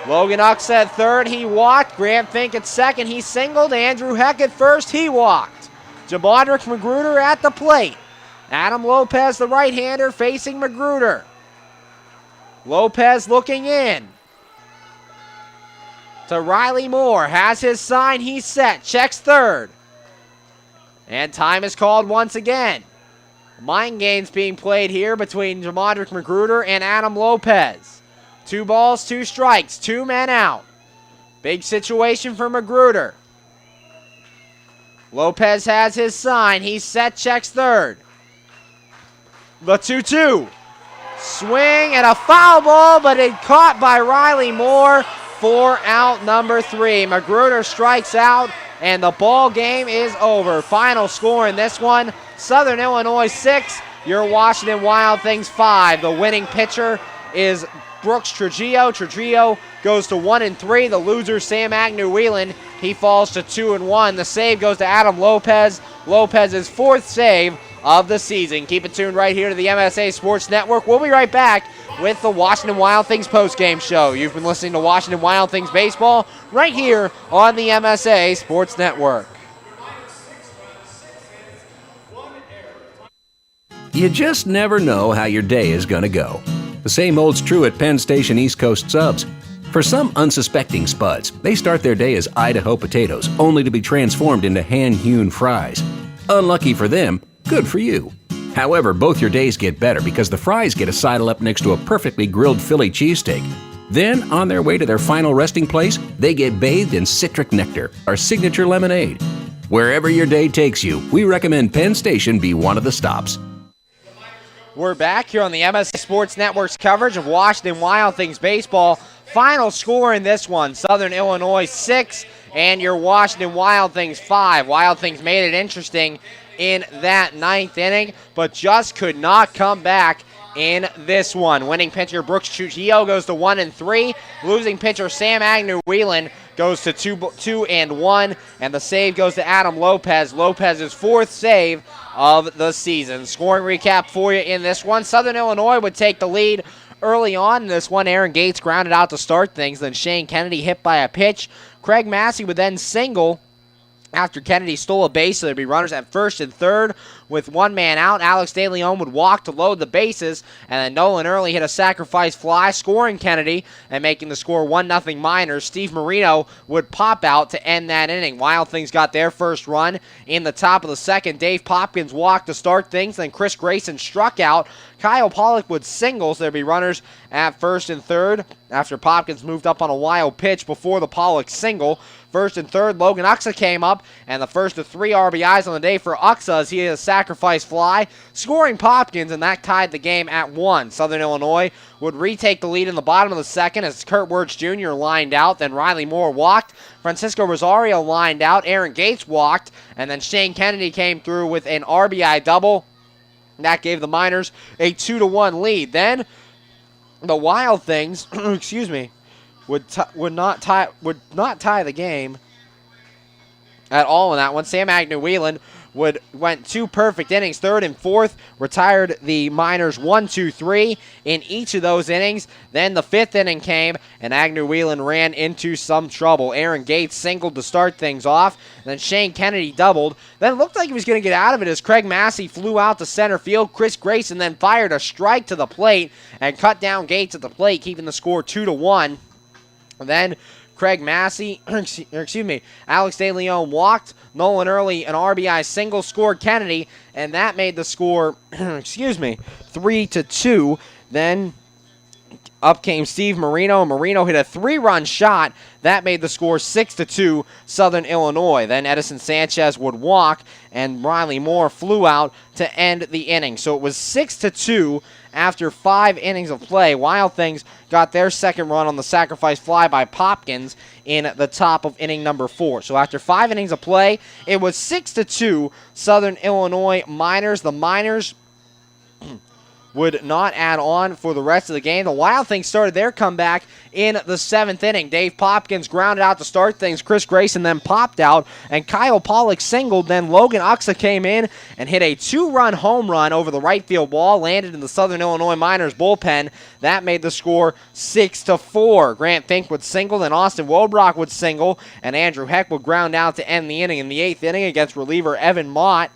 Logan Ux at third, he walked. Grant Fink at second, he singled. Andrew Heck at first, he walked. Jamadric Magruder at the plate. Adam Lopez, the right-hander, facing Magruder. Lopez looking in. To Riley Moore, has his sign, he's set, checks third. And time is called once again. Mind games being played here between Jamadric Magruder and Adam Lopez. 2 balls, 2 strikes, 2 men out. Big situation for Magruder. Lopez has his sign, he's set, checks third. The 2-2. Swing and a foul ball, but it caught by Riley Moore for out number 3. Magruder strikes out, and the ball game is over. Final score in this one, Southern Illinois 6, your Washington Wild Things 5. The winning pitcher is Brooks Trujillo. Trujillo goes to 1-3. The loser, Sam Agnew Whelan, he falls to 2-1. The save goes to Adam Lopez. Lopez's 4th save of the season. Keep it tuned right here to the MSA Sports Network. We'll be right back with the Washington Wild Things postgame show. You've been listening to Washington Wild Things baseball right here on the MSA Sports Network. You just never know how your day is going to go. The same holds true at Penn Station East Coast Subs. For some unsuspecting spuds, they start their day as Idaho potatoes, only to be transformed into hand-hewn fries. Unlucky for them, good for you. However, both your days get better because the fries get a sidle up next to a perfectly grilled Philly cheesesteak. Then, on their way to their final resting place, they get bathed in citric nectar, our signature lemonade. Wherever your day takes you, we recommend Penn Station be one of the stops. We're back here on the MSA Sports Network's coverage of Washington Wild Things baseball. Final score in this one, Southern Illinois 6 and your Washington Wild Things 5. Wild Things made it interesting in that 9th inning, but just could not come back in this one. Winning pitcher Brooks Trujillo goes to 1-3. Losing pitcher Sam Agnew Whelan goes to 2-1, and the save goes to Adam Lopez. Lopez's 4th save of the season. Scoring recap for you in this one. Southern Illinois would take the lead early on in this one. Aaron Gates grounded out to start things. Then Shane Kennedy hit by a pitch. Craig Massey would then single after Kennedy stole a base, so there'd be runners at first and third with one man out. Alex DeLeon would walk to load the bases, and then Nolan Early hit a sacrifice fly, scoring Kennedy and making the score 1-0 Miners. Steve Marino would pop out to end that inning. Wild Things got their first run in the top of the second. Dave Popkins walked to start things, then Chris Grayson struck out. Kyle Pollock would singles. There'd be runners at first and third after Popkins moved up on a wild pitch before the Pollock single. First and third, Logan Uxa came up, and the first of 3 RBIs on the day for Uxa as he hit a sacrifice fly, scoring Popkins, and that tied the game at 1. Southern Illinois would retake the lead in the bottom of the second as Kurt Wirtz Jr. lined out, then Riley Moore walked, Francisco Rosario lined out, Aaron Gates walked, and then Shane Kennedy came through with an RBI double. That gave the Miners a 2-1 lead. Then the Wild Things, excuse me, would not tie the game at all in that one. Sam Agnew-Whelan went 2 perfect innings, third and fourth, retired the Miners 1-2-3 in each of those innings. Then the 5th inning came, and Agnew-Whelan ran into some trouble. Aaron Gates singled to start things off, then Shane Kennedy doubled. Then it looked like he was going to get out of it as Craig Massey flew out to center field. Chris Grayson then fired a strike to the plate and cut down Gates at the plate, keeping the score 2-1. Then Craig Massey, Alex DeLeon walked. Nolan Early, an RBI single, scored Kennedy, and that made the score, 3-2. Then up came Steve Marino. Marino hit a 3-run shot. That made the score 6-2, Southern Illinois. Then Edison Sanchez would walk, and Riley Moore flew out to end the inning. So it was 6-2 after 5 innings of play. Wild Things got their second run on the sacrifice fly by Popkins in the top of inning number 4. So after 5 innings of play, it was 6-2, Southern Illinois Miners. The Miners would not add on for the rest of the game. The Wild Things started their comeback in the 7th inning. Dave Popkins grounded out to start things. Chris Grayson then popped out, and Kyle Pollock singled. Then Logan Uxa came in and hit a 2-run home run over the right field wall, landed in the Southern Illinois Miners bullpen. That made the score 6-4. Grant Fink would single, then Austin Wobrock would single, and Andrew Heck would ground out to end the inning. In the 8th inning against reliever Evan Mott,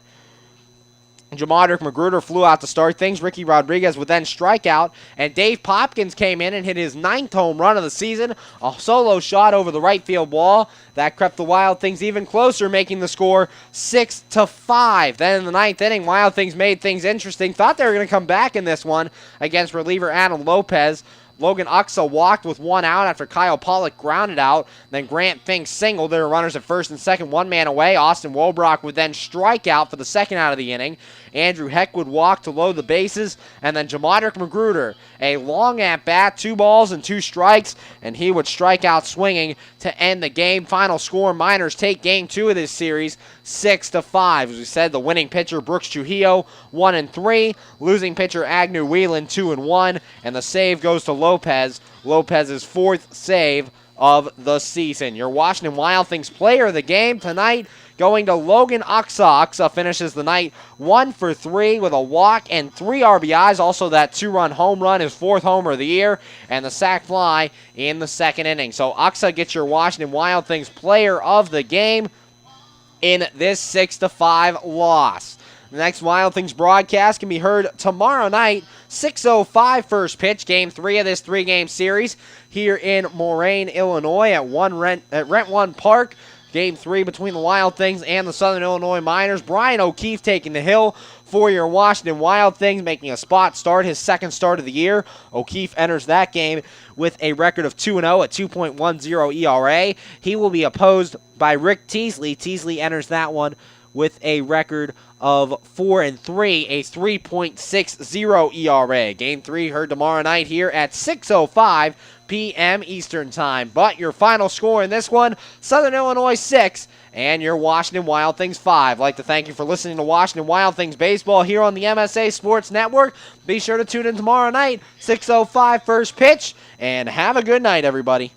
Jamadrick Magruder flew out to start things. Ricky Rodriguez would then strike out, and Dave Popkins came in and hit his 9th home run of the season, a solo shot over the right field wall. That crept the Wild Things even closer, making the score 6-5. Then in the 9th inning, Wild Things made things interesting. Thought they were going to come back in this one against reliever Adam Lopez. Logan Uxa walked with 1 out after Kyle Pollock grounded out. Then Grant Fink singled. There were runners at first and second, 1 man away. Austin Wobrock would then strike out for the second out of the inning. Andrew Heck would walk to load the bases. And then Jamadrick Magruder, a long at bat, 2 balls and 2 strikes, and he would strike out swinging to end the game. Final score, Miners take game 2 of this series, 6-5. As we said, the winning pitcher, Brooks Trujillo, 1-3. Losing pitcher, Agnew-Whelan, 2-1. And the save goes to Lopez. Lopez's 4th save of the season. Your Washington Wild Things player of the game tonight going to Logan Uxa. Uxa finishes the night 1 for 3 with a walk and 3 RBIs. Also that 2-run home run, his 4th homer of the year, and the sac fly in the 2nd inning. So Uxa gets your Washington Wild Things player of the game in this 6-5 loss. The next Wild Things broadcast can be heard tomorrow night, 6:05 first pitch, Game 3 of this 3-game series here in Moraine, Illinois at Rent One Park. Game 3 between the Wild Things and the Southern Illinois Miners. Brian O'Keefe taking the hill for your Washington Wild Things, making a spot start, his 2nd start of the year. O'Keefe enters that game with a record of 2-0 at 2.10 ERA. He will be opposed by Rick Teasley. Teasley enters that one with a record of 4-3, a 3.60 ERA. Game 3 heard tomorrow night here at 6:05 p.m. Eastern Time. But your final score in this one, Southern Illinois 6 and your Washington Wild Things 5. I'd like to thank you for listening to Washington Wild Things Baseball here on the MSA Sports Network. Be sure to tune in tomorrow night, 6:05 first pitch, and have a good night, everybody.